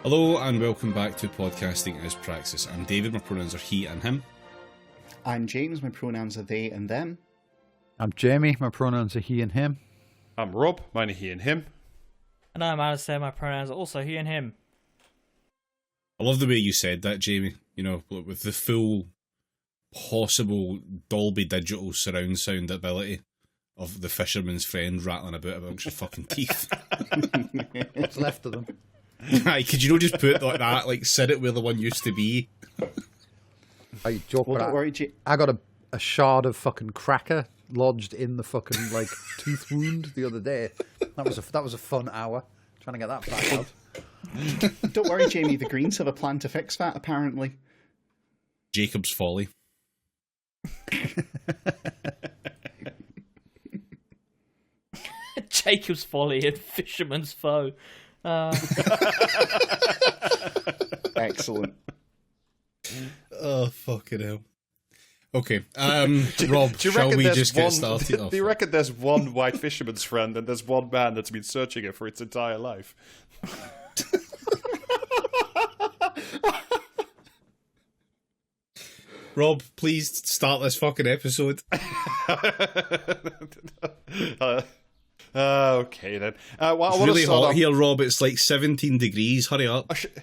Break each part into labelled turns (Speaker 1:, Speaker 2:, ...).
Speaker 1: Hello and welcome back to Podcasting as Praxis. I'm David, my pronouns are he and him.
Speaker 2: I'm James, my pronouns are they and them.
Speaker 3: I'm Jamie, my pronouns are he and him.
Speaker 4: I'm Rob, mine are he and him.
Speaker 5: And I'm Alistair, my pronouns are also he and him.
Speaker 1: I love the way you said that, Jamie. You know, with the full possible Dolby Digital surround sound ability of the fisherman's friend rattling about a bunch of fucking teeth.
Speaker 3: What's left of them?
Speaker 1: Could you not just put like that, like sit it where the one used to be?
Speaker 3: I joke,
Speaker 2: Well, don't worry,
Speaker 3: I got a shard of fucking cracker lodged in the fucking like tooth wound the other day. That was a fun hour trying to get that back out.
Speaker 2: Don't worry, Jamie, the Greens have a plan to fix that, apparently.
Speaker 1: Jacob's Folly.
Speaker 5: Jacob's Folly and Fisherman's Foe.
Speaker 2: Excellent.
Speaker 1: Oh, fucking hell. Okay, Rob, shall we just get started?
Speaker 4: Do you reckon there's one white fisherman's friend and there's one man that's been searching it for its entire life?
Speaker 1: Rob, please start this fucking episode.
Speaker 4: Okay then. Well,
Speaker 1: It's really hot here, Rob. It's like 17 degrees. Hurry up.
Speaker 4: Shut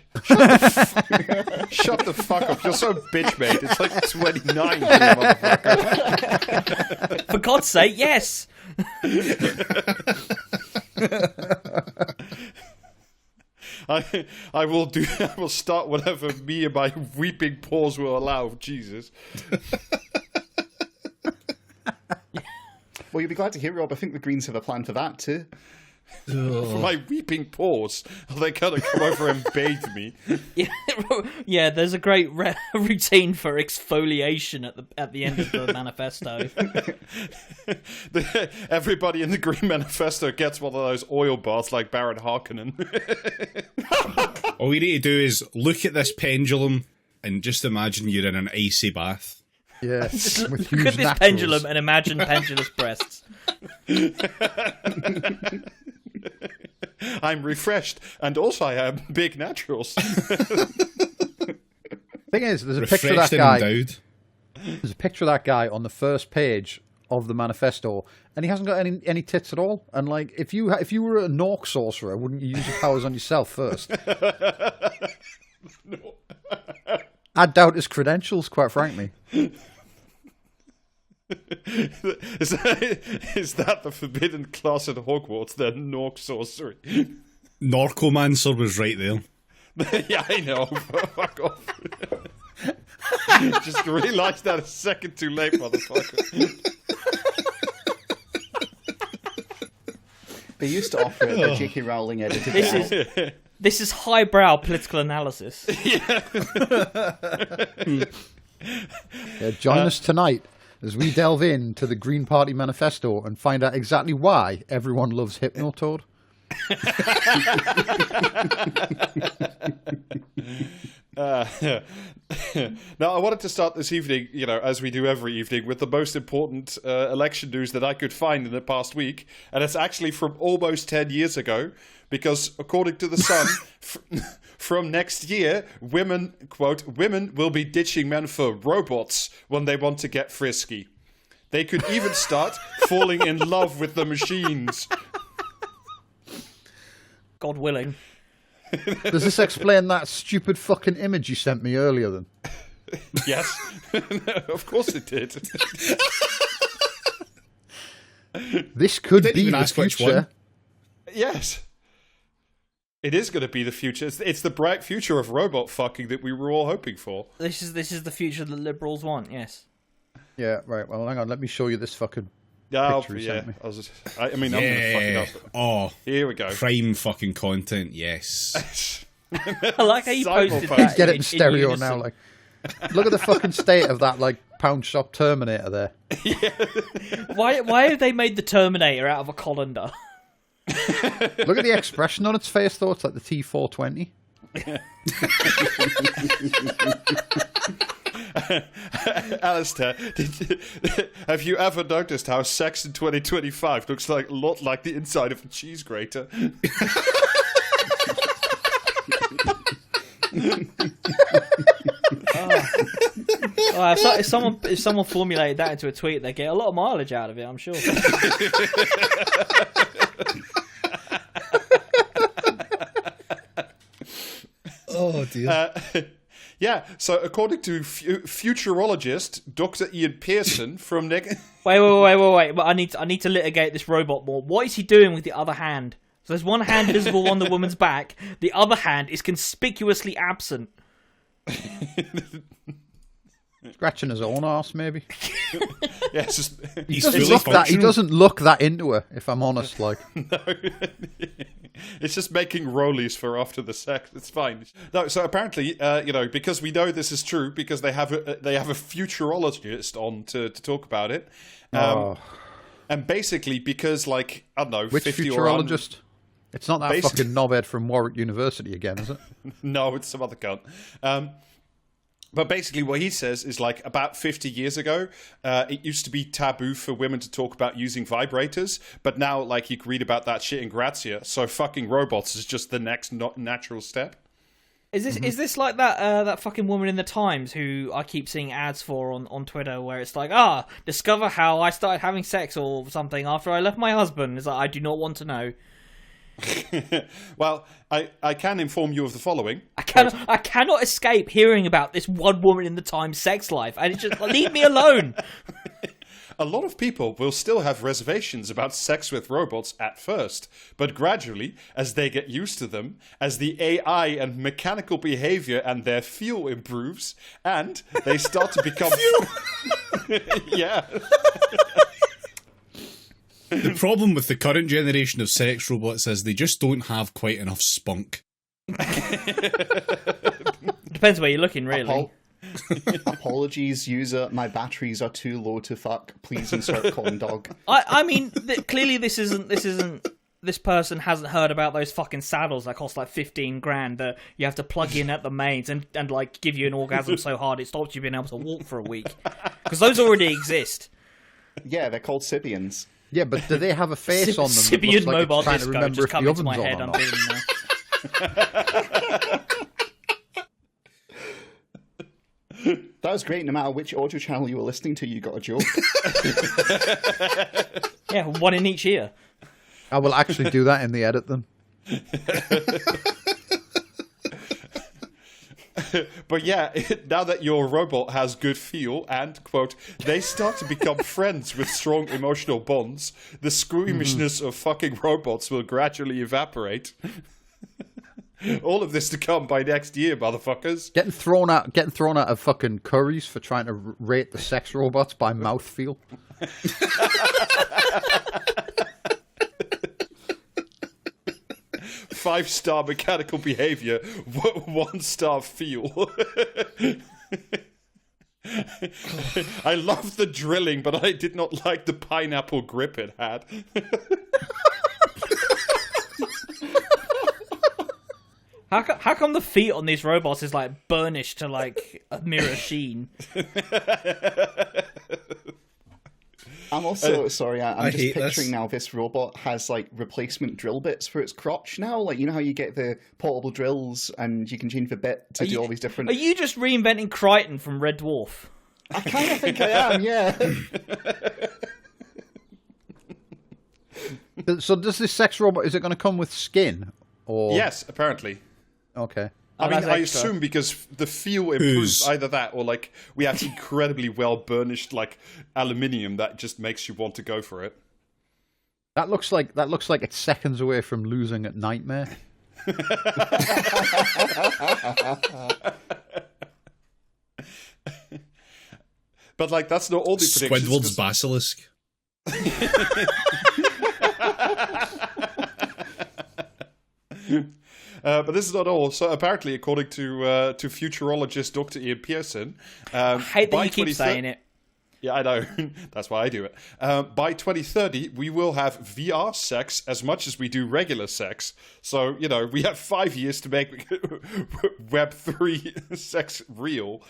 Speaker 4: the fuck up. You're so bitch, mate. It's like 29 here, motherfucker.
Speaker 5: For God's sake, yes!
Speaker 4: I will start whatever me and my weeping paws will allow. Jesus.
Speaker 2: Well, you'll be glad to hear, Rob. I think the Greens have a plan for that, too.
Speaker 4: For my weeping paws, are they going to come over and bathe me?
Speaker 5: Yeah, there's a great routine for exfoliation at the end of the manifesto.
Speaker 4: Everybody in the Green Manifesto gets one of those oil baths like Baron Harkonnen.
Speaker 1: All you need to do is look at this pendulum and just imagine you're in an icy bath.
Speaker 3: Yeah,
Speaker 5: Just
Speaker 3: with
Speaker 5: look
Speaker 3: huge
Speaker 5: at this
Speaker 3: naturals.
Speaker 5: pendulum and imagine pendulous breasts.
Speaker 4: I'm refreshed, and also I have big naturals.
Speaker 3: Thing is, there's a picture of
Speaker 1: Refreshed
Speaker 3: that
Speaker 1: and
Speaker 3: guy.
Speaker 1: endowed.
Speaker 3: There's a picture of that guy on the first page of the manifesto, and he hasn't got any tits at all. And like, if you were a Nork sorcerer, wouldn't you use your powers on yourself first?
Speaker 4: No.
Speaker 3: I doubt his credentials, quite frankly.
Speaker 4: Is that the forbidden class at Hogwarts, then Nork sorcery?
Speaker 1: Norkomancer was right there.
Speaker 4: Yeah, I know. Fuck off. Just realised that a second too late, motherfucker.
Speaker 2: They used to offer it, but J.K. Rowling edited it out.
Speaker 5: This is highbrow political analysis.
Speaker 3: Join us tonight as we delve into the Green Party manifesto and find out exactly why everyone loves Hypnotoad.
Speaker 4: Now, I wanted to start this evening, as we do every evening, with the most important election news that I could find in the past week, and it's actually from almost 10 years ago, because according to The Sun, from next year, women, quote, women will be ditching men for robots when they want to get frisky. They could even start falling in love with the machines.
Speaker 5: God willing.
Speaker 3: Does this explain that stupid fucking image you sent me earlier then?
Speaker 4: Yes, of course it did.
Speaker 3: This could
Speaker 1: Didn't
Speaker 3: be
Speaker 1: even
Speaker 3: the
Speaker 1: ask which
Speaker 3: future.
Speaker 1: one.
Speaker 4: Yes. It is going to be the future. It's the bright future of robot fucking that we were all hoping for.
Speaker 5: This is the future the Liberals want, yes.
Speaker 3: Yeah, right. Well, hang on. Let me show you this fucking picture he sent me.
Speaker 4: I'm going to fuck it up.
Speaker 1: Oh,
Speaker 4: Here we go.
Speaker 1: prime fucking content, yes.
Speaker 5: I like how you posted
Speaker 4: Cyberpunk.
Speaker 5: that.
Speaker 3: Get it in
Speaker 5: in
Speaker 3: stereo
Speaker 5: unison.
Speaker 3: now. Like, look at the fucking state of that like pound shop Terminator there.
Speaker 5: Why have they made the Terminator out of a colander?
Speaker 3: Look at the expression on its face, though. It's like the T420.
Speaker 4: Alistair, have you ever noticed how sex in 2025 looks like a lot like the inside of a cheese grater?
Speaker 5: If someone formulated that into a tweet, they get a lot of mileage out of it, I'm sure.
Speaker 1: Oh dear.
Speaker 4: Yeah, so according to futurologist Dr. Ian Pearson from
Speaker 5: Wait. But I need to litigate this robot more. What is he doing with the other hand? So there's one hand visible on the woman's back. The other hand is conspicuously absent.
Speaker 3: Scratching his own arse, maybe.
Speaker 4: Yeah, it's just
Speaker 3: He doesn't look that into her, if I'm honest. Like,
Speaker 4: no. It's just making rollies for after the sex. It's fine. No, so apparently, because we know this is true, because they have a futurologist on to talk about it, and basically because like I don't know,
Speaker 3: which
Speaker 4: 50
Speaker 3: futurologist? It's not that fucking knobhead from Warwick University again, is it?
Speaker 4: No, it's some other cunt. But basically what he says is like about 50 years ago, it used to be taboo for women to talk about using vibrators, but now like you can read about that shit in Grazia, so fucking robots is just the next natural step.
Speaker 5: Is this like that fucking woman in the Times who I keep seeing ads for on Twitter where it's like, discover how I started having sex or something after I left my husband. It's like, I do not want to know.
Speaker 4: Well, I can inform you of the following.
Speaker 5: I cannot escape hearing about this one woman in the Times sex life, and it's just leave me alone.
Speaker 4: A lot of people will still have reservations about sex with robots at first, but gradually, as they get used to them, as the AI and mechanical behavior and their feel improves, and they start to become... Yeah.
Speaker 1: The problem with the current generation of sex robots is they just don't have quite enough spunk.
Speaker 5: Depends where you're looking, really.
Speaker 2: Apologies, user. My batteries are too low to fuck. Please insert corn dog.
Speaker 5: I mean, clearly this isn't. This person hasn't heard about those fucking saddles that cost like 15 grand that you have to plug in at the mains and like give you an orgasm so hard it stops you being able to walk for a week. Because those already exist.
Speaker 2: Yeah, they're called Sibians.
Speaker 3: Yeah, but do they have a face on them?
Speaker 5: Sibian
Speaker 3: that looks
Speaker 5: mobile
Speaker 3: like it's trying to
Speaker 5: disco
Speaker 3: remember
Speaker 5: just
Speaker 3: if
Speaker 5: come
Speaker 3: the
Speaker 5: into my
Speaker 3: oven's
Speaker 5: head.
Speaker 3: on or
Speaker 5: I'm
Speaker 3: not?
Speaker 5: feeling now.
Speaker 2: That was great. No matter which audio channel you were listening to, you got a joke.
Speaker 5: Yeah, one in each ear.
Speaker 3: I will actually do that in the edit then.
Speaker 4: But yeah, now that your robot has good feel and, quote, they start to become friends with strong emotional bonds, the squeamishness of fucking robots will gradually evaporate. All of this to come by next year, motherfuckers.
Speaker 3: Getting thrown out of fucking curries for trying to rate the sex robots by mouthfeel.
Speaker 4: 5-star mechanical behavior, 1-star feel. I love the drilling, but I did not like the pineapple grip it had.
Speaker 5: How come the feet on these robots is like burnished to like a mirror sheen?
Speaker 2: I'm also sorry. I'm just
Speaker 1: hate
Speaker 2: picturing
Speaker 1: this.
Speaker 2: now. This robot has like replacement drill bits for its crotch now. Like you know how you get the portable drills and you can change the bit to do all these different.
Speaker 5: Are you just reinventing Crichton from Red Dwarf?
Speaker 2: I kind of think I am. Yeah.
Speaker 3: So does this sex robot, is it going to come with skin? Or
Speaker 4: Yes, apparently.
Speaker 3: Okay.
Speaker 4: I mean,
Speaker 5: that's
Speaker 4: I
Speaker 5: extra.
Speaker 4: assume because the feel improves either that or like we have incredibly well burnished like aluminium that just makes you want to go for it.
Speaker 3: That looks like it's seconds away from losing at Nightmare.
Speaker 4: But like that's not all the predictions.
Speaker 1: Squidward's basilisk.
Speaker 4: But this is not all. So apparently, according to futurologist Dr. Ian Pearson,
Speaker 5: I hate that you keep saying it.
Speaker 4: Yeah, I know. That's why I do it. By 2030, we will have VR sex as much as we do regular sex. So, you know, we have 5 years to make Web3 sex real.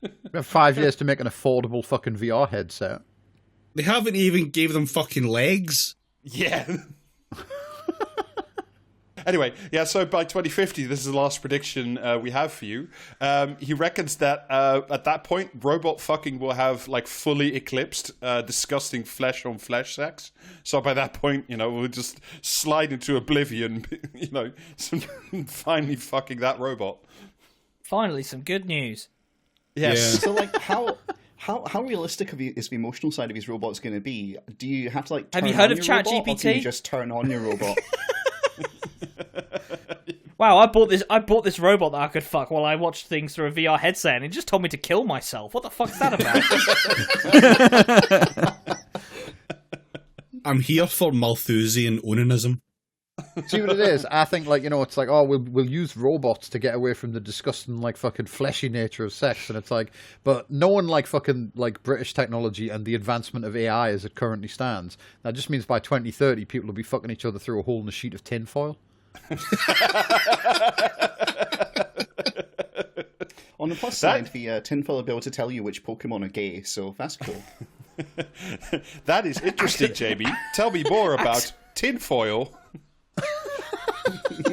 Speaker 3: We have 5 years to make an affordable fucking VR headset.
Speaker 1: They haven't even gave them fucking legs.
Speaker 4: Yeah. Anyway, yeah, so by 2050, this is the last prediction we have for you. He reckons that at that point, robot fucking will have like fully eclipsed disgusting flesh-on-flesh sex. So by that point, we'll just slide into oblivion, finally fucking that robot.
Speaker 5: Finally, some good news.
Speaker 4: Yes.
Speaker 1: Yeah.
Speaker 2: So, like, how realistic is the emotional side of these robots going to be? Do you have to like?
Speaker 5: Have you
Speaker 2: turn
Speaker 5: heard
Speaker 2: on
Speaker 5: of
Speaker 2: your robot, or
Speaker 5: ChatGPT?
Speaker 2: can you just turn on your robot?
Speaker 5: Wow, I bought this robot that I could fuck while I watched things through a VR headset, and it just told me to kill myself. What the fuck's that about?
Speaker 1: I'm here for Malthusian onanism.
Speaker 3: See what it is? I think, it's like, oh, we'll use robots to get away from the disgusting, like, fucking fleshy nature of sex. And it's like, but knowing, like, fucking, like, British technology and the advancement of AI as it currently stands, that just means by 2030, people will be fucking each other through a hole in a sheet of tinfoil.
Speaker 2: On the plus side, the tinfoil will be able to tell you which Pokemon are gay, so that's cool.
Speaker 4: That is interesting, Jamie. Tell me more about tinfoil.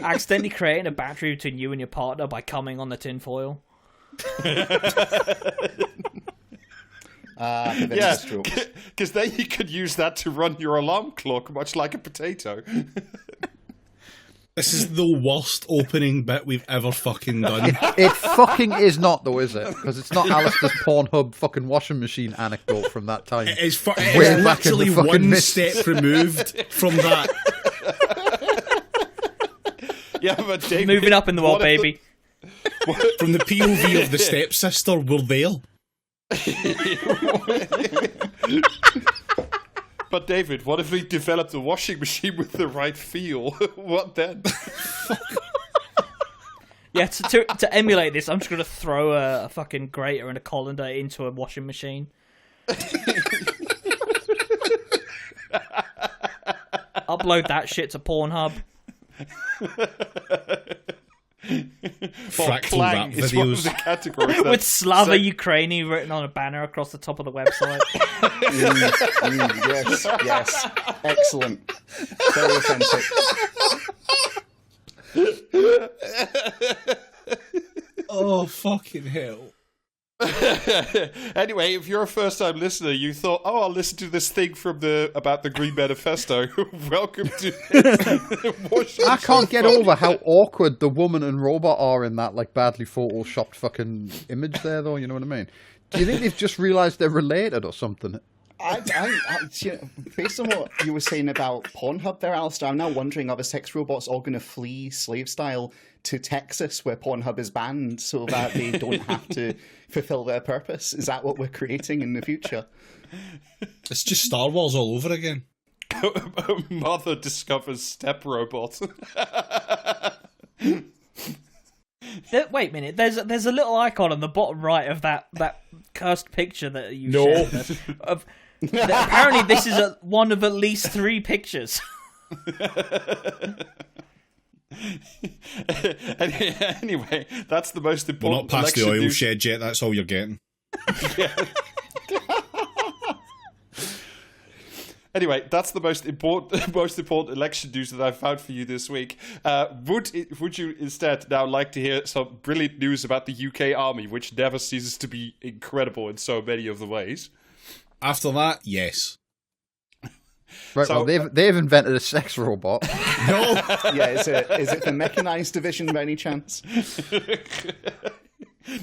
Speaker 5: Accidentally creating a battery between you and your partner by coming on the tinfoil.
Speaker 4: Yeah, because then you could use that to run your alarm clock, much like a potato.
Speaker 1: This is the worst opening bit we've ever fucking done.
Speaker 3: It fucking is not, though, is it? Because it's not Alistair's Pornhub fucking washing machine anecdote from that time.
Speaker 1: It's
Speaker 3: Way
Speaker 1: literally
Speaker 3: back in the fucking
Speaker 1: one
Speaker 3: mist.
Speaker 1: step removed from that.
Speaker 4: Yeah, but David,
Speaker 5: Moving up in the world,
Speaker 4: what if
Speaker 5: baby.
Speaker 1: From the POV of the stepsister, we're there.
Speaker 4: But David, what if we developed a washing machine with the right feel? What then?
Speaker 5: Yeah, to emulate this, I'm just going to throw a fucking grater and a colander into a washing machine. Upload that shit to Pornhub.
Speaker 1: Fractal
Speaker 4: Clang
Speaker 1: rap
Speaker 4: is one of
Speaker 1: videos.
Speaker 4: the categories.
Speaker 5: With Slava Ukraini written on a banner across the top of the website.
Speaker 2: Yes. Excellent. Very authentic.
Speaker 1: Oh, fucking hell.
Speaker 4: Anyway, if you're a first-time listener, you thought, "Oh, I'll listen to this thing about the Green Manifesto." Welcome to.
Speaker 3: I can't get over how awkward the woman and robot are in that, like, badly photoshopped fucking image there, though. You know what I mean? Do you think they've just realised they're related or something?
Speaker 2: Based on what you were saying about Pornhub there, Alistair, I'm now wondering, are the sex robots all going to flee slave style to Texas where Pornhub is banned so that they don't have to fulfill their purpose? Is that what we're creating in the future?
Speaker 1: It's just Star Wars all over again.
Speaker 4: Mother discovers step robot.
Speaker 5: Wait a minute. There's a little icon on the bottom right of that cursed picture that you
Speaker 1: No.
Speaker 5: shared. Apparently, this is one of at least 3 pictures.
Speaker 4: Anyway, that's the most
Speaker 1: We're
Speaker 4: important.
Speaker 1: not past the
Speaker 4: election
Speaker 1: oil
Speaker 4: news.
Speaker 1: shed yet, that's all you're getting.
Speaker 4: Anyway, that's the most important election news that I've found for you this week. Would you instead now like to hear some brilliant news about the UK Army, which never ceases to be incredible in so many of the ways?
Speaker 1: After that, yes.
Speaker 3: Right,
Speaker 4: So-
Speaker 3: well, they've invented a sex robot.
Speaker 1: No!
Speaker 2: Yeah, is it the mechanized division by any chance?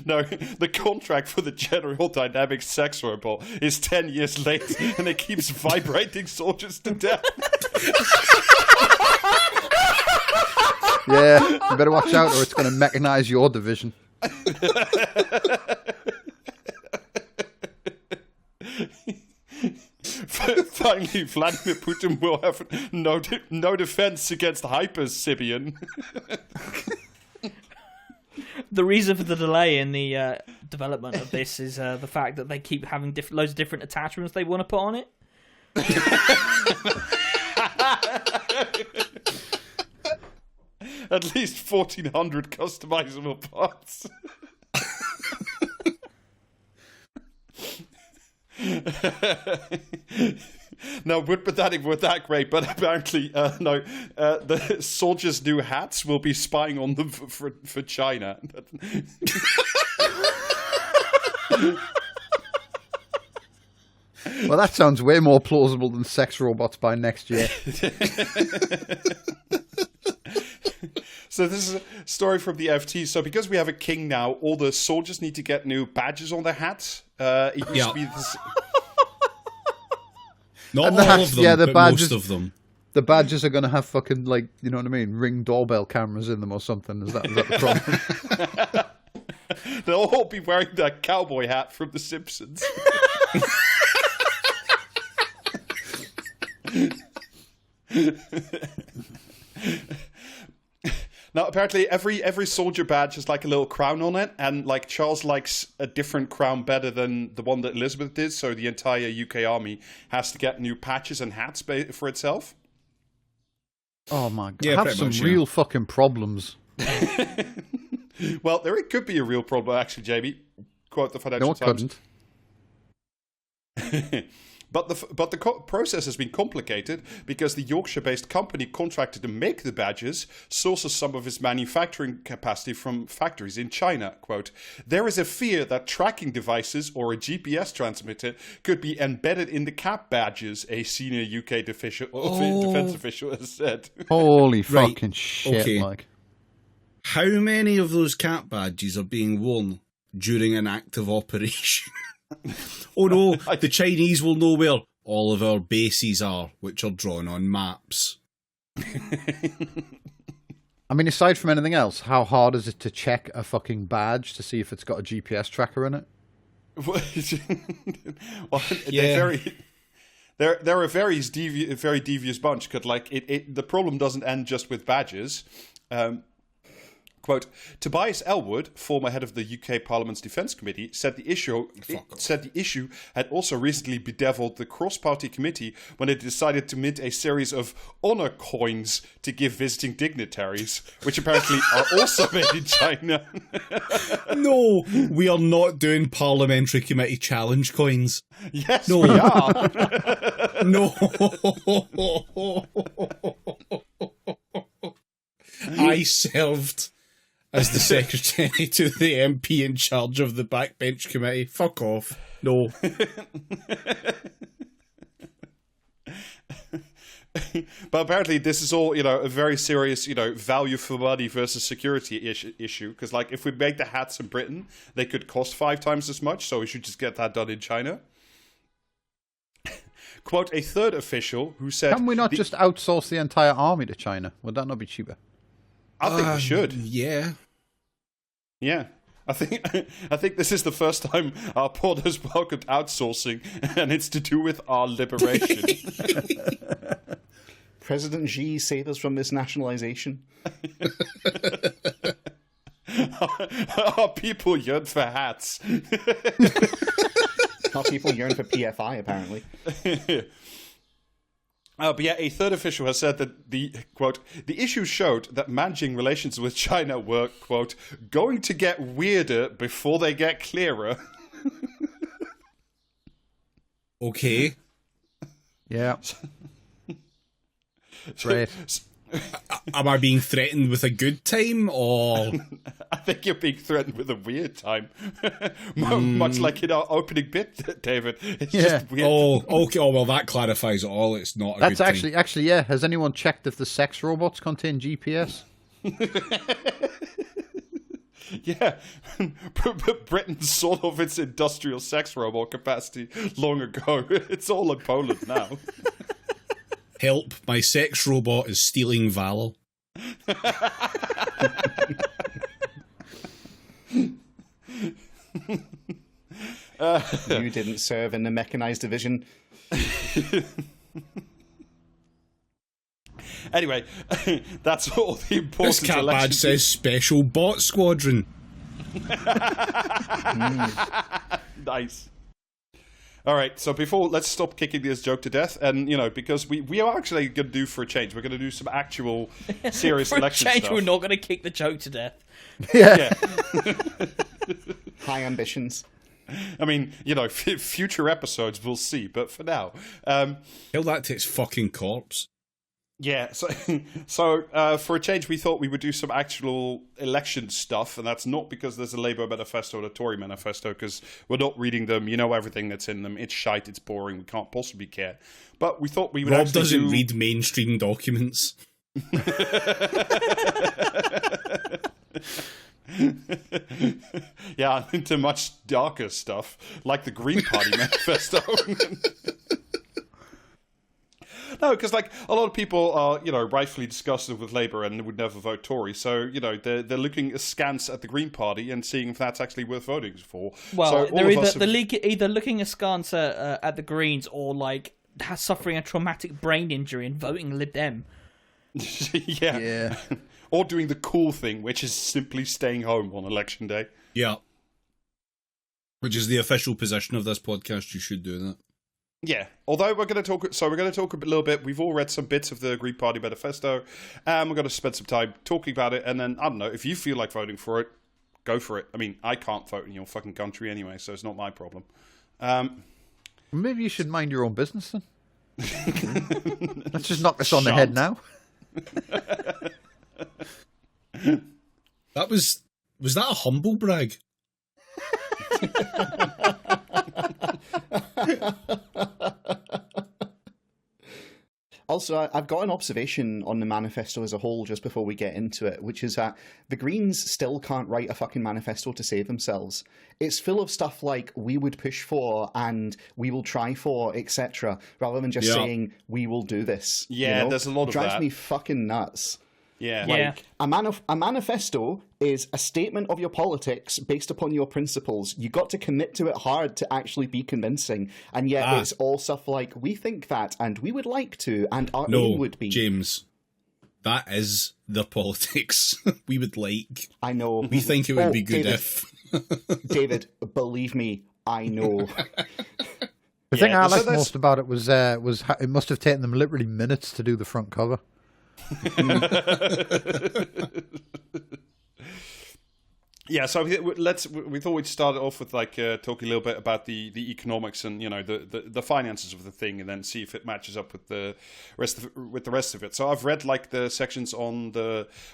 Speaker 4: No, the contract for the General Dynamics sex robot is 10 years late, and it keeps vibrating soldiers to death.
Speaker 3: Yeah, you better watch out or it's going to mechanize your division.
Speaker 4: Finally, Vladimir Putin will have no defense against Hyper-Sibian.
Speaker 5: The reason for the delay in the development of this is the fact that they keep having loads of different attachments they want to put on it.
Speaker 4: At least 1,400 customizable parts. No, but that were that great. But apparently, no. The soldiers' new hats will be spying on them for China.
Speaker 3: Well, that sounds way more plausible than sex robots by next year.
Speaker 4: So this is a story from the FT. So because we have a king now, all the soldiers need to get new badges on their hats. It used to be this.
Speaker 1: Not
Speaker 3: And
Speaker 1: all
Speaker 3: the hats-
Speaker 1: of them,
Speaker 3: yeah, the
Speaker 1: but
Speaker 3: badges-
Speaker 1: most of them.
Speaker 3: The badges are going to have fucking, like, you know what I mean, Ring doorbell cameras in them or something. Is that the problem?
Speaker 4: They'll all be wearing that cowboy hat from The Simpsons. Now, apparently, every soldier badge has like a little crown on it, and like Charles likes a different crown better than the one that Elizabeth did, so the entire UK army has to get new patches and hats for itself.
Speaker 3: Oh my god.
Speaker 1: Yeah,
Speaker 3: Have
Speaker 1: pretty
Speaker 3: some
Speaker 1: much, yeah.
Speaker 3: real fucking problems.
Speaker 4: Well, there could be a real problem, actually, Jamie. Quote the Financial
Speaker 3: No, it
Speaker 4: Times.
Speaker 3: couldn't.
Speaker 4: But the process has been complicated because the Yorkshire-based company contracted to make the badges sources some of its manufacturing capacity from factories in China. Quote, there is a fear that tracking devices or a GPS transmitter could be embedded in the cap badges, a senior UK defense official has said.
Speaker 3: Holy
Speaker 1: Right,
Speaker 3: fucking shit,
Speaker 1: okay.
Speaker 3: like.
Speaker 1: How many of those cat badges are being worn during an active operation? Oh no, the Chinese will know where all of our bases are, which are drawn on maps.
Speaker 3: I mean, aside from anything else, how hard is it to check a fucking badge to see if it's got a GPS tracker in it?
Speaker 4: Well,
Speaker 1: Yeah.
Speaker 4: they're a very devious bunch. Because like the problem doesn't end just with badges. Quote, Tobias Elwood, former head of the UK Parliament's Defence Committee, said the issue had also recently bedeviled the cross-party committee when it decided to mint a series of honour coins to give visiting dignitaries, which apparently are also made in China.
Speaker 1: No, we are not doing parliamentary committee challenge coins.
Speaker 4: Yes,
Speaker 1: No.
Speaker 4: we are.
Speaker 1: No. I served as the secretary to the MP in charge of the backbench committee. Fuck off. No.
Speaker 4: But apparently this is all, a very serious, value for money versus security issue. Because, like, if we make the hats in Britain, they could cost 5 times as much, so we should just get that done in China. Quote, a third official who said...
Speaker 3: Can we not just outsource the entire army to China? Would that not be cheaper?
Speaker 4: I think we should.
Speaker 1: Yeah.
Speaker 4: Yeah. I think this is the first time our pod has welcomed outsourcing, and it's to do with our liberation.
Speaker 2: President Xi saved us from this nationalization.
Speaker 4: Our people yearn for hats.
Speaker 2: Our people yearn for PFI, apparently.
Speaker 4: But yeah, a third official has said that the issue showed that managing relations with China were, quote, going to get weirder before they get clearer.
Speaker 1: Okay.
Speaker 3: Yeah. Great.
Speaker 1: Am I being threatened with a good time, or...
Speaker 4: I think you're being threatened with a weird time. Much like in our opening bit, David. It's just weird.
Speaker 1: Oh, okay. Oh, well, that clarifies it all. It's not a
Speaker 3: That's
Speaker 1: good time.
Speaker 3: actually, yeah. Has anyone checked if the sex robots contain GPS?
Speaker 4: Yeah. Britain sold off its industrial sex robot capacity long ago. It's all in Poland now.
Speaker 1: Help, my sex robot is stealing valor.
Speaker 2: You didn't serve in the mechanized division.
Speaker 4: Anyway, that's all the important
Speaker 1: This cat badge
Speaker 4: election-
Speaker 1: says Special Bot Squadron.
Speaker 4: Nice. All right, so let's stop kicking this joke to death, and because we are actually going to do for a change, we're going to do some actual serious
Speaker 5: For a
Speaker 4: election
Speaker 5: change,
Speaker 4: stuff.
Speaker 5: we're not going to kick the joke to death.
Speaker 3: Yeah.
Speaker 4: Yeah.
Speaker 2: High ambitions.
Speaker 4: I mean, future episodes we'll see, but for now,
Speaker 1: Kill that to its fucking corpse.
Speaker 4: yeah. So for a change, we thought we would do some actual election stuff, and that's not because there's a Labour manifesto and a Tory manifesto, because we're not reading them. You know everything that's in them. It's shite. It's boring. We can't possibly care. But we thought we would.
Speaker 1: Rob doesn't read mainstream documents.
Speaker 4: Yeah, I'm into much darker stuff, like the Green Party manifesto. No, because like a lot of people are, rightfully disgusted with Labour and would never vote Tory. So, they're looking askance at the Green Party and seeing if that's actually worth voting for.
Speaker 5: Well,
Speaker 4: so
Speaker 5: they're either looking askance at the Greens or like suffering a traumatic brain injury and voting Lib Dem.
Speaker 4: Yeah. Or doing the cool thing, which is simply staying home on election day.
Speaker 1: Yeah. Which is the official position of this podcast. You should do that.
Speaker 4: Yeah, although we're going to talk a little bit. We've all read some bits of the Green Party manifesto, and we're going to spend some time talking about it. And then I don't know, if you feel like voting for it, go for it. I mean, I can't vote in your fucking country anyway, so it's not my problem.
Speaker 3: Maybe you should mind your own business then. Let's just knock this on the head now.
Speaker 1: Was that a humble brag?
Speaker 2: Also, I've got an observation on the manifesto as a whole just before we get into it, which is that the Greens still can't write a fucking manifesto to save themselves. It's full of stuff like we would push for and we will try for, etc., rather than just saying we will do this.
Speaker 4: Yeah, there's a lot of that.
Speaker 2: It drives me fucking nuts.
Speaker 4: Yeah.
Speaker 2: Like, a manifesto is a statement of your politics based upon your principles. You got to commit to it hard to actually be convincing. And yet it's all stuff like, we think that, and we would like to, and our aim would be.
Speaker 1: James, that is the politics we would like.
Speaker 2: I know.
Speaker 1: We think it would be good
Speaker 2: David,
Speaker 1: if...
Speaker 2: David, believe me, I know.
Speaker 3: The thing I liked most about it was it must have taken them literally minutes to do the front cover.
Speaker 4: Yeah, so we thought we'd start off with like talking a little bit about the economics and the finances of the thing, and then see if it matches up with the rest of it. So I've read like the sections on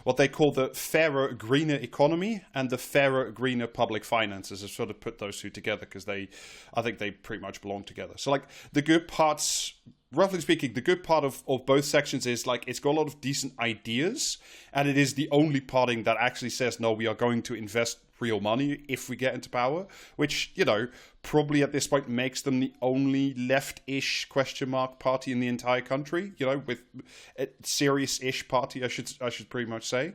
Speaker 4: what they call the fairer, greener economy and the fairer, greener public finances. I've sort of put those two together because I think they pretty much belong together. So like the good parts. Roughly speaking, the good part of both sections is like it's got a lot of decent ideas, and it is the only parting that actually says, no, we are going to invest real money if we get into power, which, probably at this point makes them the only left-ish ? Party in the entire country, with a serious-ish party, I should pretty much say.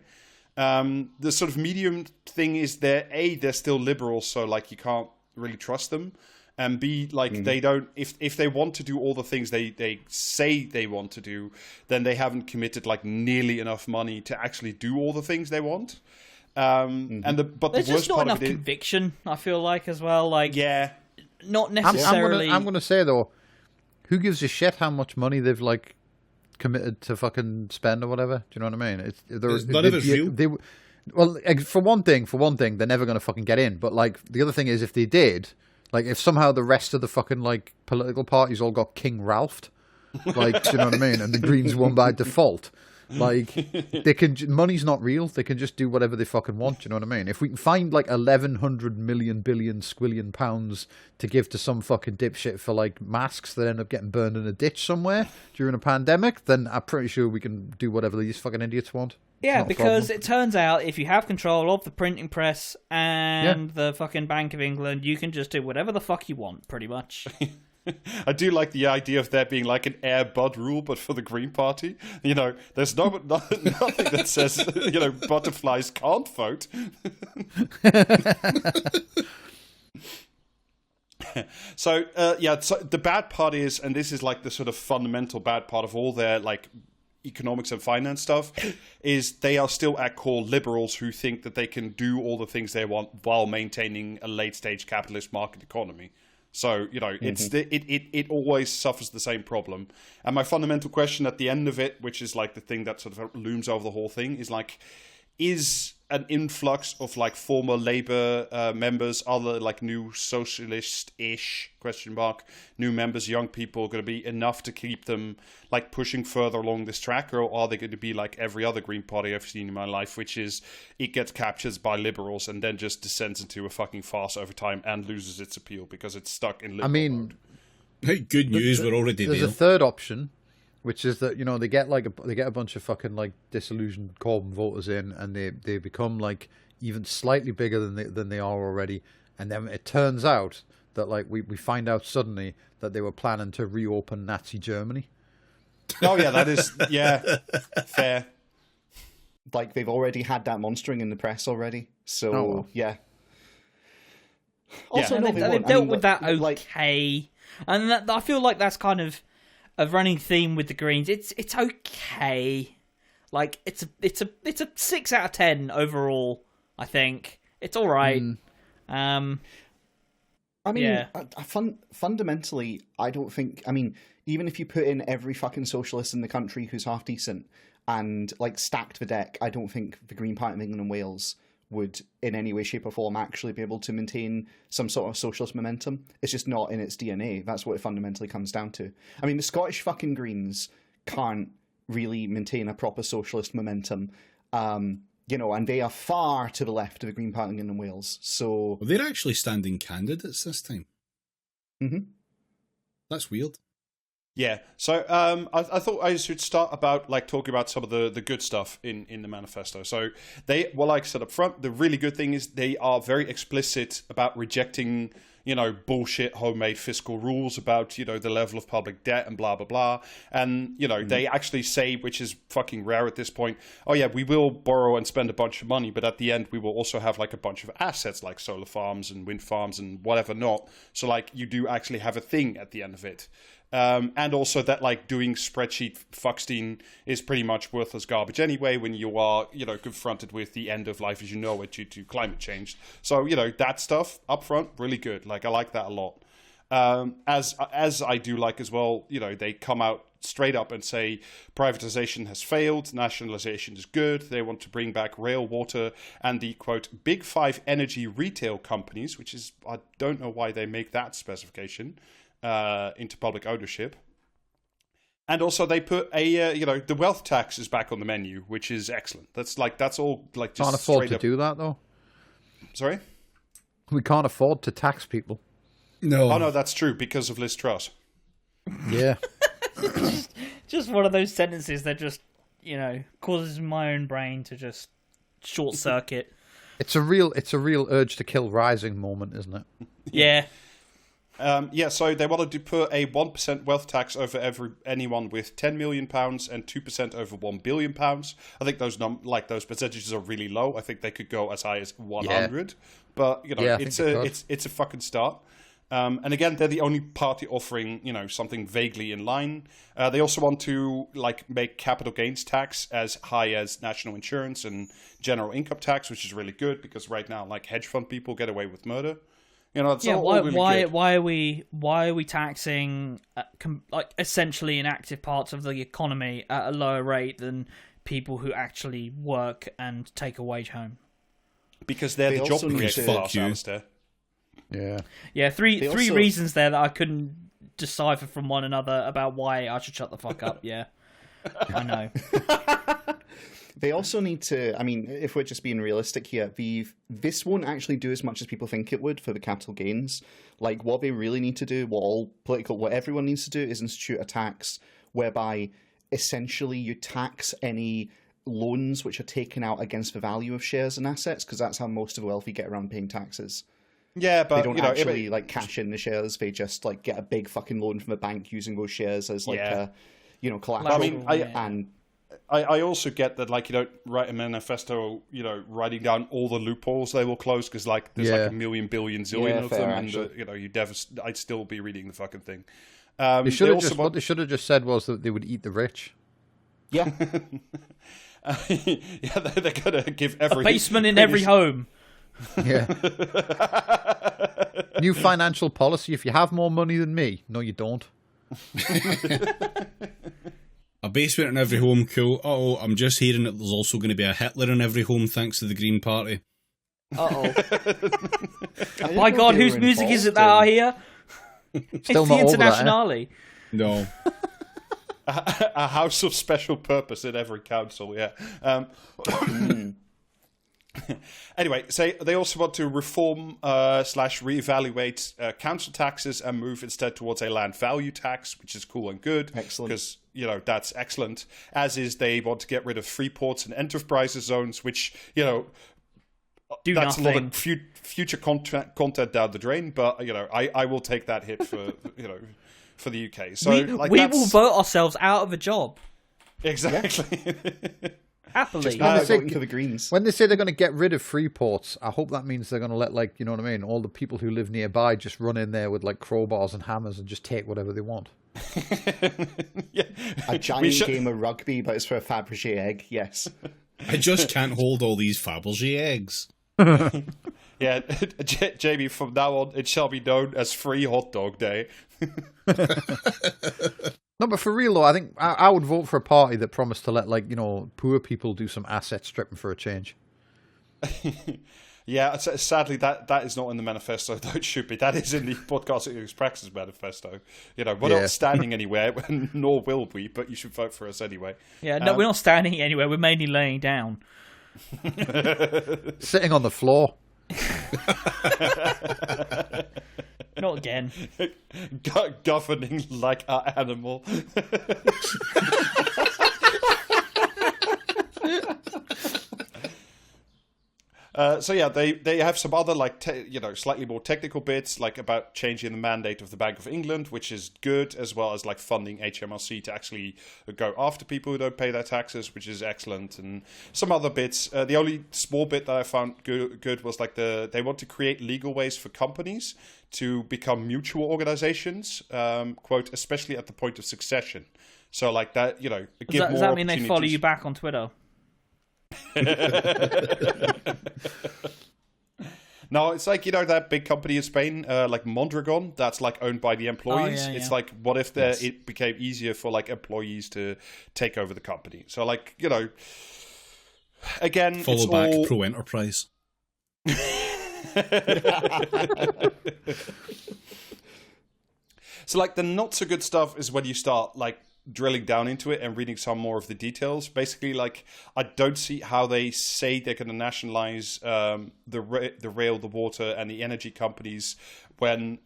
Speaker 4: The sort of medium thing is they're still liberals, so like you can't really trust them. And B, like they don't, if they want to do all the things they say they want to do, then they haven't committed like nearly enough money to actually do all the things they want. But
Speaker 5: there's
Speaker 4: the worst
Speaker 5: just not
Speaker 4: part
Speaker 5: enough
Speaker 4: of it
Speaker 5: conviction, I feel like, as well. Like,
Speaker 4: yeah,
Speaker 5: not necessarily.
Speaker 3: I'm gonna say though, who gives a shit how much money they've like committed to fucking spend or whatever? Do you know what I mean?
Speaker 1: None of it's real.
Speaker 3: Well, for one thing, they're never gonna fucking get in. But like the other thing is, if they did. Like, if somehow the rest of the fucking, like, political parties all got King Ralphed, like, do you know what I mean? And the Greens won by default. Like, money's not real. They can just do whatever they fucking want, do you know what I mean? If we can find, like, 1,100 million billion squillion pounds to give to some fucking dipshit for, like, masks that end up getting burned in a ditch somewhere during a pandemic, then I'm pretty sure we can do whatever these fucking idiots want.
Speaker 5: Yeah, because it turns out if you have control of the printing press and the fucking Bank of England, you can just do whatever the fuck you want, pretty much.
Speaker 4: I do like the idea of there being like an Air Bud rule, but for the Green Party. There's nothing that says, butterflies can't vote. So the bad part is, and this is like the sort of fundamental bad part of all their like economics and finance stuff, is they are still at core liberals who think that they can do all the things they want while maintaining a late stage capitalist market economy. So, it always suffers the same problem. And my fundamental question at the end of it, which is like the thing that sort of looms over the whole thing, is like, is an influx of like former Labour members, other like new socialist-ish new members, young people, going to be enough to keep them like pushing further along this track, or are they going to be like every other Green Party I've seen in my life, which is it gets captured by liberals and then just descends into a fucking farce over time and loses its appeal because it's stuck in liberal mode.
Speaker 1: Hey, good news, we're already
Speaker 3: There's
Speaker 1: there.
Speaker 3: a third option, which is that they get a bunch of fucking like disillusioned Corbyn voters in, and they become like even slightly bigger than they are already, and then it turns out that like we find out suddenly that they were planning to reopen Nazi Germany.
Speaker 4: Oh yeah, that is fair.
Speaker 2: Like they've already had that monstering in the press already, so yeah. Also, no,
Speaker 5: they've dealt with that okay, and I feel like that's kind of a running theme with the Greens. It's okay, like it's a 6 out of 10 overall. I think it's all right.
Speaker 2: I mean, fundamentally, I don't think. I mean, even if you put in every fucking socialist in the country who's half decent and like stacked the deck, I don't think the Green Party of England and Wales would, in any way, shape, or form, actually be able to maintain some sort of socialist momentum. It's just not in its DNA. That's what it fundamentally comes down to. I mean, the Scottish fucking Greens can't really maintain a proper socialist momentum. And they are far to the left of the Green Party of England and Wales. So
Speaker 1: Well, they're actually standing candidates this time.
Speaker 2: Mm-hmm.
Speaker 1: That's weird.
Speaker 4: Yeah, so I thought I should start about like talking about some of the good stuff in the manifesto. So like I said up front, the really good thing is they are very explicit about rejecting, bullshit homemade fiscal rules about, the level of public debt and blah, blah, blah. And, they actually say, which is fucking rare at this point, oh yeah, we will borrow and spend a bunch of money, but at the end we will also have like a bunch of assets like solar farms and wind farms and whatever not. So like you do actually have a thing at the end of it. And also that like doing spreadsheet fuckstein is pretty much worthless garbage anyway when you are, confronted with the end of life as you know it due to climate change. So, that stuff up front, really good. Like I like that a lot. As I do like as well, they come out straight up and say privatization has failed, nationalization is good. They want to bring back rail, water, and the quote big 5 energy retail companies, which is, I don't know why they make that specification, into public ownership. And also they put the wealth tax is back on the menu, which is excellent. That's all like just
Speaker 3: Can't afford to
Speaker 4: up.
Speaker 3: do that though.
Speaker 4: Sorry?
Speaker 3: We can't afford to tax people.
Speaker 1: No.
Speaker 4: Oh no, that's true because of Liz Truss.
Speaker 3: Yeah.
Speaker 5: Just one of those sentences that just causes my own brain to just short circuit.
Speaker 3: It's a real urge to kill rising moment, isn't it?
Speaker 5: Yeah.
Speaker 4: So they wanted to put a 1% wealth tax over anyone with £10 million and 2% over £1 billion. I think those percentages are really low. I think they could go as high as 100. Yeah. But it's a fucking start. And again, they're the only party offering something vaguely in line. They also want to make capital gains tax as high as national insurance and general income tax, which is really good because right now hedge fund people get away with murder.
Speaker 5: Why are we taxing essentially inactive parts of the economy at a lower rate than people who actually work and take a wage home?
Speaker 4: Because they're the job creating class, Alistair.
Speaker 5: Yeah. Three reasons there that I couldn't decipher from one another about why I should shut the fuck up. Yeah, I know.
Speaker 2: They also need to, I mean, if we're just being realistic here, this won't actually do as much as people think it would for the capital gains. Like, what they really need to do, what everyone needs to do is institute a tax whereby essentially you tax any loans which are taken out against the value of shares and assets, because that's how most of the wealthy get around paying taxes.
Speaker 4: Yeah, but
Speaker 2: they don't actually cash in the shares. They just get a big fucking loan from the bank using those shares as collateral.
Speaker 4: I mean, I also get that you don't write a manifesto, writing down all the loopholes they will close because there's a million billion zillion of them, and I'd still be reading the fucking thing.
Speaker 3: What they should have just said was that they would eat the rich.
Speaker 2: Yeah,
Speaker 4: yeah, they're gonna give every
Speaker 5: a basement in every home.
Speaker 3: Yeah. New financial policy: if you have more money than me, no, you don't.
Speaker 1: A basement in every home, cool. Uh-oh, I'm just hearing that there's also going to be a Hitler in every home thanks to the Green Party.
Speaker 5: Uh-oh. My God, whose music is it that I hear?
Speaker 3: Still
Speaker 5: It's
Speaker 3: not
Speaker 5: the
Speaker 3: over that,
Speaker 5: Internationale.
Speaker 1: No.
Speaker 4: A house of special purpose in every council, yeah. Anyway, they also want to reform / reevaluate council taxes and move instead towards a land value tax, which is cool and good.
Speaker 2: Excellent.
Speaker 4: Because, that's excellent. As is, they want to get rid of free ports and enterprises zones, which, that's
Speaker 5: nothing.
Speaker 4: a lot of future content down the drain. But, I will take that hit for, for the UK. So
Speaker 5: we will vote ourselves out of a job.
Speaker 4: Exactly.
Speaker 5: Happily.
Speaker 2: Voting for the Greens.
Speaker 3: When they say they're going to get rid of free ports, I hope that means they're going to let, all the people who live nearby just run in there with, crowbars and hammers and just take whatever they want.
Speaker 4: Yeah.
Speaker 2: A giant game of rugby, but it's for a Fabergé egg, yes.
Speaker 1: I just can't hold all these Fabergé eggs.
Speaker 4: Yeah, Jamie, from now on, it shall be known as Free Hot Dog Day.
Speaker 3: No, but for real though, I think I would vote for a party that promised to let, poor people do some asset stripping for a change.
Speaker 4: Yeah, sadly, that is not in the manifesto, though it should be. That is in the Podcasting Praxis manifesto. We're not standing anywhere, nor will we, but you should vote for us anyway.
Speaker 5: Yeah, no, we're not standing anywhere. We're mainly laying down.
Speaker 3: Sitting on the floor.
Speaker 5: Not again.
Speaker 4: Governing like an animal. They have some other slightly more technical bits, like about changing the mandate of the Bank of England, which is good, as well as funding HMRC to actually go after people who don't pay their taxes, which is excellent, and some other bits. The only small bit that I found good was they want to create legal ways for companies to become mutual organizations, quote, especially at the point of succession. So that,
Speaker 5: Does that mean they follow you back on Twitter?
Speaker 4: No, it's that big company in Spain, Mondragon, that's owned by the employees. It's what if it became easier for employees to take over the company? So again,
Speaker 1: follow back pro enterprise.
Speaker 4: So the not so good stuff is when you start drilling down into it and reading some more of the details. Basically, I don't see how they say they're going to nationalize the rail, the water, and the energy companies when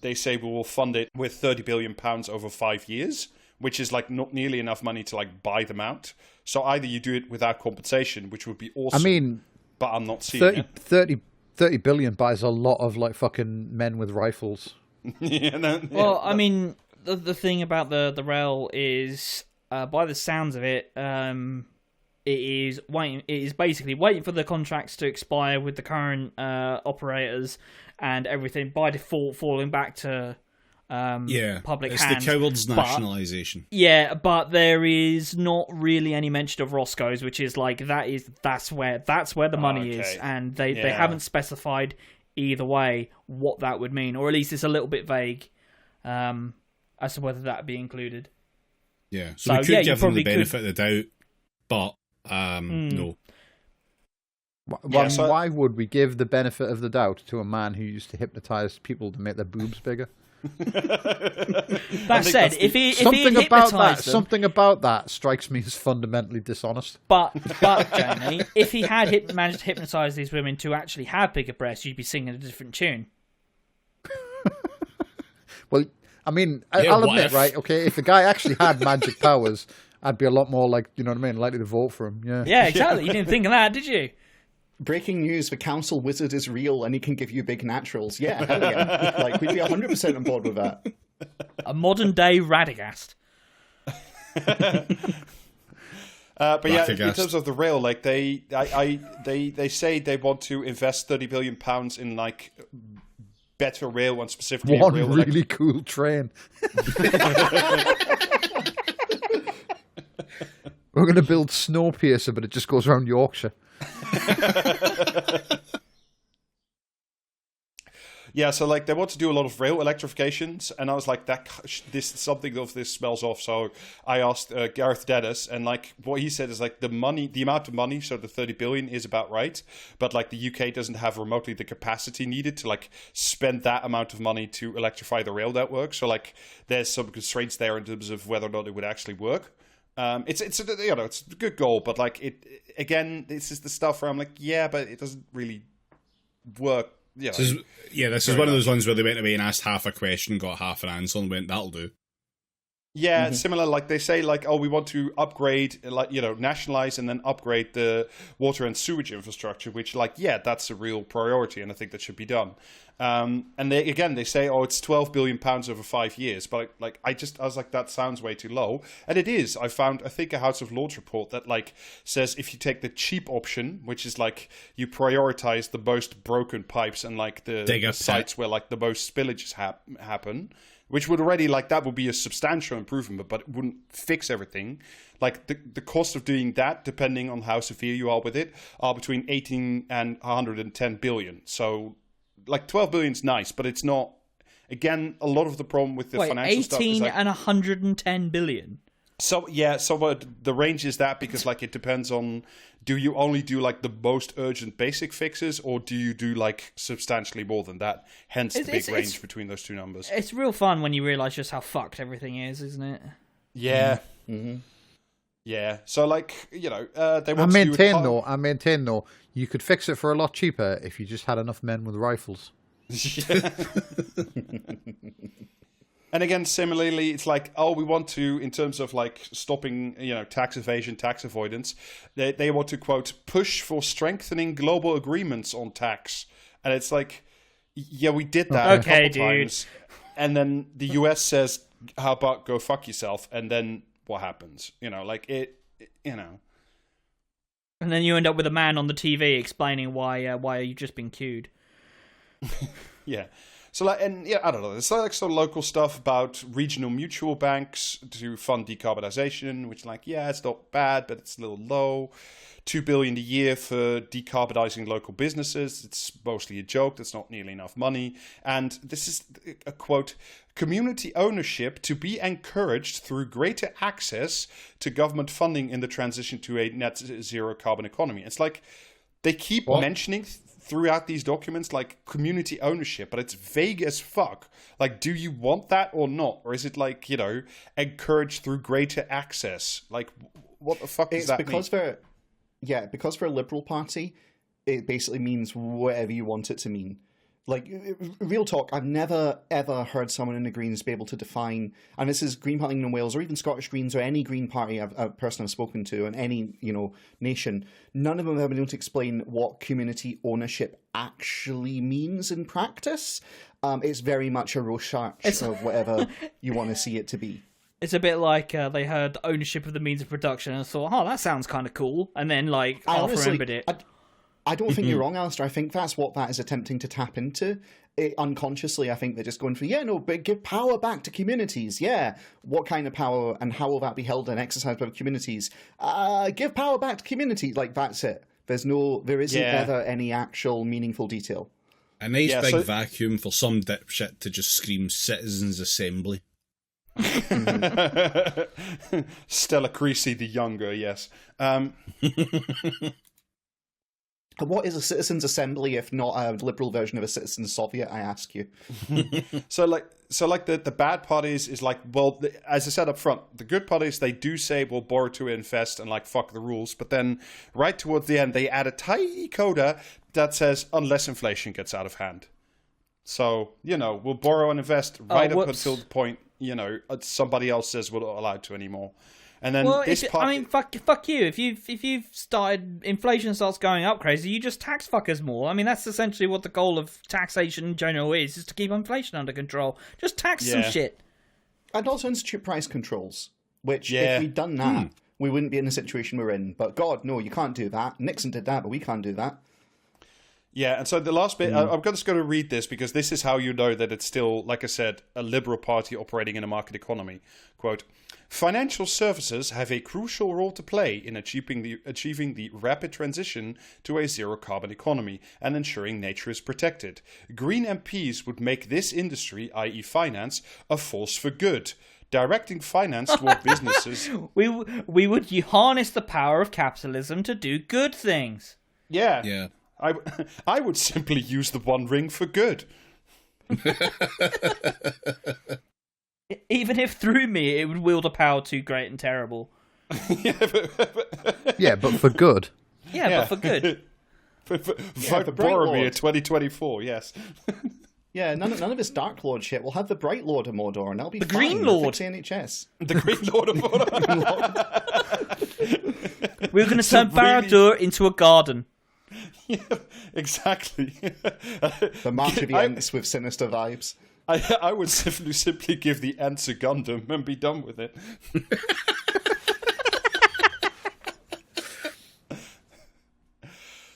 Speaker 4: they say we will fund it with £30 billion over 5 years, which is not nearly enough money to buy them out. So either you do it without compensation, which would be awesome.
Speaker 3: I mean,
Speaker 4: but I'm not seeing it.
Speaker 3: 30 billion buys a lot of fucking men with rifles.
Speaker 5: Well, I mean, the thing about the rail is, by the sounds of it, it is basically waiting for the contracts to expire with the current operators and everything, by default falling back to public hands.
Speaker 1: It's the coward's nationalisation.
Speaker 5: But there is not really any mention of Roscoe's, which is that's where the money is, and they haven't specified either way what that would mean, or at least it's a little bit vague as to whether that be included.
Speaker 1: Yeah, so we could give them the benefit of the doubt, but no.
Speaker 3: Why would we give the benefit of the doubt to a man who used to hypnotise people to make their boobs bigger?
Speaker 5: That said, if he
Speaker 3: something about that strikes me as fundamentally dishonest.
Speaker 5: But Jamie, if he had managed to hypnotise these women to actually have bigger breasts, you'd be singing a different tune.
Speaker 3: Well, I mean, I'll admit, right? Okay, if the guy actually had magic powers, I'd be a lot more likely to vote for him.
Speaker 5: Yeah, exactly. You didn't think of that, did you?
Speaker 2: Breaking news, the council wizard is real and he can give you big naturals. Yeah, hell yeah. We'd be 100% on board with that.
Speaker 5: A modern day Radagast.
Speaker 4: But yeah, in terms of the rail, they say they want to invest £30 billion in better rail, and specifically
Speaker 3: one
Speaker 4: rail
Speaker 3: really cool train. We're going to build Snowpiercer, but it just goes around Yorkshire.
Speaker 4: Yeah, so like they want to do a lot of rail electrifications, and I was like, this something of this smells off. So I asked Gareth Dennis, and like what he said is like the amount of money, so the 30 billion is about right, but like the UK doesn't have remotely the capacity needed to like spend that amount of money to electrify the rail network. So like there's some constraints there in terms of whether or not it would actually work. It's it's a good goal, but like it again, this is the stuff where I'm like, yeah, but it doesn't really work. Yeah,
Speaker 1: this is one of those ones where they went away and asked half a question, got half an answer, and went, "That'll do."
Speaker 4: Yeah, it's similar. Like they say, like, oh, we want to upgrade, like, nationalize and then upgrade the water and sewage infrastructure. Which, like, yeah, that's a real priority, and I think that should be done. And they say, oh, it's £12 billion over 5 years, but I was like, that sounds way too low, and it is. I think a House of Lords report that like says if you take the cheap option, which is like you prioritize the most broken pipes and like the sites where like the most spillages happen. Which would already, like, that would be a substantial improvement, but it wouldn't fix everything. Like, the cost of doing that, depending on how severe you are with it, are between 18 and 110 billion. So, like, 12 billion is nice, but it's not... Again, a lot of the problem with the financial stuff is...
Speaker 5: 18
Speaker 4: like,
Speaker 5: and 110 billion?
Speaker 4: So, yeah, the range is that because, like, it depends on... Do you only do, like, the most urgent basic fixes, or do you do, like, substantially more than that? Hence the big range between those two numbers.
Speaker 5: It's real fun when you realise just how fucked everything is, isn't it?
Speaker 4: Yeah.
Speaker 2: Mm-hmm.
Speaker 4: Yeah. So, like, they want
Speaker 3: I maintain, though, you could fix it for a lot cheaper if you just had enough men with rifles.
Speaker 4: Yeah. And again, similarly, it's like, oh, we want to, in terms of like stopping, tax evasion, tax avoidance, they want to, quote, push for strengthening global agreements on tax. And it's like, yeah, we did that a couple times. And then the US says, how about go fuck yourself? And then what happens? Like it. And
Speaker 5: then you end up with a man on the TV explaining why you've just been queued.
Speaker 4: Yeah. So, like, and yeah, I don't know. There's like some local stuff about regional mutual banks to fund decarbonization, which, like, yeah, it's not bad, but it's a little low. $2 billion a year for decarbonizing local businesses. It's mostly a joke. That's not nearly enough money. And this is a quote: community ownership to be encouraged through greater access to government funding in the transition to a net zero carbon economy. It's like they keep mentioning throughout these documents, like community ownership, but it's vague as fuck. Like, do you want that or not? Or is it like, encouraged through greater access? Like, what the fuck does that mean?
Speaker 2: Because for a Liberal Party, it basically means whatever you want it to mean. Like, real talk, I've never, ever heard someone in the Greens be able to define, and this is Green Party in Wales, or even Scottish Greens, or any Green Party a person I've spoken to, in any, nation, none of them have been able to explain what community ownership actually means in practice. It's very much a Rorschach of whatever you want to see it to be.
Speaker 5: It's a bit like they heard ownership of the means of production and thought, oh, that sounds kind of cool, and then, like, half remembered it.
Speaker 2: I don't think you're wrong, Alistair. I think that's what that is attempting to tap into. Unconsciously, I think they're just going for, but give power back to communities. Yeah. What kind of power and how will that be held and exercised by communities? Give power back to communities. Like, that's it. There isn't ever any actual meaningful detail.
Speaker 1: A nice big vacuum for some dipshit to just scream Citizens Assembly.
Speaker 4: Stella Creasy the younger, yes.
Speaker 2: What is a citizens' assembly if not a liberal version of a citizens' Soviet, I ask you?
Speaker 4: So the bad parties is like, well, as I said up front, the good parties, they do say we'll borrow to invest and like fuck the rules, but then right towards the end they add a tiny coda that says unless inflation gets out of hand. So, we'll borrow and invest right up until the point, somebody else says we're not allowed to anymore. And then
Speaker 5: fuck you. If you've started, inflation starts going up crazy, you just tax fuckers more. I mean, that's essentially what the goal of taxation in general is to keep inflation under control. Just tax some shit.
Speaker 2: And also institute price controls, which if we'd done that, we wouldn't be in the situation we're in. But God, no, you can't do that. Nixon did that, but we can't do that.
Speaker 4: Yeah, and so the last bit, I'm just going to read this because this is how you know that it's still, like I said, a liberal party operating in a market economy. Quote, financial services have a crucial role to play in achieving the rapid transition to a zero-carbon economy and ensuring nature is protected. Green MPs would make this industry, i.e. finance, a force for good, directing finance toward businesses.
Speaker 5: We would harness the power of capitalism to do good things.
Speaker 4: Yeah.
Speaker 1: Yeah.
Speaker 4: I would simply use the One Ring for good.
Speaker 5: Even if through me it would wield a power too great and terrible.
Speaker 3: Yeah, but for good.
Speaker 5: Yeah, but for good.
Speaker 4: Vote
Speaker 2: Bright
Speaker 4: Boromir
Speaker 2: Lord.
Speaker 4: 2024, yes.
Speaker 2: Yeah, none of this Dark Lord shit. We'll have the Bright Lord of Mordor, and that'll be
Speaker 5: The
Speaker 2: fine.
Speaker 5: Green
Speaker 2: We'll
Speaker 5: Lord.
Speaker 2: fix the NHS.
Speaker 4: The Green Lord of Mordor.
Speaker 5: We're going to turn
Speaker 4: really-
Speaker 5: Barad-dûr into a garden.
Speaker 4: Yeah, exactly.
Speaker 2: The March of the Ents with sinister vibes.
Speaker 4: I would simply give the Ents a Gundam and be done with it.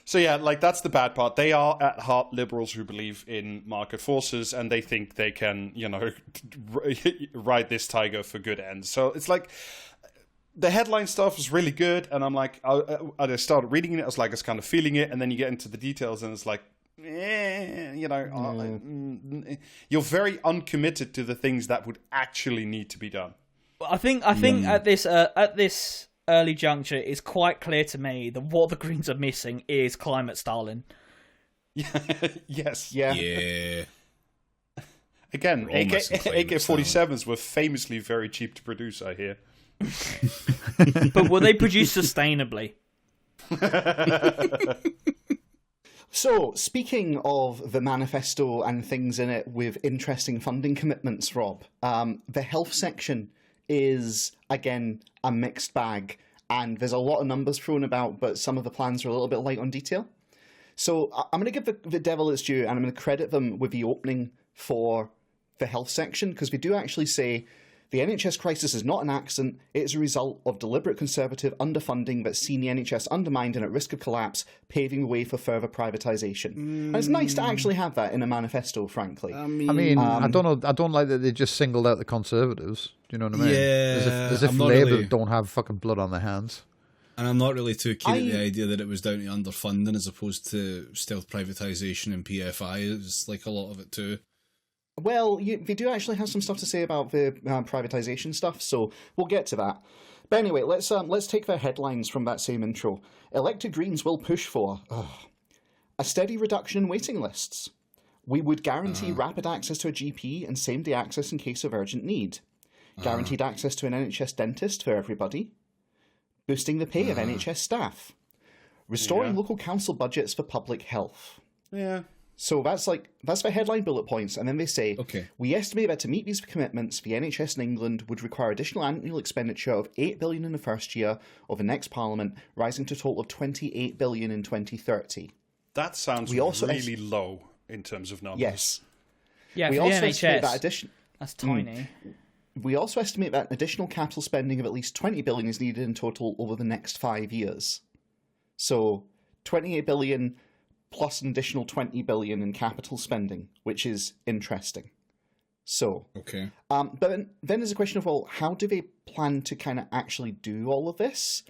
Speaker 4: So yeah, like that's the bad part. They are at heart liberals who believe in market forces, and they think they can, ride this tiger for good ends. So it's like the headline stuff is really good, and I'm like, I started reading it. I was like, I was kind of feeling it, and then you get into the details, and it's like, you're very uncommitted to the things that would actually need to be done.
Speaker 5: I think at this early juncture, it's quite clear to me that what the Greens are missing is climate Stalin.
Speaker 4: Yes.
Speaker 2: Yeah.
Speaker 1: Yeah.
Speaker 4: Again,
Speaker 1: We're all missing climate
Speaker 4: AK-47s were famously very cheap to produce, I hear.
Speaker 5: But were they produced sustainably?
Speaker 2: So, speaking of the manifesto and things in it with interesting funding commitments, Rob, the health section is, again, a mixed bag. And there's a lot of numbers thrown about, but some of the plans are a little bit light on detail. So I'm going to give the devil its due, and I'm going to credit them with the opening for the health section, because we do actually say the NHS crisis is not an accident. It is a result of deliberate conservative underfunding that's seen the NHS undermined and at risk of collapse, paving the way for further privatisation. And it's nice to actually have that in a manifesto, frankly.
Speaker 3: I mean, I don't know. I don't like that they just singled out the Conservatives. Do you know what I mean?
Speaker 1: Yeah,
Speaker 3: as if
Speaker 1: I'm not
Speaker 3: Labour
Speaker 1: really-
Speaker 3: don't have fucking blood on their hands.
Speaker 1: And I'm not really too keen at the idea that it was down to underfunding as opposed to stealth privatisation and PFI. It's like a lot of it too.
Speaker 2: Well, they do actually have some stuff to say about the privatisation stuff, so we'll get to that. But anyway, let's take their headlines from that same intro. Elected Greens will push for a steady reduction in waiting lists. We would guarantee rapid access to a GP and same-day access in case of urgent need. Guaranteed access to an NHS dentist for everybody. Boosting the pay of NHS staff. Restoring local council budgets for public health.
Speaker 4: Yeah.
Speaker 2: So that's their headline bullet points, and then they say,
Speaker 1: Okay.
Speaker 2: we estimate that to meet these commitments, the NHS in England would require additional annual expenditure of £8 billion in the first year of the next Parliament, rising to a total of £28 billion in 2030.
Speaker 4: That sounds
Speaker 2: We also
Speaker 4: really low in terms of numbers.
Speaker 2: Yes.
Speaker 5: Yeah,
Speaker 2: We
Speaker 5: for the
Speaker 2: also estimate that
Speaker 5: NHS, that's tiny.
Speaker 2: We also estimate that additional capital spending of at least £20 billion is needed in total over the next 5 years. So, £28 billion plus an additional £20 billion in capital spending, which is interesting. So,
Speaker 1: Okay.
Speaker 2: but then there's a question of, well, how do they plan to kind of actually do all of this?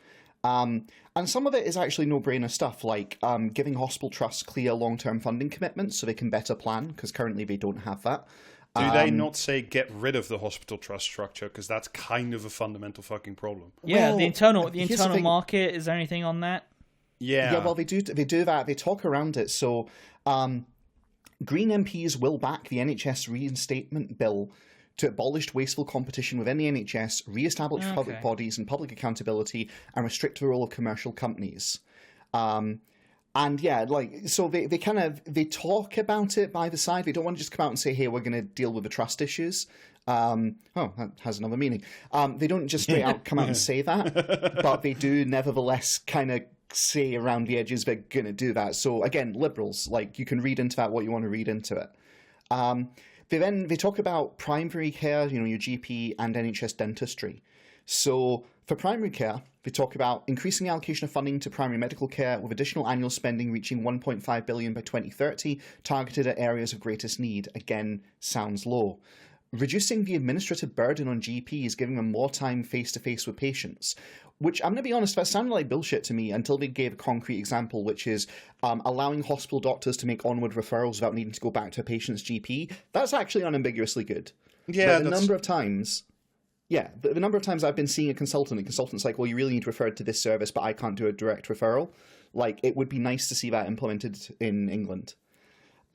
Speaker 2: And some of it is actually no-brainer stuff, like giving hospital trusts clear long-term funding commitments so they can better plan, because currently they don't have that.
Speaker 4: Do they not say get rid of the hospital trust structure? Because that's kind of a fundamental fucking problem.
Speaker 5: Yeah,
Speaker 2: Well,
Speaker 5: the internal
Speaker 2: here's the
Speaker 5: internal
Speaker 2: thing.
Speaker 5: market. Is there anything on that?
Speaker 4: Yeah.
Speaker 2: Yeah, well, they do that. They talk around it. So, Green MPs will back the NHS reinstatement bill to abolish wasteful competition within the NHS, re-establish public bodies and public accountability, and restrict the role of commercial companies. And yeah, so they talk about it by the side. They don't want to just come out and say, hey, we're going to deal with the trust issues. That has another meaning. They don't just straight out come out and say that, but they do nevertheless kind of say around the edges they're going to do that. So again, liberals, you can read into that what you want to read into it. They talk about primary care, your GP and NHS dentistry. So for primary care, They talk about increasing the allocation of funding to primary medical care, with additional annual spending reaching $1.5 billion by 2030, targeted at areas of greatest need. Again, sounds low. Reducing the administrative burden on GPs, giving them more time face-to-face with patients, which I'm going to be honest, that sounded like bullshit to me until they gave a concrete example, which is allowing hospital doctors to make onward referrals without needing to go back to a patient's GP. That's actually unambiguously good.
Speaker 4: Yeah,
Speaker 2: but the number of times I've been seeing a consultant, and consultant's like, well, you really need to refer to this service, but I can't do a direct referral. Like, it would be nice to see that implemented in England.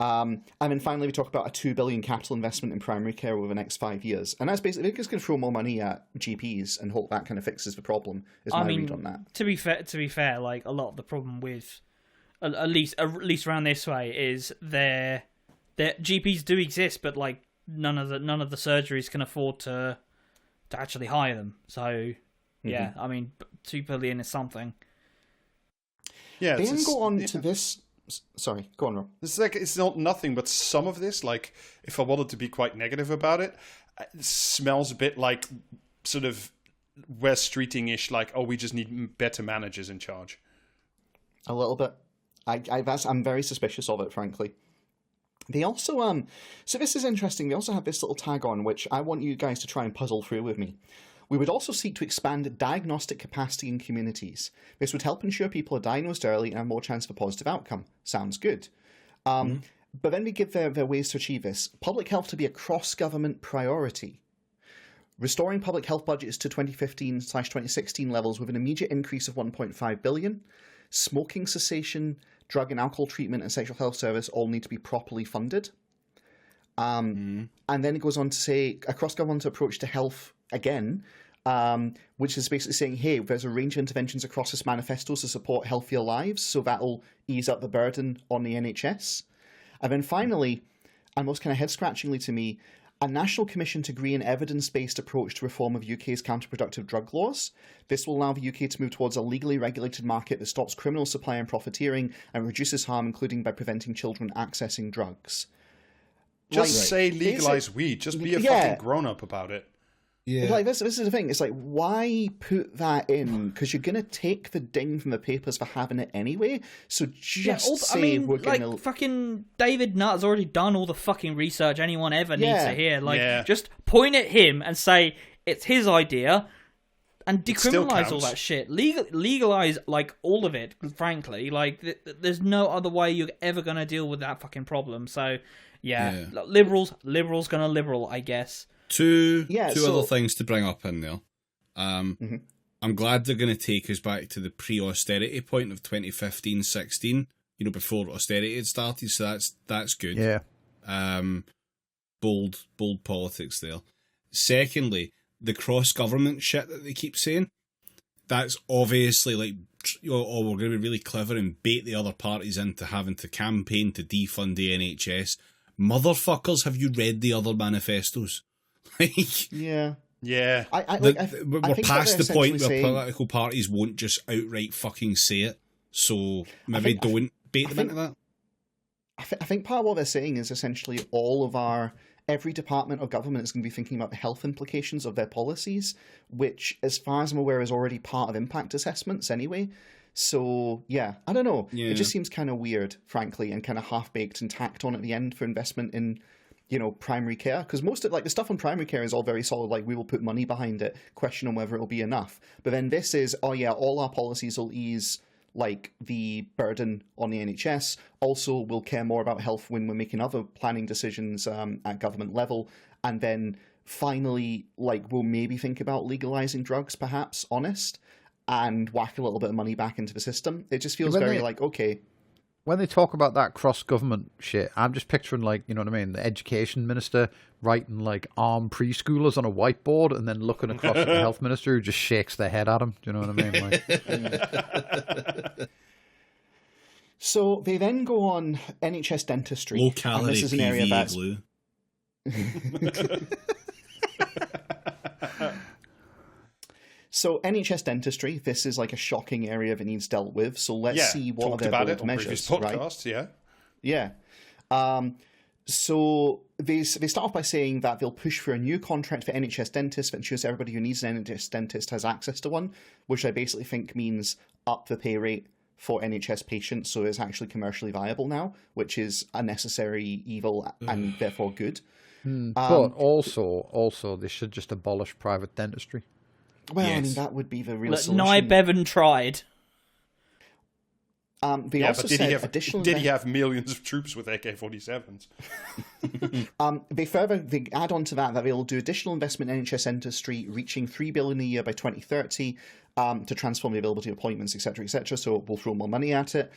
Speaker 2: And then finally, we talk about a $2 billion capital investment in primary care over the next 5 years. And that's basically, they're just going to throw more money at GPs and hope that kind of fixes the problem, is my read on that.
Speaker 5: To be fair, like, a lot of the problem with, at least around this way, is their GPs do exist, but, like, none of the surgeries can afford to actually hire them. So, yeah, I mean, $2 billion is something.
Speaker 4: Yeah,
Speaker 2: they then go on to this. Sorry, go on, Rob.
Speaker 4: It's not nothing, but some of this, like, if I wanted to be quite negative about it, it smells a bit like sort of West Streeting-ish, like, oh, we just need better managers in charge.
Speaker 2: A little bit. I'm very suspicious of it, frankly. They also, so this is interesting, they also have this little tag on, which I want you guys to try and puzzle through with me. We would also seek to expand diagnostic capacity in communities. This would help ensure people are diagnosed early and have more chance of a positive outcome. Sounds good. But then we give their ways to achieve this. Public health to be a cross-government priority. Restoring public health budgets to 2015/2016 levels with an immediate increase of $1.5 billion. Smoking cessation, drug and alcohol treatment, and sexual health service all need to be properly funded. And then it goes on to say a cross-governmental approach to health again, which is basically saying, hey, there's a range of interventions across this manifesto to support healthier lives, so that'll ease up the burden on the NHS. And then finally, and most kind of head-scratchingly to me, a national commission to agree an evidence-based approach to reform of UK's counterproductive drug laws. This will allow the UK to move towards a legally regulated market that stops criminal supply and profiteering and reduces harm, including by preventing children accessing drugs.
Speaker 4: Just say legalize weed. Just be a fucking grown-up about it.
Speaker 2: Yeah. Like, this is the thing. It's like, why put that in? Because you're going to take the ding from the papers for having it anyway. So just we're going to...
Speaker 5: fucking David Nutt has already done all the fucking research anyone ever needs to hear. Like, just point at him and say, it's his idea, and decriminalize all that shit. Legalize, like, all of it, frankly. Like, there's no other way you're ever going to deal with that fucking problem. So, liberals going to liberal, I guess.
Speaker 1: Two other things to bring up in there. I'm glad they're going to take us back to the pre-austerity point of 2015-16, before austerity had started, so that's good.
Speaker 3: Yeah.
Speaker 1: Bold politics there. Secondly, the cross-government shit that they keep saying, that's obviously like, we're going to be really clever and bait the other parties into having to campaign to defund the NHS. Motherfuckers, have you read the other manifestos?
Speaker 2: Yeah.
Speaker 4: Yeah.
Speaker 1: We're past the point where political parties won't just outright fucking say it, so maybe don't bait them into that.
Speaker 2: I think part of what they're saying is essentially every department of government is going to be thinking about the health implications of their policies, which, as far as I'm aware, is already part of impact assessments anyway. So, yeah, I don't know. Yeah. It just seems kind of weird, frankly, and kind of half-baked and tacked on at the end for investment in primary care, because most of the stuff on primary care is all very solid, like we will put money behind it, question on whether it'll be enough. But then this is, all our policies will ease like the burden on the NHS. Also, we'll care more about health when we're making other planning decisions at government level. And then finally, we'll maybe think about legalizing drugs, perhaps, honest, and whack a little bit of money back into the system. It just feels okay.
Speaker 3: When they talk about that cross-government shit, I'm just picturing, the education minister writing, armed preschoolers on a whiteboard and then looking across at the health minister who just shakes their head at him. Do you know what I mean?
Speaker 2: So they then go on NHS dentistry.
Speaker 1: Low-calorie
Speaker 2: this is an area that's...
Speaker 1: glue.
Speaker 2: So NHS dentistry, this is like a shocking area that needs dealt with. So let's see what are their bold measures.
Speaker 4: Podcasts,
Speaker 2: right? Yeah. So they start off by saying that they'll push for a new contract for NHS dentists that ensures everybody who needs an NHS dentist has access to one, which I basically think means up the pay rate for NHS patients, so it's actually commercially viable now, which is a necessary evil and therefore good.
Speaker 3: But also, they should just abolish private dentistry.
Speaker 2: Well, I
Speaker 1: Yes.
Speaker 2: mean, that would be the real
Speaker 5: Look,
Speaker 2: solution.
Speaker 5: Nye Bevan tried.
Speaker 2: They also
Speaker 4: but did
Speaker 2: said
Speaker 4: he have
Speaker 2: additional...
Speaker 4: did he have millions of troops with AK-47s?
Speaker 2: They add on to that they'll do additional investment in NHS dentistry, reaching $3 billion a year by 2030 to transform the availability of appointments, etc., etc. So we'll throw more money at it.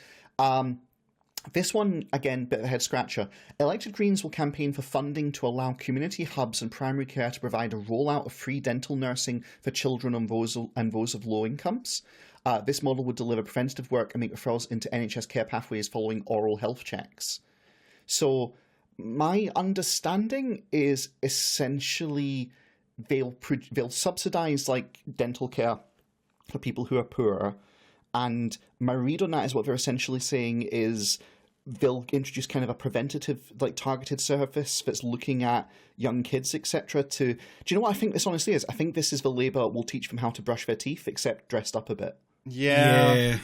Speaker 2: This one, again, bit of a head scratcher. Elected Greens will campaign for funding to allow community hubs and primary care to provide a rollout of free dental nursing for children and those of low incomes. This model would deliver preventative work and make referrals into NHS care pathways following oral health checks. So my understanding is essentially they'll subsidise like dental care for people who are poor, and my read on that is what they're essentially saying is they'll introduce kind of a preventative, like targeted service that's looking at young kids, etc. Do you know what I think this honestly is? I think this is the Labour will teach them how to brush their teeth, except dressed up a bit.
Speaker 4: Yeah.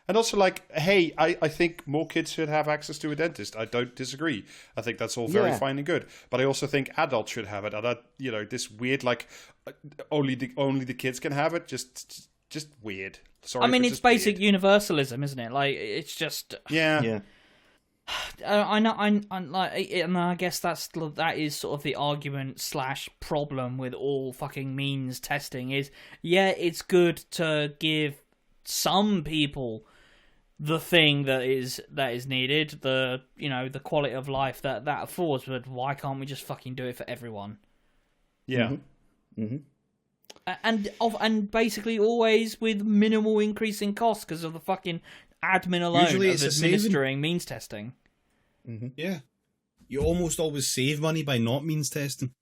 Speaker 4: And also, like, hey, I think more kids should have access to a dentist. I don't disagree. I think that's all very fine and good. But I also think adults should have it. And this weird, like, only the kids can have it. Just weird. Sorry.
Speaker 5: I mean,
Speaker 4: but
Speaker 5: it's
Speaker 4: just
Speaker 5: basic
Speaker 4: weird.
Speaker 5: universalism, isn't it? Like, it's just.
Speaker 4: Yeah.
Speaker 5: I know. I'm like, and I guess that is sort of the argument / problem with all fucking means testing. Is it's good to give some people the thing that is needed, the quality of life that affords, but why can't we just fucking do it for everyone?
Speaker 4: Yeah.
Speaker 2: Mm-hmm.
Speaker 5: And basically always with minimal increase in cost because of the fucking admin alone
Speaker 1: Usually
Speaker 5: of
Speaker 1: it's a saving.
Speaker 5: administering means testing.
Speaker 1: Yeah. You almost always save money by not means testing.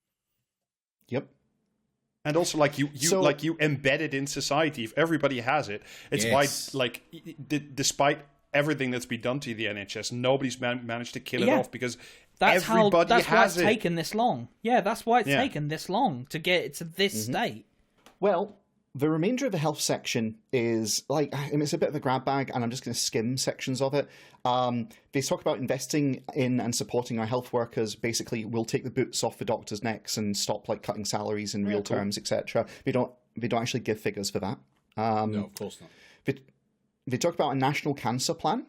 Speaker 2: Yep.
Speaker 4: And also, like you embed it in society. If everybody has it, it's
Speaker 1: Yes.
Speaker 4: why, like, despite everything that's been done to the NHS, nobody's managed to kill it off because
Speaker 5: That's
Speaker 4: everybody
Speaker 5: why
Speaker 4: has
Speaker 5: it's
Speaker 4: it.
Speaker 5: taken this long. Yeah, that's why it's
Speaker 4: Yeah.
Speaker 5: taken this long to get it to this state.
Speaker 2: Well, the remainder of the health section is like, I mean, it's a bit of a grab bag, and I'm just going to skim sections of it. They talk about investing in and supporting our health workers. Basically, we'll take the boots off the doctors' necks and stop like cutting salaries in real terms, etc. They don't actually give figures for that.
Speaker 1: No, of course not.
Speaker 2: They talk about a national cancer plan.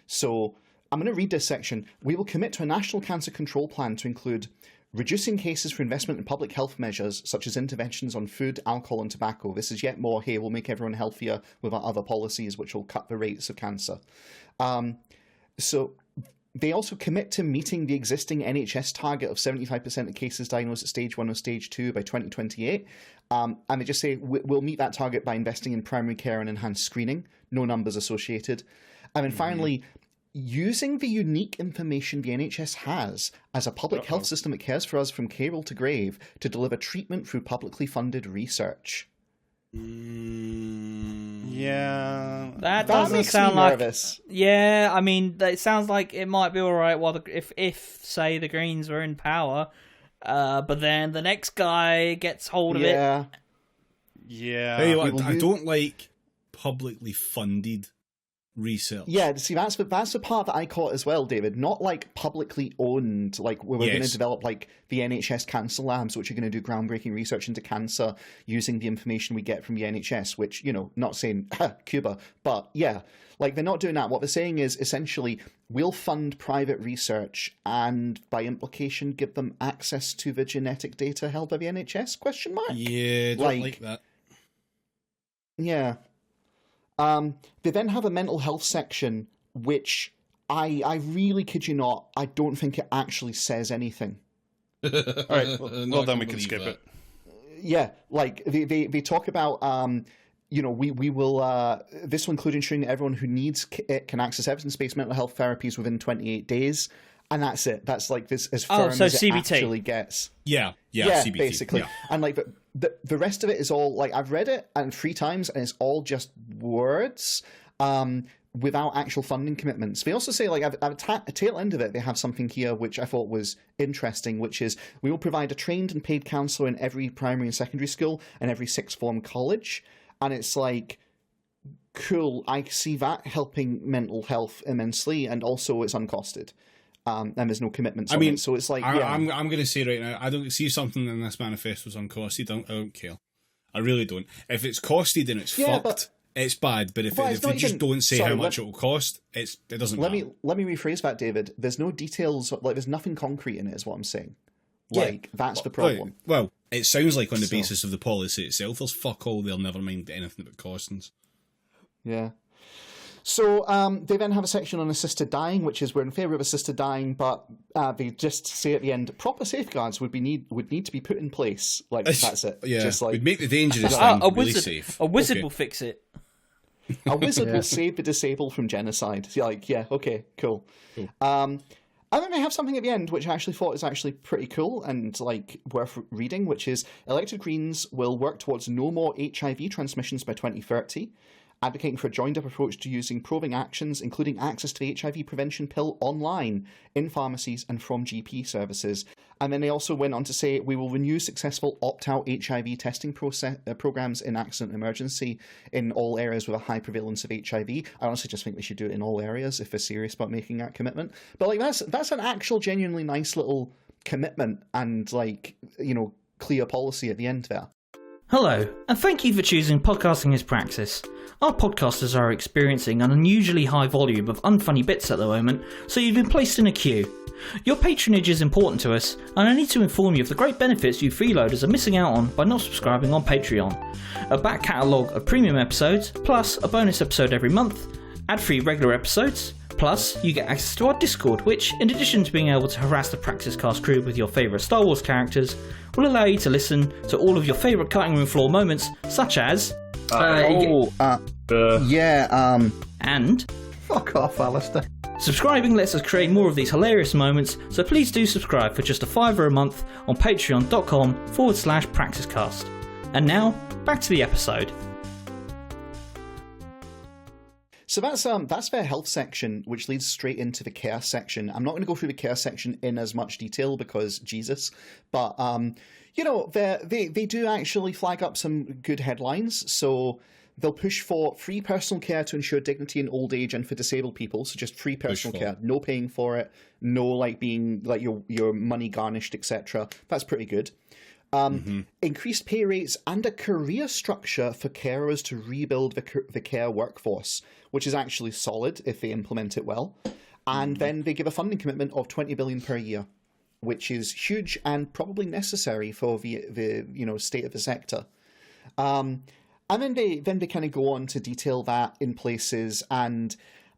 Speaker 2: So I'm going to read this section. We will commit to a national cancer control plan to include reducing cases for investment in public health measures, such as interventions on food, alcohol, and tobacco. This is yet more, hey, we'll make everyone healthier with our other policies, which will cut the rates of cancer. So they also commit to meeting the existing NHS target of 75% of cases diagnosed at stage 1 or stage 2 by 2028. And they just say, we'll meet that target by investing in primary care and enhanced screening. No numbers associated. And then finally, using the unique information the NHS has as a public health system that cares for us from cradle to grave to deliver treatment through publicly funded research.
Speaker 4: Yeah.
Speaker 5: That
Speaker 2: That
Speaker 5: doesn't
Speaker 2: makes
Speaker 5: sound
Speaker 2: me
Speaker 5: like.
Speaker 2: nervous.
Speaker 5: Yeah, I mean, it sounds like it might be all right. While if say the Greens were in power, but then the next guy gets hold of it.
Speaker 2: Yeah.
Speaker 4: Yeah.
Speaker 1: Hey,
Speaker 2: will
Speaker 1: I
Speaker 2: you-
Speaker 1: don't like publicly funded research.
Speaker 2: Yeah, see, that's the part that I caught as well, David. Not like publicly owned, like where we're going to
Speaker 1: Yes.
Speaker 2: develop like the NHS cancer labs, which are going to do groundbreaking research into cancer using the information we get from the NHS, which, not saying Cuba, but yeah, like they're not doing that. What they're saying is essentially we'll fund private research and by implication give them access to the genetic data held by the NHS, ?
Speaker 1: Yeah, don't like that.
Speaker 2: Yeah. They then have a mental health section, which I really kid you not, I don't think it actually says anything.
Speaker 4: All right. Well, then we can skip it.
Speaker 2: Yeah, like they talk about, we will, this will include ensuring that everyone who needs it can access evidence-based mental health therapies within 28 days. And that's it. That's like this as firm
Speaker 5: so
Speaker 2: as it
Speaker 5: CBT.
Speaker 2: actually gets.
Speaker 1: Yeah, CBT.
Speaker 2: basically.
Speaker 1: Yeah.
Speaker 2: And like the rest of it is all like I've read it and 3 times and it's all just words. without actual funding commitments. They also say, like, at the tail end of it, they have something here which I thought was interesting, which is, we will provide a trained and paid counsellor in every primary and secondary school and every sixth form college. And it's like, cool, I see that helping mental health immensely, and also it's uncosted. And there's no commitments on it. So it's like,
Speaker 1: I'm going to say right now, I don't see something in this manifesto as uncosted. I don't care. I really don't. If it's costed and it's fucked, it's bad. But if they just don't say how much it will cost, it doesn't matter.
Speaker 2: Let me rephrase that, David. There's no details, like there's nothing concrete in it, is what I'm saying. Like, that's the problem.
Speaker 1: Well, it sounds like on the basis of the policy itself, there's fuck all, they'll never mind anything about costings.
Speaker 2: Yeah. So they then have a section on assisted dying, which is we're in favour of assisted dying, but they just say at the end, proper safeguards would need to be put in place. Like, that's it.
Speaker 1: Yeah,
Speaker 2: Just like,
Speaker 1: we'd make the dangerous thing really safe.
Speaker 5: A wizard will fix it.
Speaker 2: A wizard will save the disabled from genocide. Like, yeah, okay, cool. And then they have something at the end, which I actually thought is actually pretty cool and like worth reading, which is elected Greens will work towards no more HIV transmissions by 2030, advocating for a joined-up approach to using probing actions, including access to the HIV prevention pill online, in pharmacies and from GP services. And then they also went on to say, we will renew successful opt-out HIV testing programs in accident and emergency in all areas with a high prevalence of HIV. I honestly just think they should do it in all areas if they're serious about making that commitment. But like that's an actual genuinely nice little commitment and like, you know, clear policy at the end there.
Speaker 5: Hello, and thank you for choosing Podcasting as Praxis. Our podcasters are experiencing an unusually high volume of unfunny bits at the moment, so you've been placed in a queue. Your patronage is important to us, and I need to inform you of the great benefits you freeloaders are missing out on by not subscribing on Patreon. A back catalogue of premium episodes, plus a bonus episode every month, ad-free regular episodes, plus you get access to our Discord, which, in addition to being able to harass the Praxis Cast crew with your favourite Star Wars characters, will allow you to listen to all of your favourite cutting room floor moments, such as... and...
Speaker 3: Fuck off, Alistair.
Speaker 5: Subscribing lets us create more of these hilarious moments, so please do subscribe for just $5 a month on patreon.com/praxiscast. And now, back to the episode.
Speaker 2: So that's their health section, which leads straight into the care section. I'm not going to go through the care section in as much detail because Jesus, but you know, they do actually flag up some good headlines. So they'll push for free personal care to ensure dignity in old age and for disabled people. So just free personal care, no paying for it, no like being like your money garnished, etc. That's pretty good. Increased pay rates and a career structure for carers to rebuild the care workforce, which is actually solid if they implement it well. And then they give a funding commitment of $20 billion per year, which is huge and probably necessary for the you know, state of the sector. And then they kind of go on to detail that in places, and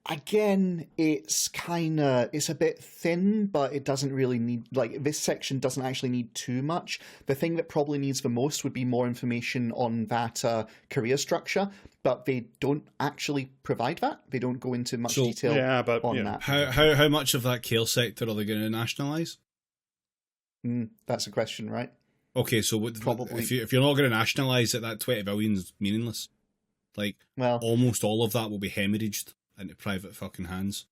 Speaker 2: again, it's a bit thin, but it doesn't really need, like, this section doesn't actually need too much. The thing that probably needs the most would be more information on that career structure, but they don't actually provide that. They don't go into much detail on that.
Speaker 1: How much of that care sector are they going to nationalise?
Speaker 2: That's a question, right?
Speaker 1: Okay, so probably if you're not going to nationalise it, that 20 billion is meaningless. Like, well, almost all of that will be hemorrhaged into private fucking hands.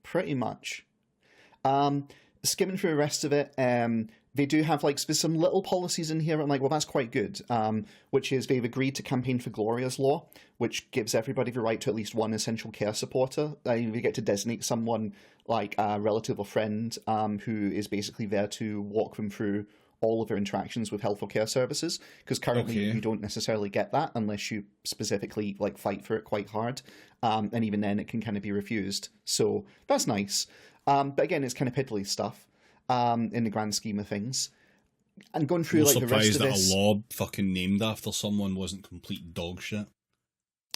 Speaker 2: Pretty much. Skimming through the rest of it, they do have like some little policies in here. I'm like, well, that's quite good. Which is they've agreed to campaign for Gloria's Law, which gives everybody the right to at least one essential care supporter. They get to designate someone like a relative or friend who is basically there to walk them through all of their interactions with health or care services, because currently you don't necessarily get that unless you specifically like fight for it quite hard, and even then it can kind of be refused. So that's nice, but again, it's kind of piddly stuff in the grand scheme of things. And going through like the rest of this,
Speaker 1: surprised that a law fucking named after someone wasn't complete dog shit.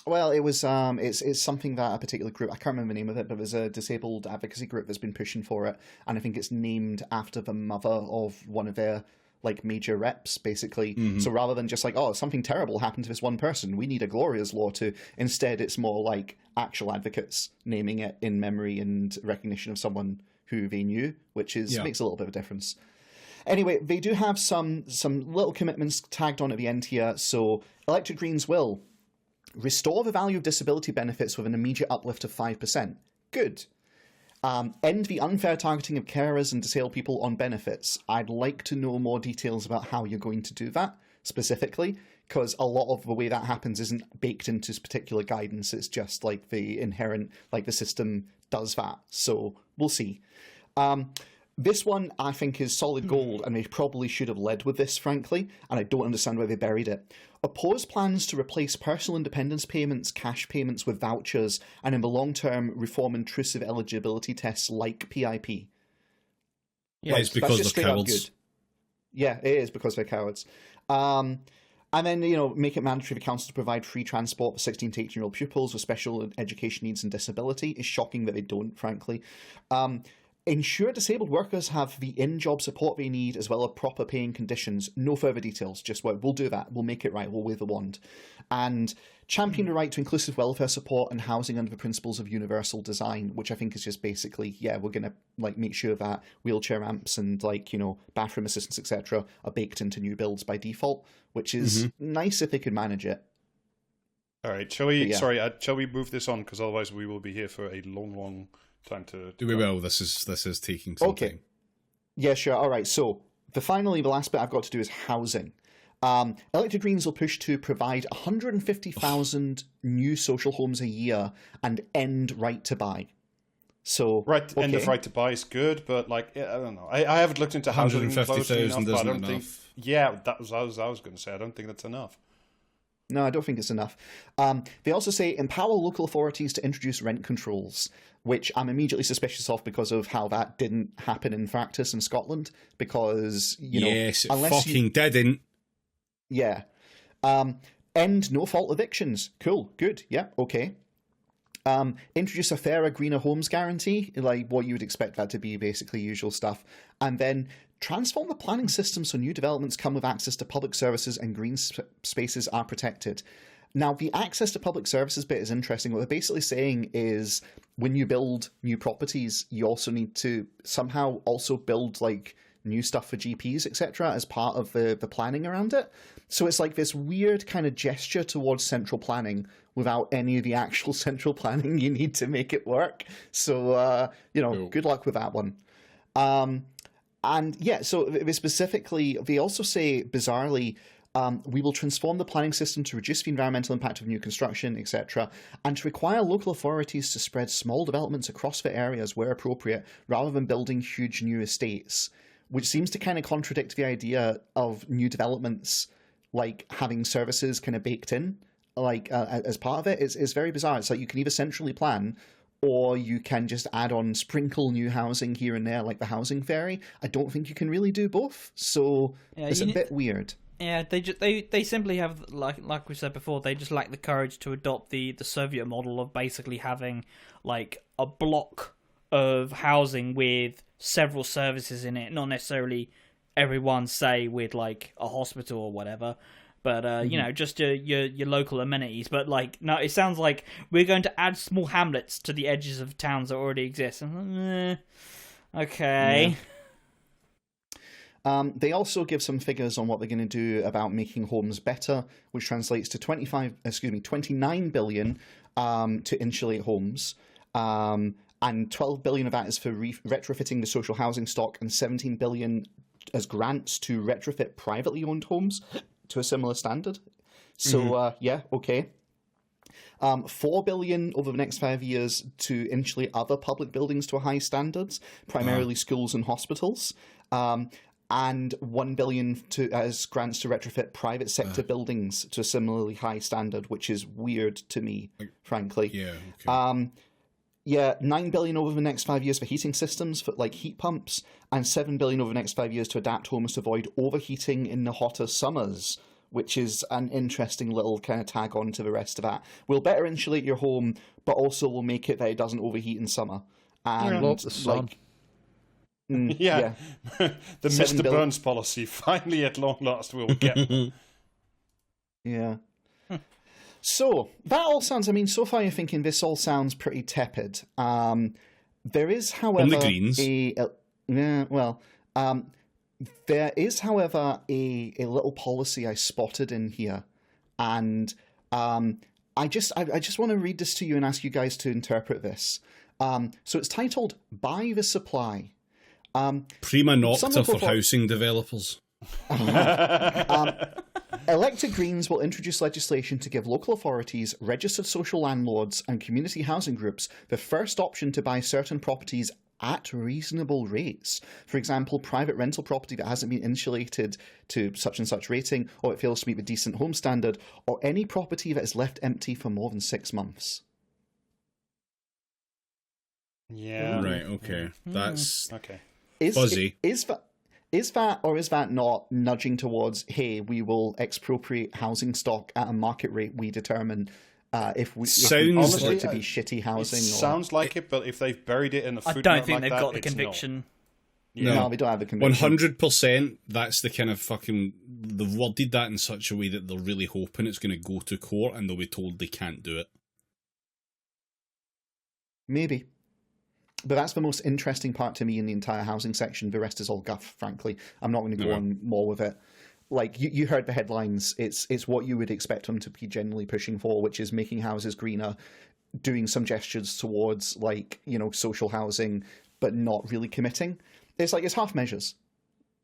Speaker 2: Well, it was it's something that a particular group, I can't remember the name of it, but there's a disabled advocacy group that's been pushing for it, and I think it's named after the mother of one of their like major reps, basically. So rather than just like, oh, something terrible happened to this one person, we need a Gloria's Law to, instead it's more like actual advocates naming it in memory and recognition of someone who they knew, which is makes a little bit of a difference. Anyway, they do have some little commitments tagged on at the end here. So elected Greens will Restore the value of disability benefits with an immediate uplift of 5%. Good. End the unfair targeting of carers and disabled people on benefits. I'd like to know more details about how you're going to do that specifically, because a lot of the way that happens isn't baked into this particular guidance. It's just like the inherent, like the system does that. So we'll see. This one, I think, is solid gold, and they probably should have led with this, frankly, and I don't understand why they buried it. Oppose plans to replace personal independence payments, cash payments with vouchers, and in the long term, reform intrusive eligibility tests like PIP.
Speaker 1: Yeah, it's because they're cowards.
Speaker 2: Yeah, it is because they're cowards. And then, make it mandatory for councils to provide free transport for 16 to 18-year-old pupils with special education needs and disability. It's shocking that they don't, frankly. Ensure disabled workers have the in-job support they need as well as proper paying conditions. No further details. Just, we'll do that. We'll make it right. We'll wave the wand. And champion the right to inclusive welfare support and housing under the principles of universal design, which I think is just basically, we're going to make sure that wheelchair ramps and bathroom assistance, etc. are baked into new builds by default, which is nice if they could manage it.
Speaker 4: All right. Shall we move this on? Because otherwise we will be here for a long time to
Speaker 1: do we will. This is taking some time.
Speaker 2: Yeah, sure. All right. So the last bit I've got to do is housing. Elected Greens will push to provide 150,000 new social homes a year and end right to buy. So
Speaker 4: end of right to buy is good, but I don't know. I haven't looked into housing closely enough, but I don't think. Yeah, that was I was going to say. I don't think that's enough.
Speaker 2: No, I don't think it's enough. They also say empower local authorities to introduce rent controls, which I'm immediately suspicious of because of how that didn't happen in practice in Scotland. Because,
Speaker 1: yes, it fucking didn't.
Speaker 2: Yeah. End no-fault evictions. Cool. Good. Yeah. Okay. Introduce a fairer, greener homes guarantee, like what you would expect that to be, basically usual stuff. And then transform the planning system so new developments come with access to public services and green spaces are protected. Now, the access to public services bit is interesting. What they're basically saying is when you build new properties, you also need to somehow also build new stuff for GPs, etc., as part of the planning around it. So it's like this weird kind of gesture towards central planning without any of the actual central planning you need to make it work. So, good luck with that one. And yeah, so specifically, they also say, bizarrely, we will transform the planning system to reduce the environmental impact of new construction, etc., and to require local authorities to spread small developments across the areas where appropriate, rather than building huge new estates, which seems to kind of contradict the idea of new developments having services kind of baked in, as part of it. It's very bizarre. It's like you can either centrally plan, or you can just add on sprinkle new housing here and there, like the housing fairy. I don't think you can really do both, so it's a bit weird.
Speaker 5: Yeah, they simply have, like we said before, they just lack the courage to adopt the Soviet model of basically having a block of housing with several services in it, not necessarily everyone, say, with a hospital or whatever, but just your local amenities. But no, it sounds like we're going to add small hamlets to the edges of towns that already exist. Okay.
Speaker 2: Yeah. They also give some figures on what they're going to do about making homes better, which translates to 29 billion to insulate homes. And 12 billion of that is for retrofitting the social housing stock, and 17 billion as grants to retrofit privately owned homes to a similar standard. So, okay. 4 billion over the next 5 years to insulate other public buildings to a high standards, primarily schools and hospitals. And 1 billion as grants to retrofit private sector buildings to a similarly high standard, which is weird to me, frankly.
Speaker 1: Yeah. Okay.
Speaker 2: 9 billion over the next 5 years for heating systems, for heat pumps, and 7 billion over the next 5 years to adapt homes to avoid overheating in the hotter summers, which is an interesting little kind of tag on to the rest of that. We'll better insulate your home, but also we'll make it that it doesn't overheat in summer. And
Speaker 3: the sun.
Speaker 4: The Mr. Burns policy finally at long last will get.
Speaker 2: Yeah. So that all sounds. I mean, so far you're thinking this all sounds pretty tepid. There is, however,
Speaker 1: on the Greens.
Speaker 2: There is, however, a little policy I spotted in here, and I just want to read this to you and ask you guys to interpret this. So it's titled "Buy the Supply."
Speaker 1: Prima nocta for
Speaker 2: local
Speaker 1: housing developers.
Speaker 2: Elected Greens will introduce legislation to give local authorities, registered social landlords, and community housing groups the first option to buy certain properties at reasonable rates. For example, private rental property that hasn't been insulated to such and such rating, or it fails to meet the decent home standard, or any property that is left empty for more than 6 months.
Speaker 4: Yeah.
Speaker 1: Right, okay. That's
Speaker 4: Okay.
Speaker 1: fuzzy.
Speaker 2: Is that or is that not nudging towards, hey, we will expropriate housing stock at a market rate we determine if we
Speaker 1: Sounds
Speaker 2: want it
Speaker 4: like-
Speaker 2: to be shitty housing?
Speaker 4: Sounds like it, but if they've buried it in a
Speaker 5: I
Speaker 4: footnote
Speaker 5: don't think
Speaker 4: like
Speaker 5: they've
Speaker 4: that,
Speaker 5: got the
Speaker 4: it's not.
Speaker 5: conviction.
Speaker 2: No, they don't have the conviction.
Speaker 1: 100%, that's the kind of fucking... They've worded that in such a way that they're really hoping it's going to go to court and they'll be told they can't do it.
Speaker 2: Maybe. But that's the most interesting part to me in the entire housing section. The rest is all guff, frankly. I'm not going to go on more with it. Like, you heard the headlines. It's what you would expect them to be generally pushing for, which is making houses greener, doing some gestures towards, like, you know, social housing, but not really committing. It's like, it's half measures.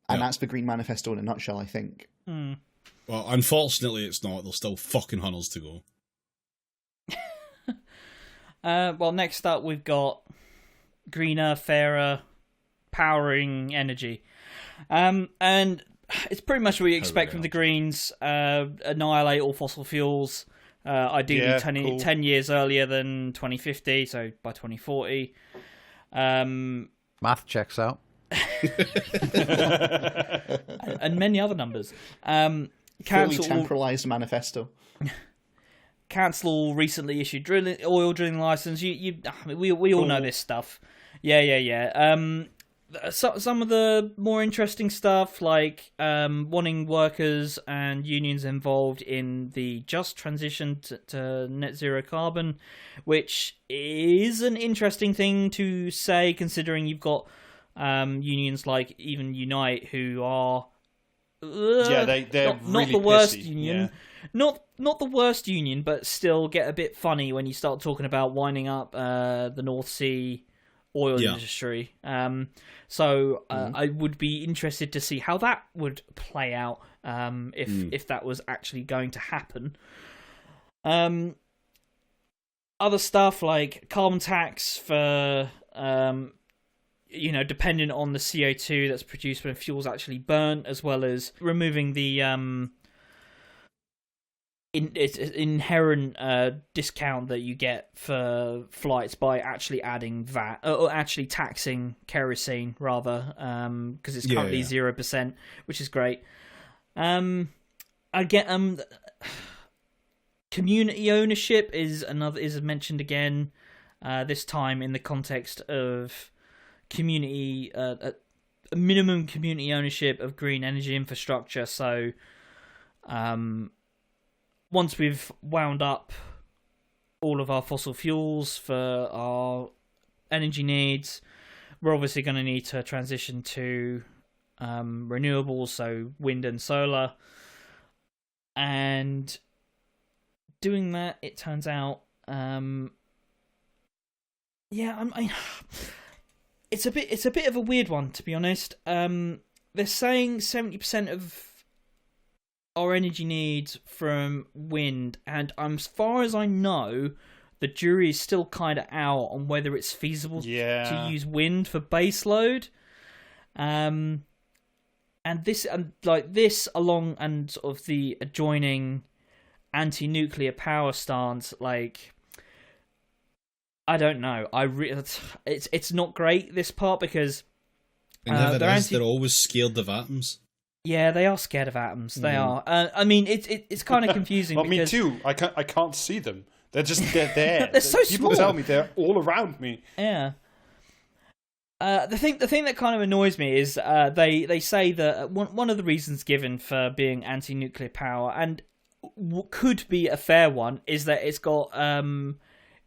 Speaker 2: And that's the Green Manifesto in a nutshell, I think.
Speaker 1: Well, unfortunately it's not. There's still fucking hunters to go.
Speaker 5: Well, next up we've got greener, fairer, powering energy. And it's pretty much what you expect from the Greens. Annihilate all fossil fuels, ideally
Speaker 4: Yeah,
Speaker 5: 10 years earlier than 2050, so by 2040.
Speaker 3: Math checks out.
Speaker 5: And many other numbers.
Speaker 2: Fully
Speaker 5: Cancel
Speaker 2: temporalized manifesto.
Speaker 5: cancel recently issued oil drilling license. We all know this stuff. Yeah. Some of the more interesting stuff, like wanting workers and unions involved in the just transition to net zero carbon, which is an interesting thing to say, considering you've got unions like even Unite, who are
Speaker 4: they're
Speaker 5: not
Speaker 4: really
Speaker 5: the worst
Speaker 4: pissy,
Speaker 5: union.
Speaker 4: yeah.
Speaker 5: Not the worst union, but still get a bit funny when you start talking about winding up the North Sea oil industry. So I would be interested to see how that would play out if that was actually going to happen. Other stuff like carbon tax for dependent on the CO2 that's produced when fuel's actually burnt, as well as removing the inherent discount that you get for flights by actually adding VAT, or actually taxing kerosene rather, because it's currently 0%, which is great. I get community ownership is mentioned again, this time in the context of community, a minimum community ownership of green energy infrastructure. So, once we've wound up all of our fossil fuels for our energy needs, we're obviously going to need to transition to renewables, so wind and solar. And doing that, it turns out, it's a bit of a weird one, to be honest. They're saying 70% of our energy needs from wind, and as far as I know, the jury is still kind of out on whether it's feasible to use wind for baseload. And this, along and sort of the adjoining anti-nuclear power stance, like, I don't know. It's not great, this part, because
Speaker 1: they're always scared of atoms.
Speaker 5: Yeah, they are scared of atoms. They are. I mean, it's kind of confusing.
Speaker 4: Well,
Speaker 5: because...
Speaker 4: me too. I can't see them. They're there.
Speaker 5: They're so
Speaker 4: People
Speaker 5: small.
Speaker 4: tell me they're all around me.
Speaker 5: Yeah. The thing that kind of annoys me is they say that one of the reasons given for being anti-nuclear power, and could be a fair one, is that it's got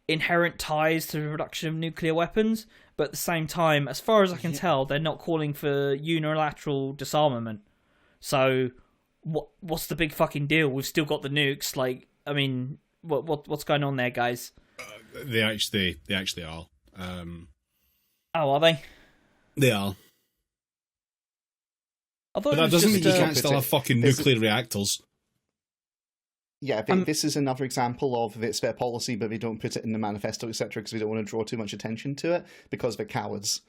Speaker 5: inherent ties to the production of nuclear weapons. But at the same time, as far as I can tell, they're not calling for unilateral disarmament. So, what's the big fucking deal? We've still got the nukes. Like, I mean, what's going on there, guys?
Speaker 1: They actually are.
Speaker 5: Oh, are they?
Speaker 1: They are.
Speaker 5: I thought
Speaker 1: But
Speaker 5: it
Speaker 1: that
Speaker 5: was
Speaker 1: doesn't
Speaker 5: just,
Speaker 1: mean you can't still have fucking nuclear reactors.
Speaker 2: Yeah, this is another example of it's their policy, but they don't put it in the manifesto, etc., because we don't want to draw too much attention to it because they're cowards.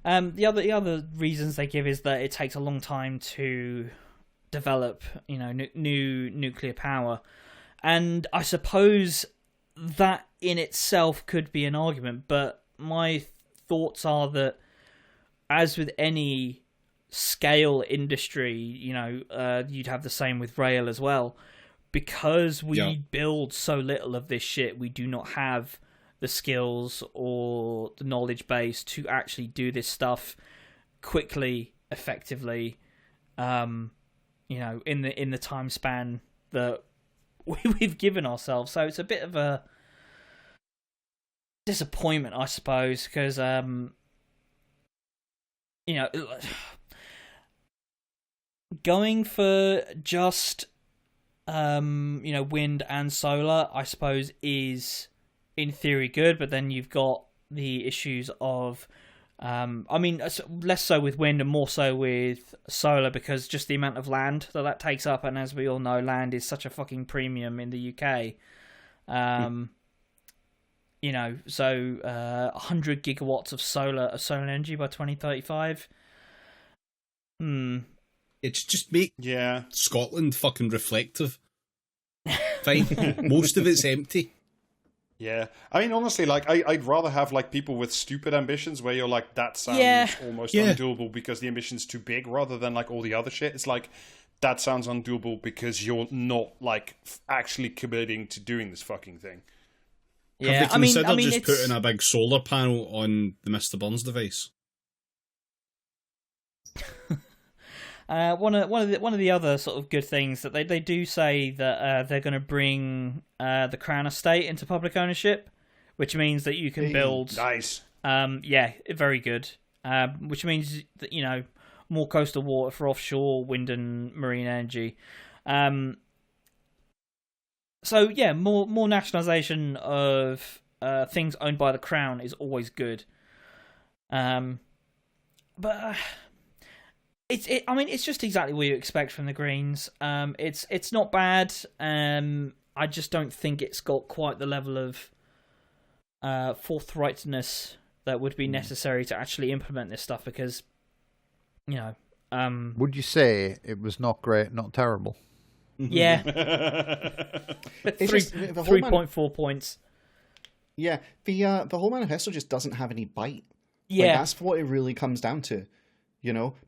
Speaker 5: The other reasons they give is that it takes a long time to develop, new nuclear power, and I suppose that in itself could be an argument. But my thoughts are that, as with any scale industry, you'd have the same with rail as well. Because we build so little of this shit, we do not have the skills or the knowledge base to actually do this stuff quickly, effectively, in the time span that we've given ourselves. So it's a bit of a disappointment, I suppose, because going for just wind and solar, I suppose, is in theory good, but then you've got the issues of less so with wind and more so with solar, because just the amount of land that takes up, and as we all know, land is such a fucking premium in the UK. So 100 gigawatts of solar energy by 2035.
Speaker 1: It's just make Scotland fucking reflective. Fine. Most of it's empty.
Speaker 4: Yeah, I mean, honestly, like I'd rather have like people with stupid ambitions where you're like, that sounds almost undoable because the ambition's too big, rather than like all the other shit. It's like, that sounds undoable because you're not like actually committing to doing this fucking thing.
Speaker 1: Yeah, have they considered just putting a big solar panel on the Mr. Burns device?
Speaker 5: One of the other sort of good things that they do say that they're going to bring the Crown Estate into public ownership, which means that you can build very good. Which means that more coastal water for offshore wind and marine energy. So yeah, more nationalisation of things owned by the Crown is always good. But. It's just exactly what you expect from the Greens. It's not bad. I just don't think it's got quite the level of forthrightness that would be necessary to actually implement this stuff. Because,
Speaker 3: would you say it was not great, not terrible?
Speaker 5: Yeah, 3.4 points.
Speaker 2: Yeah, the whole manifesto just doesn't have any bite.
Speaker 5: Yeah,
Speaker 2: that's what it really comes down to.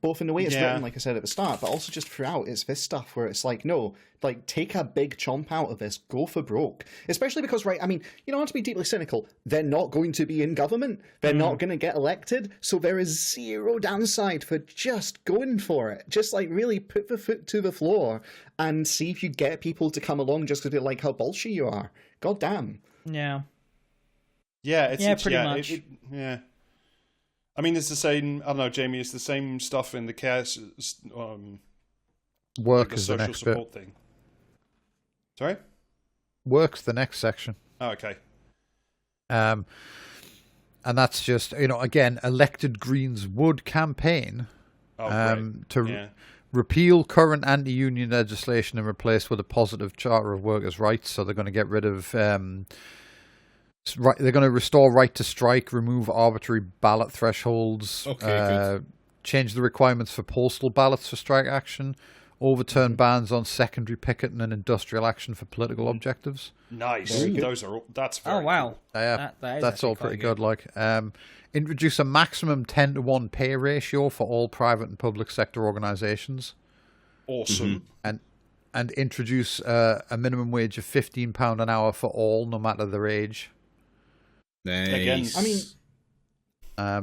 Speaker 2: Both in the way it's written, like I said at the start, but also just throughout, it's this stuff where it's like, no, like, take a big chomp out of this, go for broke. Especially because, right, I mean, not to be deeply cynical, they're not going to be in government, they're not going to get elected, so there is zero downside for just going for it. Just, like, really put the foot to the floor and see if you get people to come along just because they like how bullshit you are. God damn.
Speaker 5: Yeah.
Speaker 4: Yeah,
Speaker 5: pretty much.
Speaker 4: I mean, it's the same. I don't know, Jamie. It's the same stuff in the care
Speaker 3: work
Speaker 4: like
Speaker 3: is
Speaker 4: social
Speaker 3: the next
Speaker 4: support
Speaker 3: bit.
Speaker 4: thing. Sorry,
Speaker 3: work's the next section.
Speaker 4: Oh, okay.
Speaker 3: And that's just again, elected Greens would campaign to repeal current anti-union legislation and replace with a positive charter of workers' rights. So they're going to get rid of. They're going to restore right to strike, remove arbitrary ballot thresholds, change the requirements for postal ballots for strike action, overturn bans on secondary picketing and industrial action for political objectives.
Speaker 4: Nice. That's very
Speaker 5: wow.
Speaker 4: cool.
Speaker 3: That's all pretty good. Like, introduce a maximum 10-to-1 pay ratio for all private and public sector organisations.
Speaker 4: Awesome.
Speaker 3: And introduce a minimum wage of £15 an hour for all, no matter their age.
Speaker 1: Nice.
Speaker 4: Again,
Speaker 2: I mean,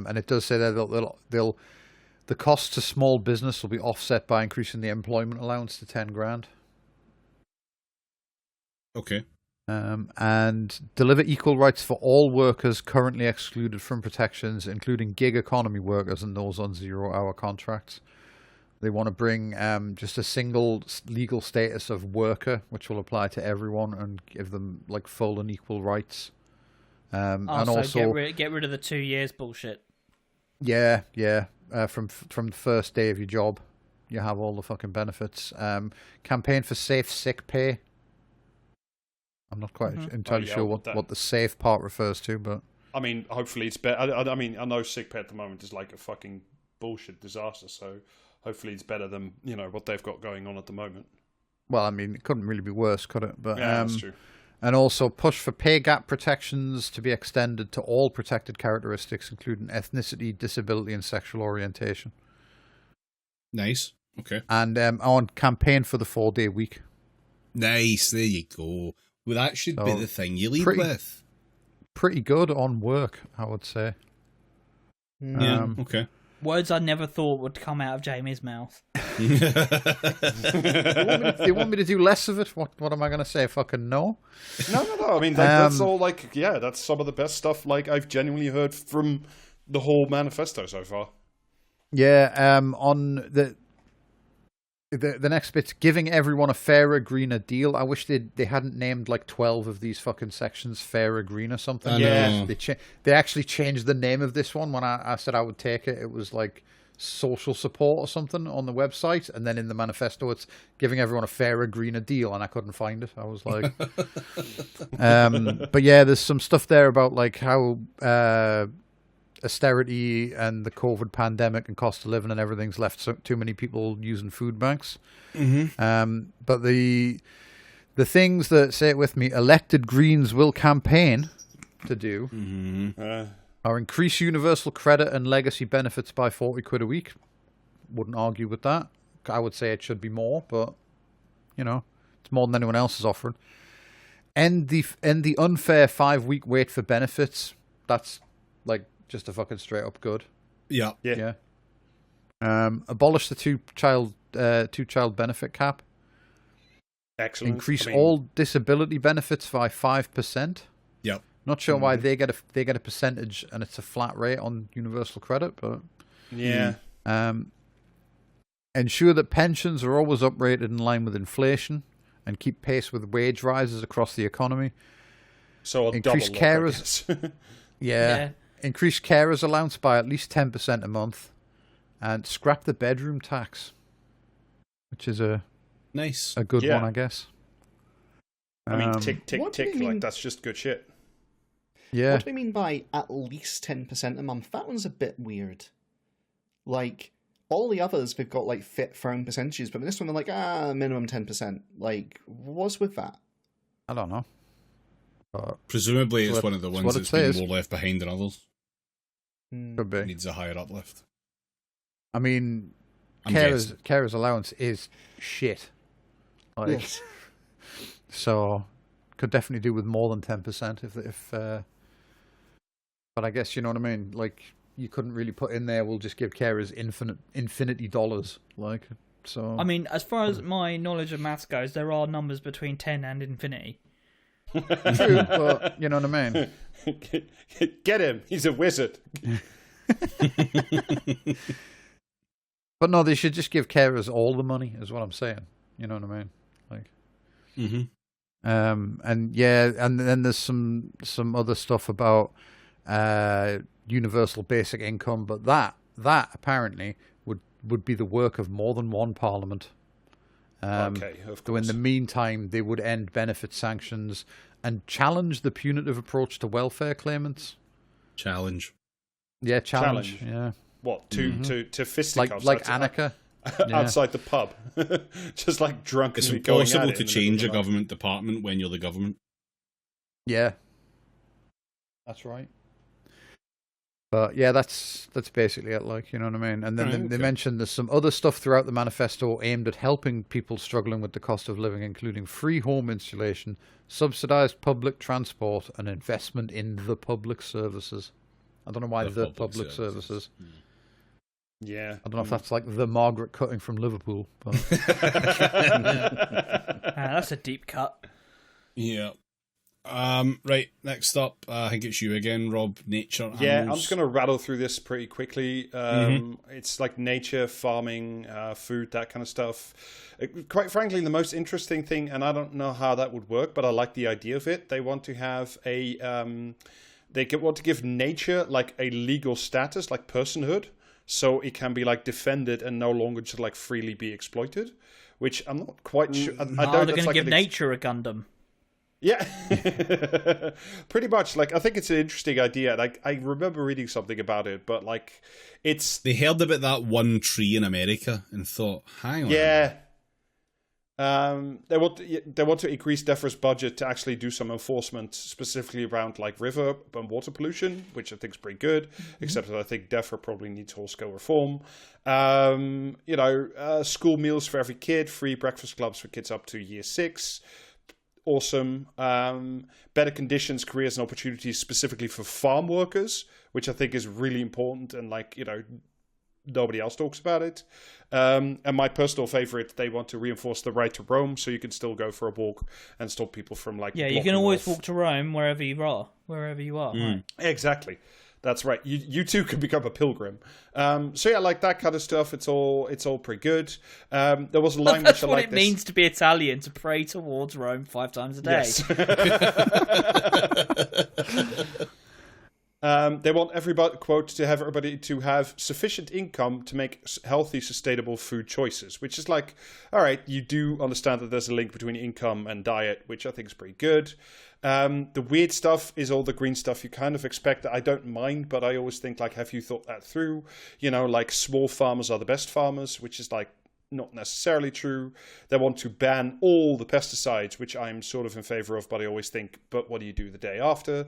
Speaker 3: and it does say that the cost to small business will be offset by increasing the employment allowance to 10 grand.
Speaker 1: Okay.
Speaker 3: And deliver equal rights for all workers currently excluded from protections, including gig economy workers and those on 0-hour contracts. They want to bring just a single legal status of worker, which will apply to everyone and give them like full and equal rights. And also
Speaker 5: get rid of the 2 years bullshit.
Speaker 3: Yeah. From the first day of your job, you have all the fucking benefits. Campaign for safe sick pay. I'm not quite entirely sure what the safe part refers to, but
Speaker 4: I mean, hopefully it's better. I mean, I know sick pay at the moment is like a fucking bullshit disaster, so hopefully it's better than, you know, what they've got going on at the moment.
Speaker 3: Well, I mean, it couldn't really be worse, could it? But
Speaker 4: yeah, that's true.
Speaker 3: And also push for pay gap protections to be extended to all protected characteristics, including ethnicity, disability, and sexual orientation.
Speaker 1: Nice. Okay.
Speaker 3: And on campaign for the 4-day week.
Speaker 1: Nice. There you go. Well, that should be the thing you lead with.
Speaker 3: Pretty good on work, I would say.
Speaker 1: Yeah. Okay.
Speaker 5: Words I never thought would come out of Jamie's mouth.
Speaker 3: They want me to do less of it? What am I going to say? Fucking no?
Speaker 4: No. I mean, that's all like, yeah, that's some of the best stuff like I've genuinely heard from the whole manifesto so far.
Speaker 3: Yeah, on the next bit's giving everyone a fairer, greener deal. I wish they hadn't named like 12 of these fucking sections fairer, green or something.
Speaker 1: Yeah.
Speaker 3: They actually changed the name of this one when I said I would take it. It was like social support or something on the website, and then in the manifesto it's giving everyone a fairer, greener deal, and I couldn't find it. I was like... but yeah, there's some stuff there about like how... austerity and the COVID pandemic and cost of living and everything's left too many people using food banks. But the things that, say it with me, elected Greens will campaign to do are increase universal credit and legacy benefits by 40 quid a week. Wouldn't argue with that. I would say it should be more, but you know, it's more than anyone else is offering. End the unfair 5-week wait for benefits. That's like just a fucking straight up good.
Speaker 1: Yeah.
Speaker 3: Abolish the two-child benefit cap.
Speaker 4: Excellent.
Speaker 3: Increase all disability benefits by 5%.
Speaker 1: Yep.
Speaker 3: Not sure why they get a percentage and it's a flat rate on universal credit, but
Speaker 4: yeah.
Speaker 3: Ensure that pensions are always uprated in line with inflation and keep pace with wage rises across the economy.
Speaker 4: So
Speaker 3: increase
Speaker 4: double
Speaker 3: carers.
Speaker 5: Yeah.
Speaker 3: Increase carers allowance by at least 10% a month, and scrap the bedroom tax, which is a good one, I guess.
Speaker 4: I mean, tick,
Speaker 2: mean?
Speaker 4: like that's just good shit.
Speaker 3: Yeah.
Speaker 2: What do they mean by at least 10% a month? That one's a bit weird. Like, all the others, they've got, like, firm percentages, but this one, they're like, minimum 10%. Like, what's with that?
Speaker 3: I don't know.
Speaker 1: Presumably it's one of the ones that's been more left behind than others.
Speaker 3: Could be.
Speaker 1: Needs a higher uplift.
Speaker 3: I mean, carers allowance is shit. Like,
Speaker 2: Yes.
Speaker 3: So, could definitely do with more than 10% if but I guess, you know what I mean? Like, you couldn't really put in there, we'll just give carers infinity dollars. Like, so...
Speaker 5: I mean, as far as my knowledge of maths goes, there are numbers between 10 and infinity.
Speaker 3: True, but you know what I mean?
Speaker 4: Get him, he's a wizard.
Speaker 3: But no, they should just give carers all the money, is what I'm saying. You know what I mean? Like, and yeah, and then there's some other stuff about universal basic income, but that apparently would be the work of more than one parliament.
Speaker 4: Okay, of course.
Speaker 3: So in the meantime, they would end benefit sanctions and challenge the punitive approach to welfare claimants.
Speaker 1: Challenge.
Speaker 3: Yeah, challenge. Yeah.
Speaker 4: What, to fisticuffs?
Speaker 3: Like Annika.
Speaker 4: Outside the pub. Just like drunk.
Speaker 1: It's impossible to change a government department when you're the government.
Speaker 3: Yeah. That's right. But yeah, that's basically it, like, you know what I mean? And then they mentioned there's some other stuff throughout the manifesto aimed at helping people struggling with the cost of living, including free home installation, subsidised public transport, and investment in the public services. I don't know why the public services.
Speaker 4: Yeah.
Speaker 3: I don't know if that's like the Margaret cutting from Liverpool. But...
Speaker 5: That's a deep cut.
Speaker 1: Yeah. Right, next up, I think it's you again, Rob. Nature.
Speaker 4: Yeah,
Speaker 1: animals.
Speaker 4: I'm just going to rattle through this pretty quickly. It's like nature, farming, food, that kind of stuff. Quite frankly, the most interesting thing, and I don't know how that would work, but I like the idea of it. They want to have want to give nature like a legal status, like personhood, so it can be like defended and no longer just like freely be exploited. Which I'm not quite sure. I
Speaker 5: They're going to give nature a Gundam.
Speaker 4: Yeah, pretty much. Like, I think it's an interesting idea. Like, I remember reading something about it, but like,
Speaker 1: they heard about that one tree in America and thought, hang on.
Speaker 4: Yeah. They want to increase DEFRA's budget to actually do some enforcement specifically around like river and water pollution, which I think is pretty good. Except that I think DEFRA probably needs whole-scale reform. School meals for every kid, free breakfast clubs for kids up to year 6. Awesome. Better conditions, careers, and opportunities specifically for farm workers, which I think is really important, and like, nobody else talks about it. And my personal favorite, they want to reinforce the right to roam, so you can still go for a walk and stop people from like.
Speaker 5: Yeah, you can always walk to Rome wherever you are. Right.
Speaker 4: Exactly. That's right. You too can become a pilgrim. So yeah, like that kind of stuff. It's all pretty good. There was a line
Speaker 5: That's
Speaker 4: which I
Speaker 5: what
Speaker 4: like.
Speaker 5: it means to be Italian: to pray towards Rome 5 times a day.
Speaker 4: Yes. They want everybody, quote, to have everybody to have sufficient income to make healthy, sustainable food choices, which is like, all right, you do understand that there's a link between income and diet, which I think is pretty good. The weird stuff is all the green stuff you kind of expect that I don't mind, but I always think, like, have you thought that through? Like small farmers are the best farmers, which is like not necessarily true. They want to ban all the pesticides, which I'm sort of in favor of, but I always think, but what do you do the day after?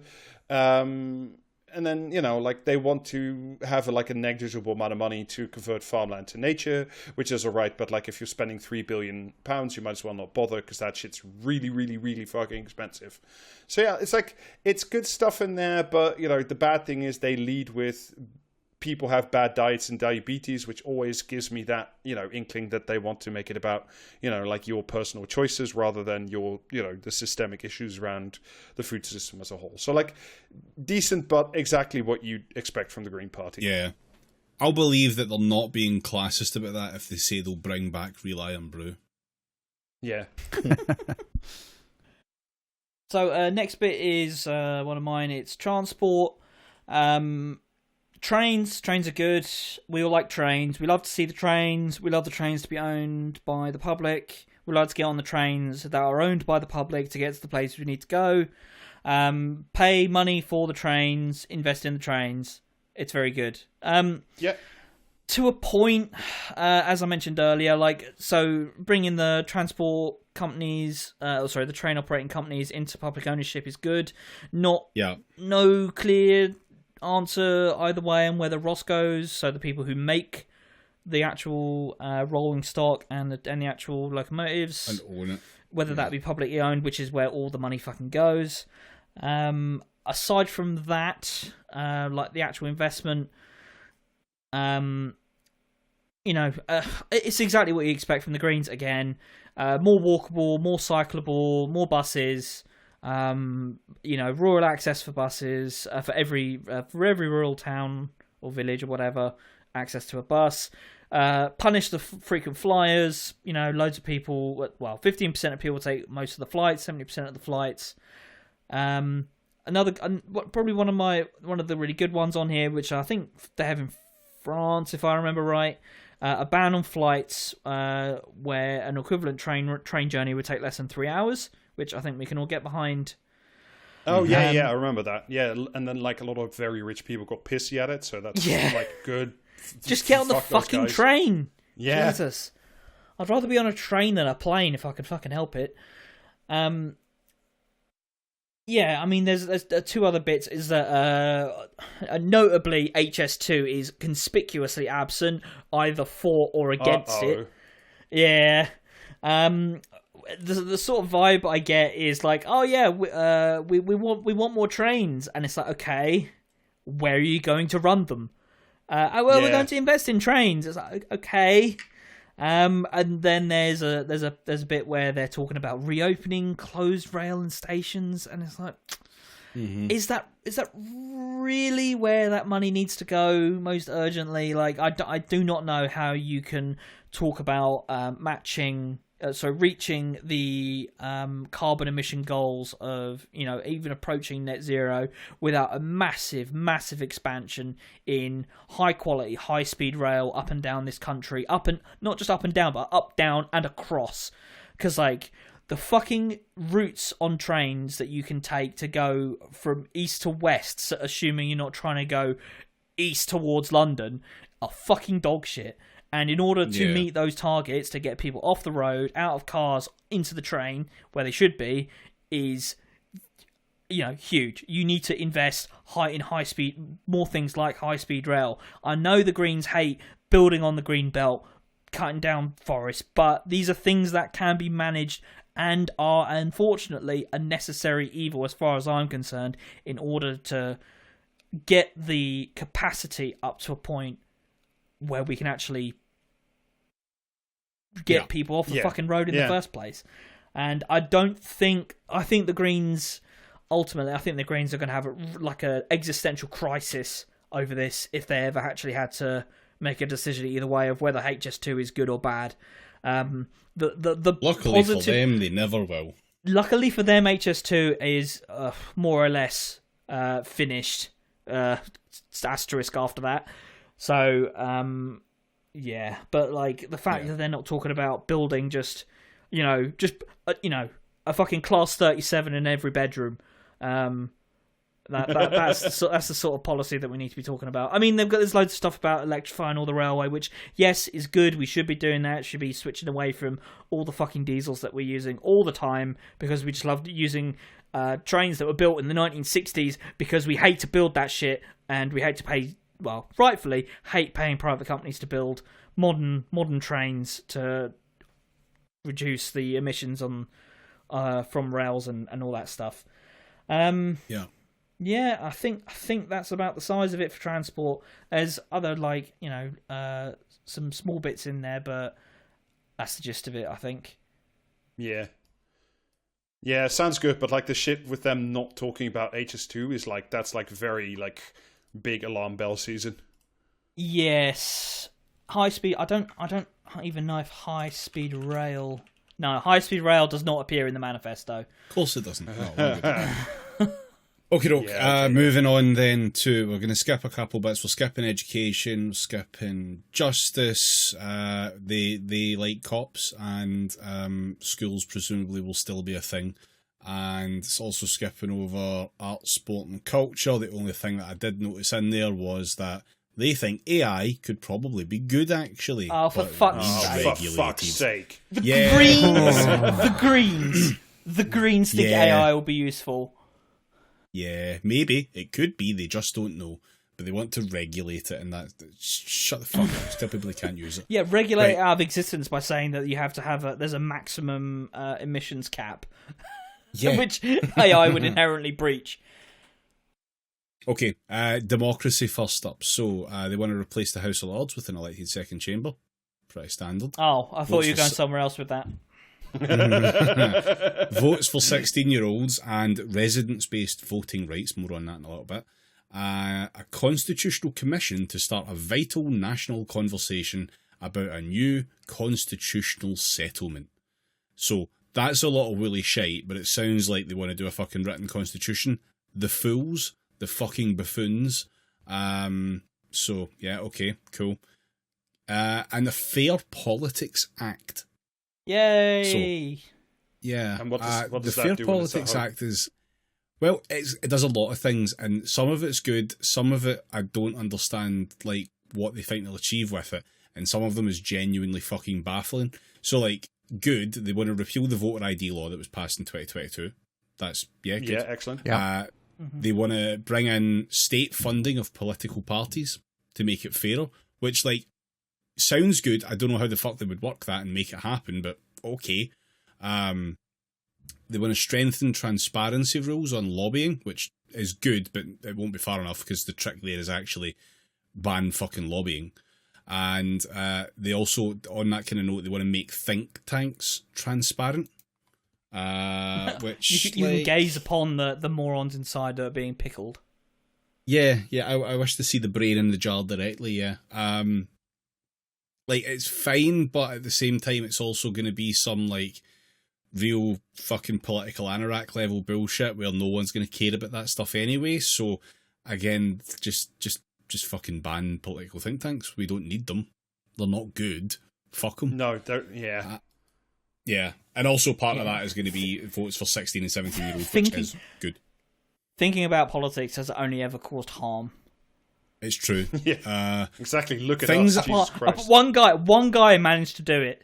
Speaker 4: And then, like they want to have a negligible amount of money to convert farmland to nature, which is all right. But like if you're spending £3 billion, you might as well not bother because that shit's really, really, really fucking expensive. So yeah, it's like, it's good stuff in there. But, the bad thing is they lead with people have bad diets and diabetes, which always gives me that, inkling that they want to make it about, like your personal choices rather than your, the systemic issues around the food system as a whole. So like decent, but exactly what you'd expect from the Green Party.
Speaker 1: Yeah. I'll believe that they're not being classist about that if they say they'll bring back Real Iron Brew.
Speaker 4: Yeah.
Speaker 5: So next bit is one of mine. It's transport. Trains are good. We all like trains. We love to see the trains. We love the trains to be owned by the public. We like to get on the trains that are owned by the public to get to the places we need to go. Pay money for the trains. Invest in the trains. It's very good.
Speaker 4: Yeah.
Speaker 5: To a point, as I mentioned earlier, bringing the transport companies, the train operating companies into public ownership is good. No clear answer either way on whether Roscoe's, so the people who make the actual rolling stock and the actual locomotives,
Speaker 1: And own it.
Speaker 5: whether that be publicly owned, which is where all the money fucking goes. Aside from that, the actual investment, it's exactly what you expect from the Greens again. More walkable, more cyclable, more buses. Rural access for buses, for every rural town or village or whatever, access to a bus. Punish the frequent flyers. Loads of people. Well, 15% of people take most of the flights, 70% of the flights. Probably one of the really good ones on here, which I think they have in France, if I remember right. A ban on flights where an equivalent train journey would take less than 3 hours, which I think we can all get behind.
Speaker 4: Oh, yeah, I remember that. Yeah, and then, a lot of very rich people got pissy at it, so that's, good.
Speaker 5: Just get on the fucking train.
Speaker 4: Yeah.
Speaker 5: Jesus. I'd rather be on a train than a plane if I could fucking help it. There's 2 other bits. Is that notably HS2 is conspicuously absent, either for or against it. Yeah. The sort of vibe I get is we want more trains, and it's like, okay, where are you going to run them? We're going to invest in trains. It's like, okay. And then there's a bit where they're talking about reopening closed rail and stations, and it's like, is that really where that money needs to go most urgently? Like, I do not know how you can talk about reaching the carbon emission goals of, even approaching net zero without a massive expansion in high quality, high speed rail up and down this country, not just up and down, but up, down, and across. Because like the fucking routes on trains that you can take to go from east to west, so assuming you're not trying to go east towards London, are fucking dog shit. And in order to meet those targets, to get people off the road, out of cars, into the train, where they should be, is, huge. You need to invest in high speed, more things like high speed rail. I know the Greens hate building on the green belt, cutting down forests, but these are things that can be managed and are, unfortunately, a necessary evil, as far as I'm concerned, in order to get the capacity up to a point where we can actually get people off the fucking road in the first place. And I think the Greens, ultimately, I think the Greens are going to have an existential crisis over this if they ever actually had to make a decision either way of whether HS2 is good or bad.
Speaker 1: Luckily for them, they never will.
Speaker 5: Luckily for them, HS2 is more or less finished. Asterisk after that. So, but like the fact that they're not talking about building a fucking class 37 in every bedroom. That's the sort of policy that we need to be talking about. I mean, there's loads of stuff about electrifying all the railway, which yes is good. We should be doing that. Should be switching away from all the fucking diesels that we're using all the time because we just love using trains that were built in the 1960s because we hate to build that shit and we hate to pay. Well, rightfully hate paying private companies to build modern trains to reduce the emissions on from rails and all that stuff. I think that's about the size of it for transport. There's other some small bits in there, but that's the gist of it, I think.
Speaker 4: Yeah, sounds good. But like the shit with them not talking about HS2 is that's very big alarm bell season.
Speaker 5: Yes, high speed. I don't even know if high speed rail. No, high speed rail does not appear in the manifesto.
Speaker 1: Of course it doesn't. Okay, moving on then to, we're going to skip a couple bits. We're skipping education, we're skipping justice. They like cops, and schools presumably will still be a thing. And it's also skipping over art, sport and culture. The only thing that I did notice in there was that they think AI could probably be good, actually.
Speaker 5: Oh, for fuck's
Speaker 4: sake.
Speaker 5: The Greens think AI will be useful.
Speaker 1: Yeah, maybe. It could be. They just don't know. But they want to regulate it, and that... Shut the fuck up. Still people can't use it.
Speaker 5: Yeah, regulate it out of existence by saying that you have to have there's a maximum emissions cap. Yeah. Which AI would inherently breach.
Speaker 1: Okay, democracy first up. So they want to replace the House of Lords with an elected second chamber. Pretty standard.
Speaker 5: Oh, I thought you were going somewhere else with that.
Speaker 1: Votes for 16-year-olds and residence-based voting rights. More on that in a little bit. A constitutional commission to start a vital national conversation about a new constitutional settlement. So that's a lot of woolly shite, but it sounds like they want to do a fucking written constitution. The fools, the fucking buffoons. So, yeah, okay, cool. And the Fair Politics Act.
Speaker 5: Yay!
Speaker 1: So, yeah.
Speaker 4: And what does
Speaker 1: the
Speaker 4: that
Speaker 1: Fair
Speaker 4: do
Speaker 1: Politics Act is... Well, it does a lot of things, and some of it's good, some of it I don't understand, what they think they'll achieve with it, and some of them is genuinely fucking baffling. So, good, they want to repeal the voter ID law that was passed in 2022. That's, good.
Speaker 4: Yeah, excellent.
Speaker 3: Yeah.
Speaker 1: They want to bring in state funding of political parties to make it fairer, which, sounds good. I don't know how the fuck they would work that and make it happen, but okay. They want to strengthen transparency rules on lobbying, which is good, but it won't be far enough because the trick there is actually ban fucking lobbying. And they also, on that kind of note, they want to make think tanks transparent. Which
Speaker 5: you can gaze upon the morons inside that are being pickled.
Speaker 1: Yeah, I wish to see the brain in the jar directly, yeah. Like, it's fine, but at the same time, it's also going to be some, like, real fucking political anorak level bullshit where no one's going to care about that stuff anyway. So, again, just fucking ban political think tanks. We don't need them. They're not good. Fuck them.
Speaker 4: No, yeah.
Speaker 1: Yeah, and also part of that is going to be votes for 16 and 17-year-olds, which is good.
Speaker 5: Thinking about politics has only ever caused harm.
Speaker 1: It's true.
Speaker 4: Yeah, exactly. Look at
Speaker 1: things
Speaker 4: us, Jesus Christ.
Speaker 5: One guy managed to do it.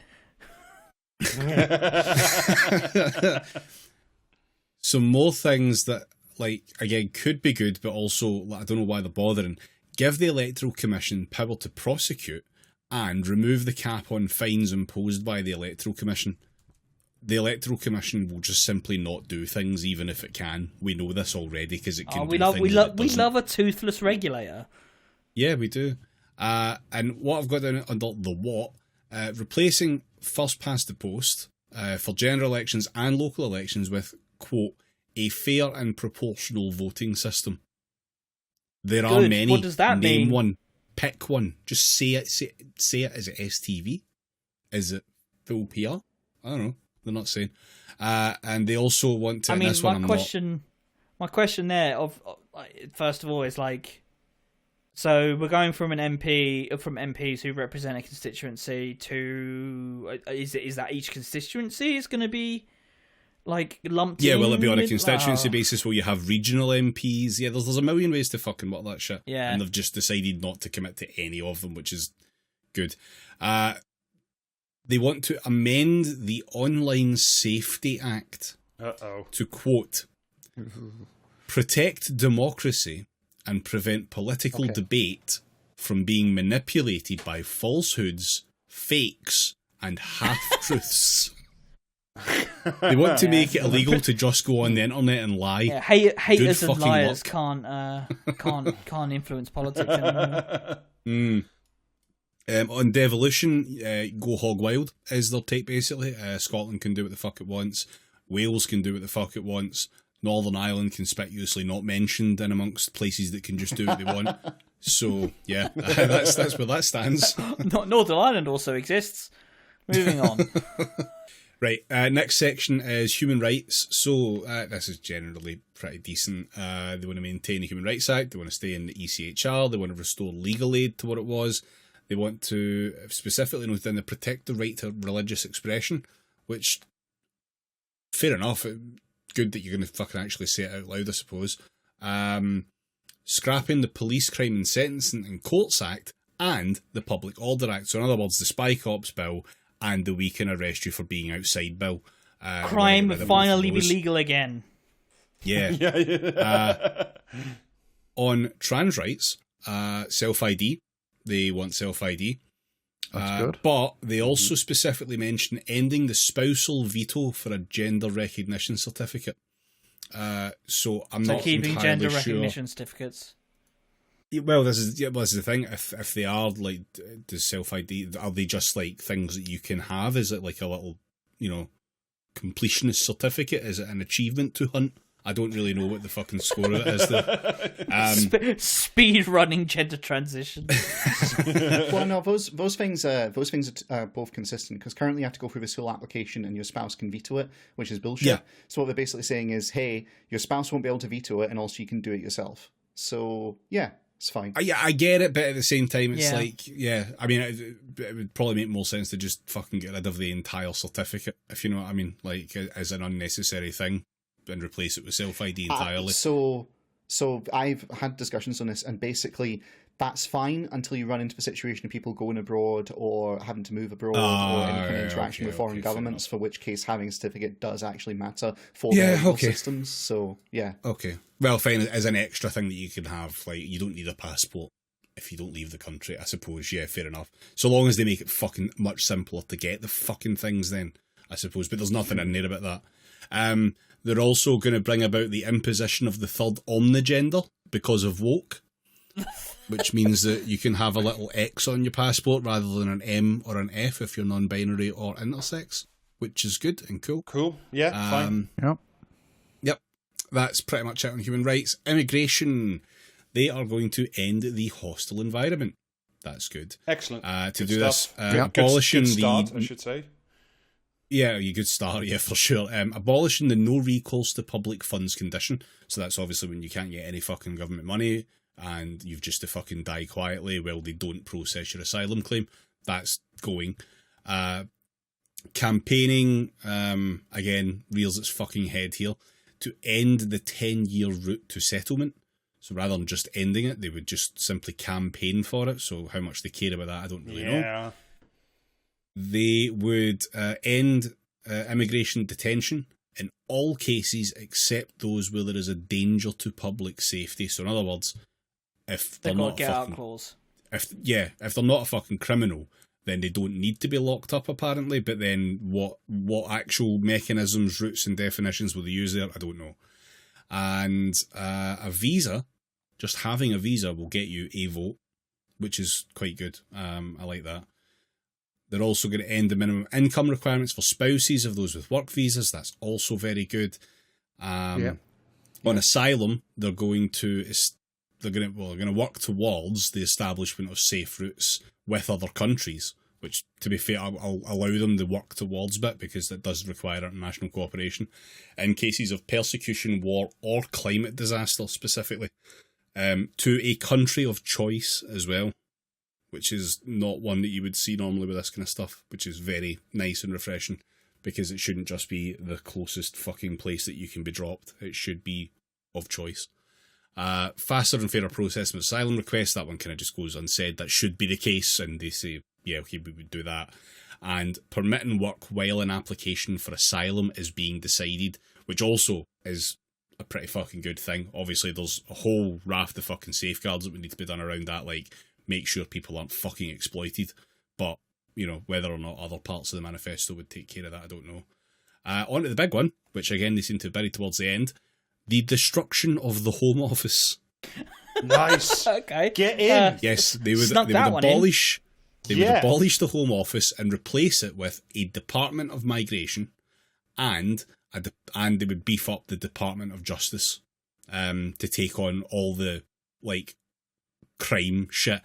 Speaker 1: Some more things that, like, again, could be good, but also, like, I don't know why they're bothering. Give the Electoral Commission power to prosecute and remove the cap on fines imposed by the Electoral Commission. The Electoral Commission will just simply not do things, even if it can. We know this already because it can. We
Speaker 5: love a toothless regulator.
Speaker 1: Yeah, we do. And what I've got down under the what, replacing first past the post for general elections and local elections with, quote, a fair and proportional voting system. There are many.
Speaker 5: What does that
Speaker 1: Name
Speaker 5: mean?
Speaker 1: one. Pick one. Just say it. Say it. Is it STV? Is it full PR? I don't know. They're not saying. And they also want to.
Speaker 5: I mean,
Speaker 1: this one
Speaker 5: my question there first of all is like, so we're going from MPs who represent a constituency to is that each constituency is going to be like lumped in?
Speaker 1: Yeah, will it be on a constituency basis where you have regional MPs? Yeah, there's a million ways to fucking work that shit.
Speaker 5: Yeah.
Speaker 1: And they've just decided not to commit to any of them, which is good. They want to amend the Online Safety Act to, quote, protect democracy and prevent political debate from being manipulated by falsehoods, fakes, and half-truths. They want to make it illegal to just go on the internet and lie.
Speaker 5: Yeah, haters
Speaker 1: Good
Speaker 5: and liars
Speaker 1: luck.
Speaker 5: can't influence politics anymore.
Speaker 1: On devolution, go hog wild is their take, basically. Scotland can do what the fuck it wants. Wales can do what the fuck it wants. Northern Ireland conspicuously not mentioned in amongst places that can just do what they want. So, yeah, that's where that stands.
Speaker 5: Northern Ireland also exists. Moving on.
Speaker 1: Right, next section is human rights. So, this is generally pretty decent. They want to maintain the Human Rights Act. They want to stay in the ECHR. They want to restore legal aid to what it was. They want to specifically note down the protect the right to religious expression, which, fair enough, good that you're going to fucking actually say it out loud, I suppose. Scrapping the Police Crime and Sentencing and Courts Act and the Public Order Act. So in other words, the Spy Cops Bill and the We Can Arrest You for Being Outside Bill.
Speaker 5: Crime will finally be legal again.
Speaker 1: Yeah. On trans rights, self-ID. They want self-ID.
Speaker 3: That's good.
Speaker 1: But they also specifically mention ending the spousal veto for a gender recognition certificate. So I'm not
Speaker 5: keeping
Speaker 1: entirely
Speaker 5: gender
Speaker 1: sure.
Speaker 5: recognition certificates.
Speaker 1: Well, this is the thing. If they are like the self-ID, are they just like things that you can have? Is it like a little, completionist certificate? Is it an achievement to hunt? I don't really know what the fucking score of it is.
Speaker 5: Speed running gender transition.
Speaker 2: Well, no, those things are both consistent because currently you have to go through this whole application and your spouse can veto it, which is bullshit.
Speaker 1: Yeah.
Speaker 2: So what they're basically saying is, hey, your spouse won't be able to veto it, and also you can do it yourself. So yeah, it's fine.
Speaker 1: I get it, but at the same time, it's
Speaker 5: Yeah.
Speaker 1: I mean, it would probably make more sense to just fucking get rid of the entire certificate, if you know what I mean, like as an unnecessary thing, and replace it with self-ID entirely.
Speaker 2: So I've had discussions on this, and basically that's fine until you run into the situation of people going abroad or having to move abroad or any kind of interaction with foreign governments, for which case having a certificate does actually matter for their legal systems. So, yeah.
Speaker 1: Okay. Well, fine, as an extra thing that you can have, like, you don't need a passport if you don't leave the country, I suppose. Yeah, fair enough. So long as they make it fucking much simpler to get the fucking things then, I suppose. But there's nothing in there about that. They're also going to bring about the imposition of the third omnigender because of woke. which means that you can have a little X on your passport rather than an M or an F if you're non-binary or intersex, which is good and cool.
Speaker 4: Cool. Yeah, fine.
Speaker 3: Yep.
Speaker 1: Yep. That's pretty much it on human rights. Immigration. They are going to end the hostile environment. That's good.
Speaker 4: Excellent.
Speaker 1: To
Speaker 4: Good
Speaker 1: do
Speaker 4: stuff.
Speaker 1: this,
Speaker 4: Good
Speaker 1: abolishing
Speaker 4: start, I
Speaker 1: the...
Speaker 4: should say.
Speaker 1: Yeah, you could start, yeah, for sure. Abolishing the no recourse to public funds condition. So that's obviously when you can't get any fucking government money and you've just to fucking die quietly while they don't process your asylum claim. That's going. Campaigning, again, rears its fucking head here, to end the 10-year route to settlement. So rather than just ending it, they would just simply campaign for it. So how much they care about that, I don't really know. They would end immigration detention in all cases except those where there is a danger to public safety. So in other words, if they're not
Speaker 5: get
Speaker 1: fucking,
Speaker 5: out clause.
Speaker 1: if they're not a fucking criminal, then they don't need to be locked up apparently. But then what actual mechanisms, routes, and definitions will they use there? I don't know. And a visa, just having a visa will get you a vote, which is quite good. I like that. They're also going to end the minimum income requirements for spouses of those with work visas. That's also very good. On asylum, they're going to work towards the establishment of safe routes with other countries. Which, to be fair, I'll allow them the work towards bit because that does require international cooperation in cases of persecution, war, or climate disaster specifically. To a country of choice as well, which is not one that you would see normally with this kind of stuff, which is very nice and refreshing, because it shouldn't just be the closest fucking place that you can be dropped. It should be of choice. Faster and fairer processing of asylum requests, that one kind of just goes unsaid. That should be the case, and they say, yeah, okay, we would do that. And permitting work while an application for asylum is being decided, which also is a pretty fucking good thing. Obviously, there's a whole raft of fucking safeguards that would need to be done around that, like make sure people aren't fucking exploited. But, you know, whether or not other parts of the manifesto would take care of that, I don't know. On to the big one, which again they seem to bury towards the end. The destruction of the Home Office.
Speaker 4: Nice.
Speaker 5: Okay.
Speaker 4: Get in.
Speaker 1: Yes, they would
Speaker 5: Snuck that one in.
Speaker 1: abolish... They would abolish the Home Office and replace it with a Department of Migration and they would beef up the Department of Justice to take on all the, like, crime shit.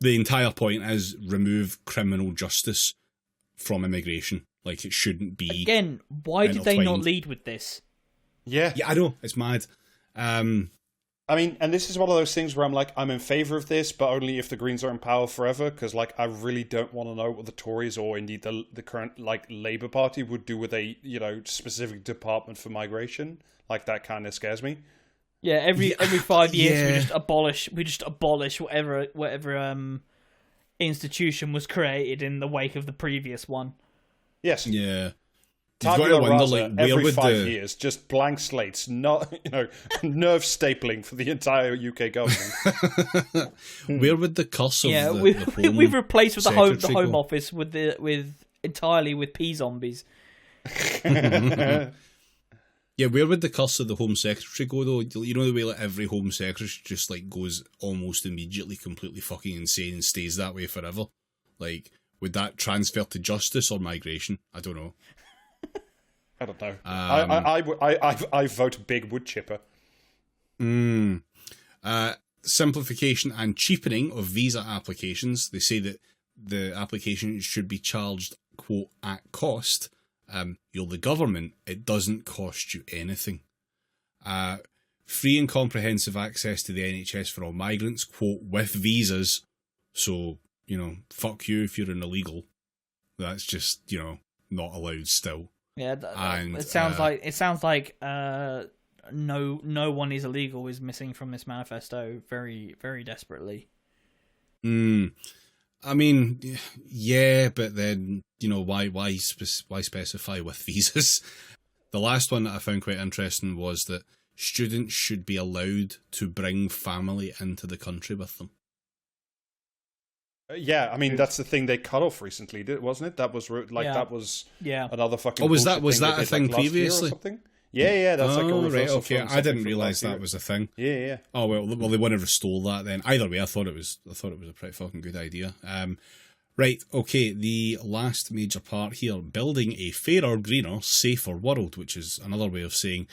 Speaker 1: The entire point is remove criminal justice from immigration. Like, it shouldn't be...
Speaker 5: Again, why did they not
Speaker 1: intertwined.
Speaker 5: lead with this?
Speaker 4: Yeah.
Speaker 1: Yeah, I know. It's mad.
Speaker 4: I mean, and this is one of those things where I'm like, I'm in favour of this, but only if the Greens are in power forever, because, like, I really don't want to know what the Tories or indeed the current, like, Labour Party would do with a, you know, specific department for migration. Like, that kind of scares me.
Speaker 5: Yeah, every 5 years
Speaker 1: Yeah.
Speaker 5: we just abolish whatever institution was created in the wake of the previous one.
Speaker 4: Yes.
Speaker 1: Yeah. You've got to
Speaker 4: Tabula
Speaker 1: wonder,
Speaker 4: rasa
Speaker 1: like, where
Speaker 4: every
Speaker 1: would
Speaker 4: 5
Speaker 1: the...
Speaker 4: years, just blank slates, not, you know, nerve stapling for the entire UK government.
Speaker 1: Where would the curse of
Speaker 5: Yeah,
Speaker 1: the Home
Speaker 5: we've replaced with the
Speaker 1: Secretary
Speaker 5: Home
Speaker 1: go?
Speaker 5: Office with entirely with pea zombies.
Speaker 1: Yeah, where would the curse of the Home Secretary go, though? You know the way like every Home Secretary just like goes almost immediately completely fucking insane and stays that way forever? Like, would that transfer to justice or migration? I don't know.
Speaker 4: I don't know. I vote big wood chipper.
Speaker 1: Simplification and cheapening of visa applications. They say that the application should be charged, quote, at cost. You're the government. It doesn't cost you anything. Free and comprehensive access to the NHS for all migrants, quote, with visas. So, you know, fuck you if you're an illegal. That's just, you know, not allowed still.
Speaker 5: Yeah,
Speaker 1: And,
Speaker 5: it sounds like no one is illegal is missing from this manifesto very, very desperately.
Speaker 1: I mean, yeah, but then, you know, why specify with visas? The last one that I found quite interesting was that students should be allowed to bring family into the country with them.
Speaker 4: Yeah, I mean, that's the thing they cut off recently, wasn't it? That was
Speaker 5: Yeah.
Speaker 4: that was
Speaker 5: Yeah.
Speaker 4: another fucking.
Speaker 1: Oh, was that
Speaker 4: bullshit
Speaker 1: a
Speaker 4: they
Speaker 1: thing
Speaker 4: did, like, last year or
Speaker 1: previously?
Speaker 4: something? Yeah, that's like a
Speaker 1: right,
Speaker 4: reversal.
Speaker 1: okay.
Speaker 4: From
Speaker 1: I didn't
Speaker 4: something from
Speaker 1: realise
Speaker 4: last
Speaker 1: that
Speaker 4: year.
Speaker 1: was a thing.
Speaker 4: Yeah.
Speaker 1: Oh well, they want to restore that then. Either way, I thought it was a pretty fucking good idea. Right, okay. The last major part here: building a fairer, greener, safer world, which is another way of saying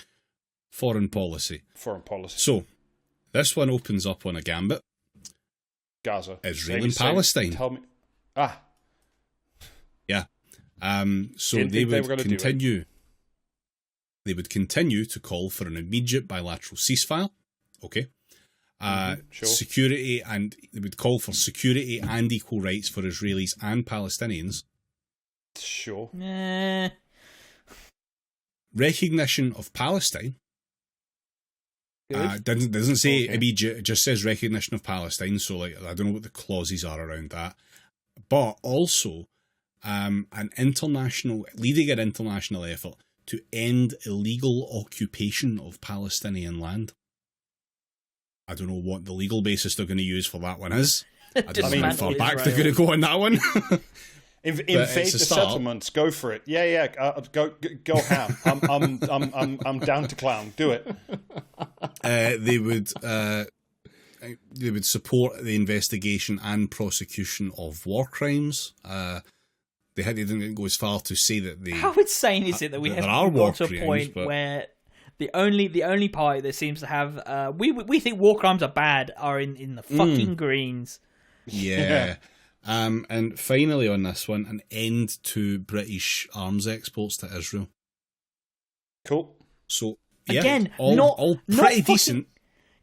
Speaker 1: foreign policy.
Speaker 4: Foreign policy.
Speaker 1: So this one opens up on a gambit:
Speaker 4: Gaza,
Speaker 1: Israel and Palestine.
Speaker 4: Tell me.
Speaker 1: Yeah. So
Speaker 4: Didn't
Speaker 1: they
Speaker 4: think they were
Speaker 1: would
Speaker 4: gonna do it.
Speaker 1: continue. They would continue to call for an immediate bilateral ceasefire. Okay.
Speaker 4: Sure.
Speaker 1: Security, and they would call for security and equal rights for Israelis and Palestinians.
Speaker 4: Sure.
Speaker 1: Recognition of Palestine. Doesn't say immediate, it just says recognition of Palestine. So, like, I don't know what the clauses are around that, but also leading an international effort to end illegal occupation of Palestinian land. I don't know what the legal basis they're going to use for that one is. I don't know how far back they're going to go on that one.
Speaker 4: Invade the settlements. Go for it. Yeah. Go ham. I'm down to clown. Do it.
Speaker 1: They would support the investigation and prosecution of war crimes. They didn't go as far to say that they.
Speaker 5: How insane is it that we have got to a point where the only party that seems to have we think war crimes are bad are in the fucking Greens.
Speaker 1: Yeah. And finally on this one, an end to British arms exports to Israel.
Speaker 4: Cool.
Speaker 1: So yeah,
Speaker 5: again,
Speaker 1: all pretty decent.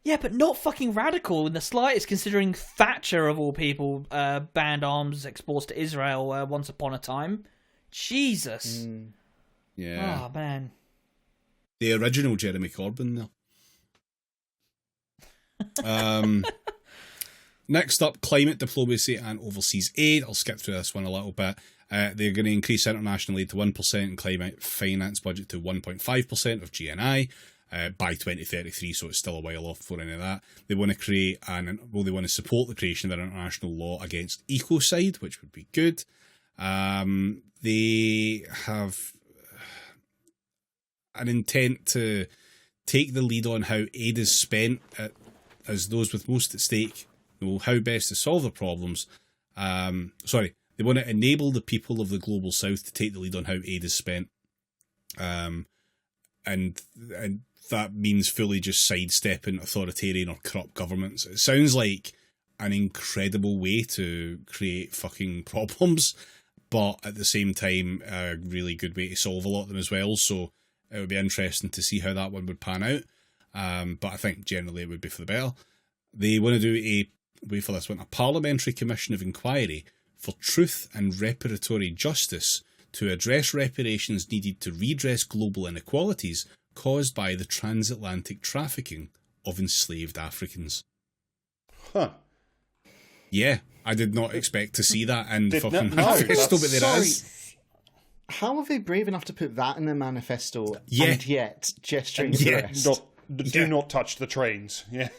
Speaker 5: Yeah, but not fucking radical in the slightest, considering Thatcher, of all people, banned arms exports to Israel once upon a time. Jesus.
Speaker 1: Yeah.
Speaker 5: Oh, man.
Speaker 1: The original Jeremy Corbyn there. Next up, climate diplomacy and overseas aid. I'll skip through this one a little bit. They're going to increase international aid to 1% and climate finance budget to 1.5% of GNI. By 2033, so it's still a while off for any of that. They want to they want to support the creation of an international law against ecocide, which would be good. They have an intent to take the lead on how aid is spent, as those with most at stake know how best to solve the problems. They want to enable the people of the global south to take the lead on how aid is spent. And that means fully just sidestepping authoritarian or corrupt governments. It sounds like an incredible way to create fucking problems, but at the same time, a really good way to solve a lot of them as well. So it would be interesting to see how that one would pan out. But I think generally it would be for the better. They want to do a parliamentary commission of inquiry for truth and reparatory justice to address reparations needed to redress global inequalities caused by the transatlantic trafficking of enslaved Africans.
Speaker 4: Huh.
Speaker 1: Yeah, I did not expect to see that in the fucking
Speaker 4: no,
Speaker 1: manifesto, but there is.
Speaker 2: How are they brave enough to put that in their manifesto and yet gesturing to the rest?
Speaker 4: Do not touch the trains. Yeah.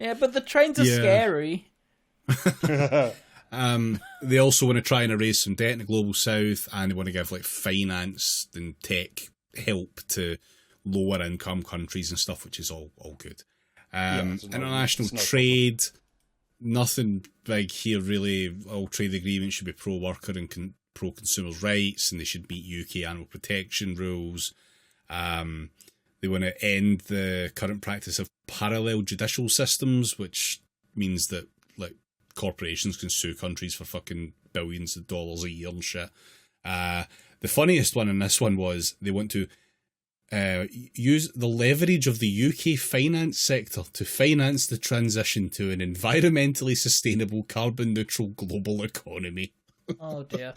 Speaker 5: Yeah, but the trains are scary.
Speaker 1: They also want to try and erase some debt in the global south, and they want to give like finance and tech help to lower income countries and stuff, which is all good. International trade, nothing big here really. All trade agreements should be pro worker and pro consumers' rights, and they should meet UK animal protection rules. They want to end the current practice of parallel judicial systems, which means that like corporations can sue countries for fucking billions of dollars a year and shit. The funniest one in this one was they want to use the leverage of the UK finance sector to finance the transition to an environmentally sustainable, carbon neutral global economy.
Speaker 5: Oh dear.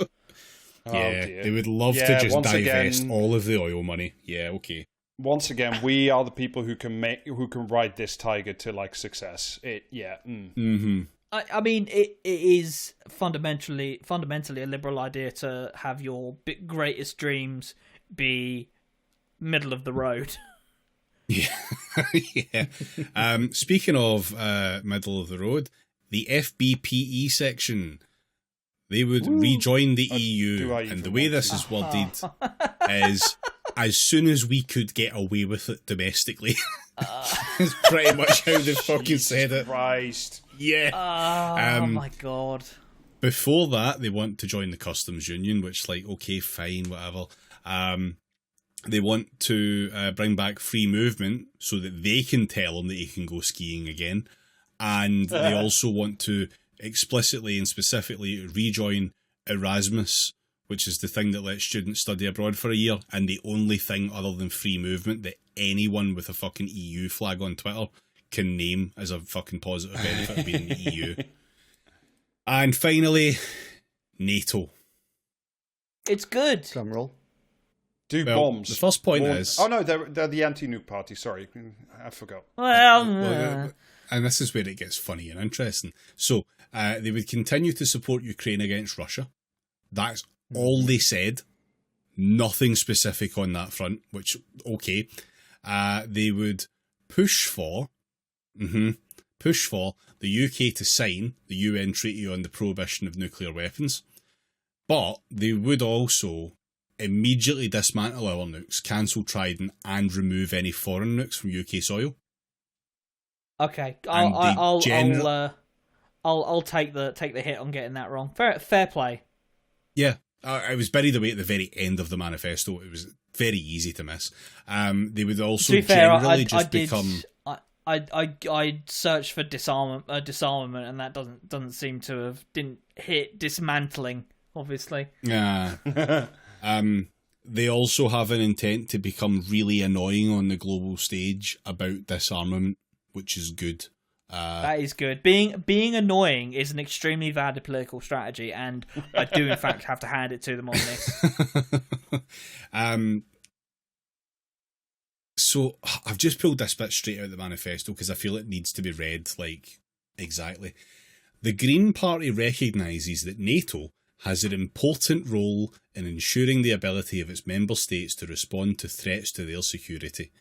Speaker 1: They would love to just divest all of the oil money. Yeah, okay.
Speaker 4: Once again, we are the people who can ride this tiger to like success.
Speaker 5: I mean, it is fundamentally a liberal idea to have your greatest dreams be middle of the road.
Speaker 1: Yeah. Speaking of middle of the road, the FBPE section, they would rejoin the EU, and the way this is worded is as soon as we could get away with it domestically. That's pretty much how they fucking said it.
Speaker 4: Christ.
Speaker 1: Yeah.
Speaker 5: Oh my god.
Speaker 1: Before that, they want to join the customs union, which, like, okay, fine, whatever. They want to bring back free movement so that they can tell him that he can go skiing again. And they also want to explicitly and specifically rejoin Erasmus, which is the thing that lets students study abroad for a year, and the only thing other than free movement that anyone with a fucking EU flag on Twitter can name as a fucking positive benefit of being in the EU. And finally, NATO.
Speaker 5: It's good.
Speaker 2: Drum roll.
Speaker 4: Do
Speaker 1: Well,
Speaker 4: bombs.
Speaker 1: the first point is...
Speaker 4: Oh no, they're the anti-nuke party. Sorry, I forgot.
Speaker 5: Well,
Speaker 1: and this is where it gets funny and interesting. So, they would continue to support Ukraine against Russia. That's all they said. Nothing specific on that front, which, okay. They would push for the UK to sign the UN Treaty on the Prohibition of Nuclear Weapons. But they would also immediately dismantle our nukes, cancel Trident, and remove any foreign nukes from UK soil.
Speaker 5: okay,
Speaker 1: And
Speaker 5: I'll take the hit on getting that wrong. Fair play.
Speaker 1: Yeah, I was buried away at the very end of the manifesto. It was very easy to miss. They would also
Speaker 5: To be fair,
Speaker 1: generally just become...
Speaker 5: I searched for disarmament, and that doesn't seem to have didn't hit dismantling. Obviously,
Speaker 1: Yeah. They also have an intent to become really annoying on the global stage about disarmament, which is good.
Speaker 5: that is good. Being annoying is an extremely valid political strategy, and I do in fact have to hand it to them on this.
Speaker 1: So I've just pulled this bit straight out of the manifesto because I feel it needs to be read, like, exactly. The Green Party recognises that NATO has an important role in ensuring the ability of its member states to respond to threats to their security.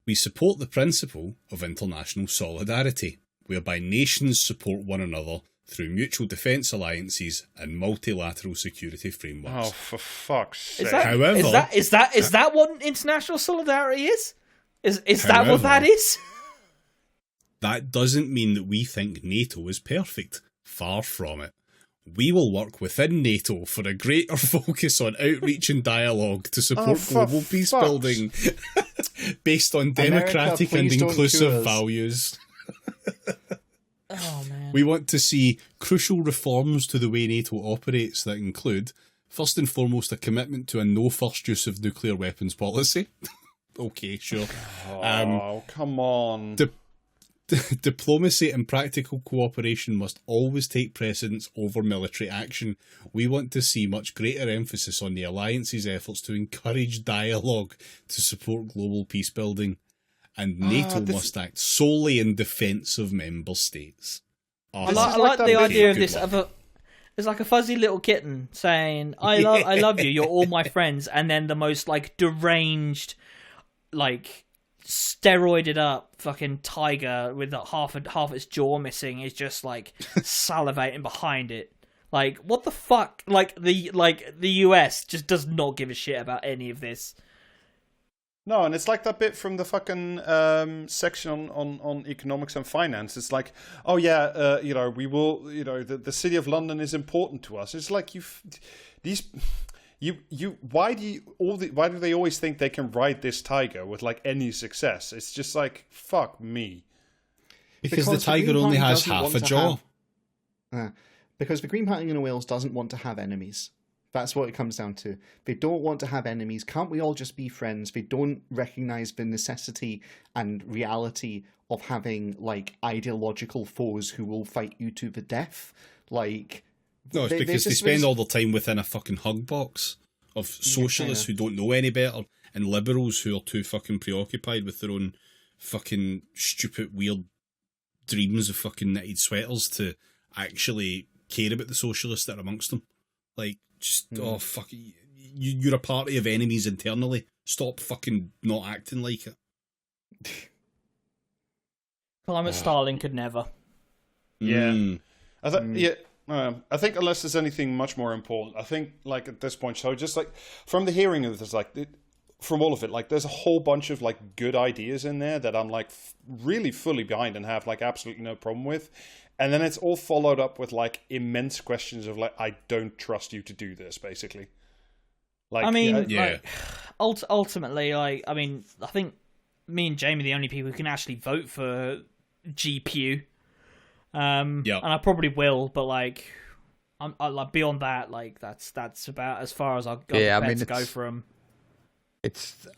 Speaker 1: We support the principle of international solidarity, whereby nations support one another through mutual defence alliances and multilateral security frameworks.
Speaker 4: Oh, for fuck's sake!
Speaker 5: Is that what international solidarity is? Is that what that
Speaker 1: However,
Speaker 5: is?
Speaker 1: That doesn't mean that we think NATO is perfect. Far from it. We will work within NATO for a greater focus on outreach and dialogue to support global peace building based on democratic and
Speaker 2: please don't sue
Speaker 1: inclusive
Speaker 2: us.
Speaker 1: values.
Speaker 5: Oh man.
Speaker 1: We want to see crucial reforms to the way NATO operates that include, first and foremost, a commitment to a no first use of nuclear weapons policy. Okay, sure.
Speaker 4: Oh, come on.
Speaker 1: Diplomacy and practical cooperation must always take precedence over military action. We want to see much greater emphasis on the alliance's efforts to encourage dialogue to support global peace building. And NATO must act solely in defence of member states.
Speaker 5: I like the idea of this. It's like a fuzzy little kitten saying, "I love you. You're all my friends," and then the most like deranged, like steroided up fucking tiger with half its jaw missing is just like salivating behind it. Like, what the fuck? Like the US just does not give a shit about any of this.
Speaker 4: No, and it's like that bit from the fucking section on economics and finance. It's like, oh yeah, we will, the city of London is important to us. It's like why do they always think they can ride this tiger with like any success? It's just like, fuck me.
Speaker 1: Because the tiger only has half a jaw.
Speaker 2: Because the Green Party in Wales doesn't want to have enemies. That's what it comes down to. They don't want to have enemies. Can't we all just be friends? They don't recognise the necessity and reality of having like ideological foes who will fight you to the death. Like,
Speaker 1: no, it's because they spend all their time within a fucking hug box of socialists who don't know any better and liberals who are too fucking preoccupied with their own fucking stupid, weird dreams of fucking knitted sweaters to actually care about the socialists that are amongst them. Like, just, oh, fuck, you're a party of enemies internally. Stop fucking not acting like it.
Speaker 5: Climate Starling could never.
Speaker 4: Yeah. I think unless there's anything much more important, I think, like, at this point, so just, like, from the hearing of this, like, from all of it, like there's a whole bunch of like good ideas in there that I'm like really fully behind and have like absolutely no problem with, and then it's all followed up with like immense questions of like, I don't trust you to do this, basically. Like,
Speaker 5: I mean,
Speaker 1: yeah.
Speaker 5: like, ultimately, like, I mean, I think me and Jamie are the only people who can actually vote for GPU. And I probably will, but like, I like beyond that, like that's about as far as I'll go.
Speaker 3: Yeah, I mean,
Speaker 5: to go from.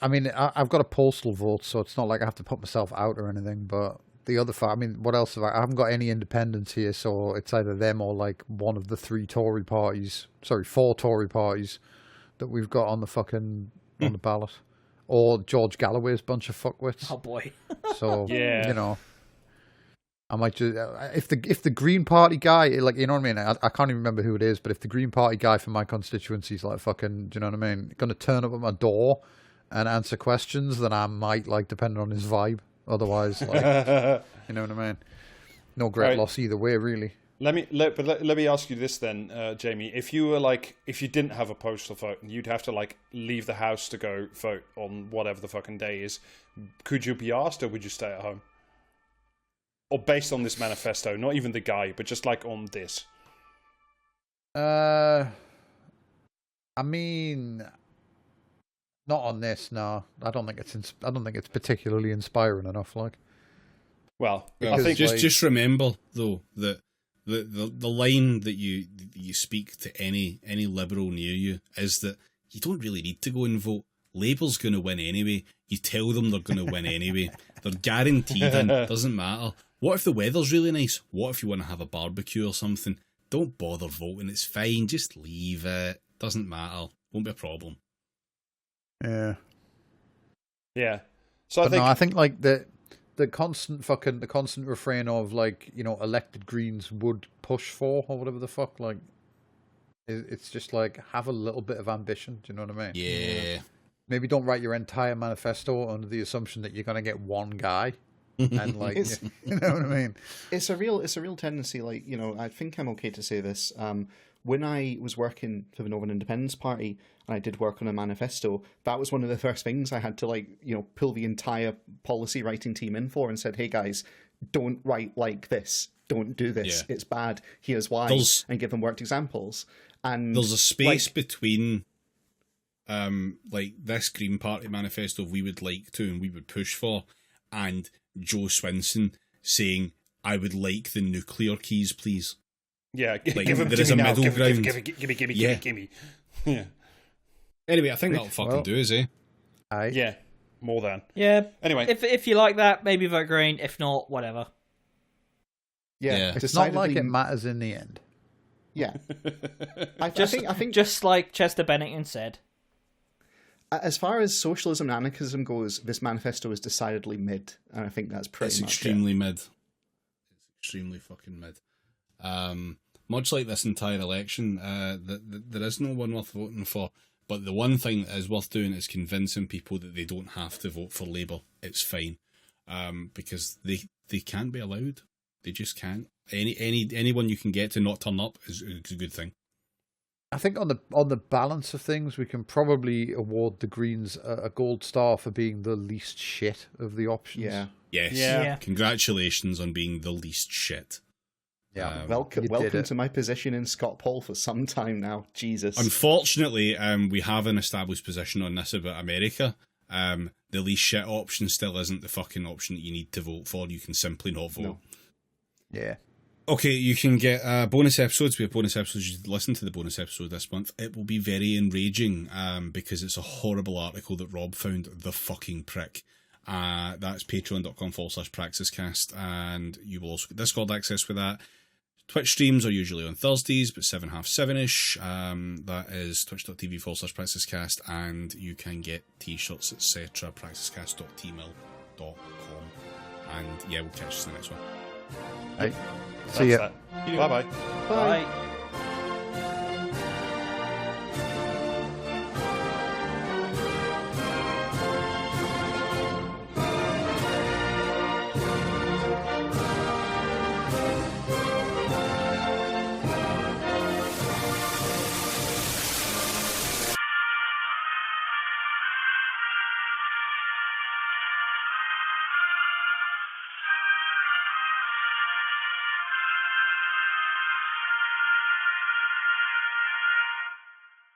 Speaker 3: I mean, I've got a postal vote, so it's not like I have to put myself out or anything. But the other I mean, what else have I haven't got any independents here, so it's either them or like one of the four Tory parties that we've got on the ballot, or George Galloway's bunch of fuckwits.
Speaker 5: Oh boy!
Speaker 3: So
Speaker 4: yeah,
Speaker 3: you know, I might just if the Green Party guy, like, you know what I mean. I can't even remember who it is, but if the Green Party guy from my constituency is like fucking, do you know what I mean, going to turn up at my door and answer questions, then I might, like, depending on his vibe. Otherwise, like, you know what I mean. No great loss either way, really.
Speaker 4: Let me ask you this then, Jamie. If you didn't have a postal vote and you'd have to like leave the house to go vote on whatever the fucking day is, could you be asked, or would you stay at home? Or based on this manifesto, not even the guy, but just like on this.
Speaker 3: I mean, not on this. No, I don't think it's particularly inspiring enough. Like,
Speaker 4: well,
Speaker 3: because,
Speaker 4: I think
Speaker 1: just remember though that the line that you speak to any liberal near you is that you don't really need to go and vote. Labour's going to win anyway. You tell them they're going to win anyway. They're guaranteed in. Doesn't matter. What if the weather's really nice? What if you want to have a barbecue or something? Don't bother voting. It's fine. Just leave it. Doesn't matter. Won't be a problem.
Speaker 3: Yeah.
Speaker 4: Yeah. So
Speaker 3: I think like the constant refrain of, like, you know, elected Greens would push for, or whatever the fuck, like, it's just like, have a little bit of ambition. Do you know what I mean?
Speaker 1: Yeah.
Speaker 3: Maybe don't write your entire manifesto under the assumption that you're going to get one guy. And like, you know what I mean?
Speaker 2: It's a real tendency. Like, you know, I think I'm okay to say this. When I was working for the Northern Independence Party and I did work on a manifesto, that was one of the first things I had to, like, you know, pull the entire policy writing team in for, and said, hey guys, don't write like this. Don't do this. Yeah. It's bad. Here's why. And give them worked examples. And
Speaker 1: there's a space between like this Green Party manifesto we would like to and we would push for, and Joe Swinson saying, I would like the nuclear keys, please.
Speaker 4: Yeah,
Speaker 1: like,
Speaker 4: give them
Speaker 1: there
Speaker 4: to
Speaker 1: is
Speaker 4: me
Speaker 1: a
Speaker 4: now.
Speaker 1: middle ground.
Speaker 4: Give me. Yeah.
Speaker 1: Anyway, I think that'll fucking do us, eh?
Speaker 4: Yeah, more than.
Speaker 5: Yeah.
Speaker 4: Anyway.
Speaker 5: If you like that, maybe vote Green. If not, whatever.
Speaker 2: Yeah.
Speaker 3: It's not like it matters in the end.
Speaker 2: Yeah. I think
Speaker 5: just like Chester Bennington said.
Speaker 2: As far as socialism and anarchism goes, this manifesto is decidedly mid, and I think that's pretty much
Speaker 1: extremely mid. It's extremely fucking mid. Much like this entire election, there is no one worth voting for. But the one thing that is worth doing is convincing people that they don't have to vote for Labour. It's fine, because they can't be allowed. They just can't. Anyone you can get to not turn up is a good thing.
Speaker 3: I think on the balance of things, we can probably award the Greens a gold star for being the least shit of the options.
Speaker 2: Yeah.
Speaker 1: Yes.
Speaker 5: Yeah.
Speaker 1: Congratulations on being the least shit.
Speaker 2: Yeah. Welcome to my position in Scott Paul for some time now. Jesus.
Speaker 1: Unfortunately, we have an established position on this about America. The least shit option still isn't the fucking option that you need to vote for. You can simply not vote.
Speaker 2: No.
Speaker 3: Yeah.
Speaker 1: Okay, you can get bonus episodes. We have bonus episodes. You should listen to the bonus episode this month. It will be very enraging because it's a horrible article that Rob found, the fucking prick. That's patreon.com/praxiscast, and you will also get Discord access with that. Twitch streams are usually on Thursdays, but 7:30-ish. That is twitch.tv/praxiscast, and you can get t-shirts, etc. praxiscast.tmail.com. And yeah, we'll catch you in the next one.
Speaker 3: Right. See ya.
Speaker 4: Bye-bye.
Speaker 2: Bye.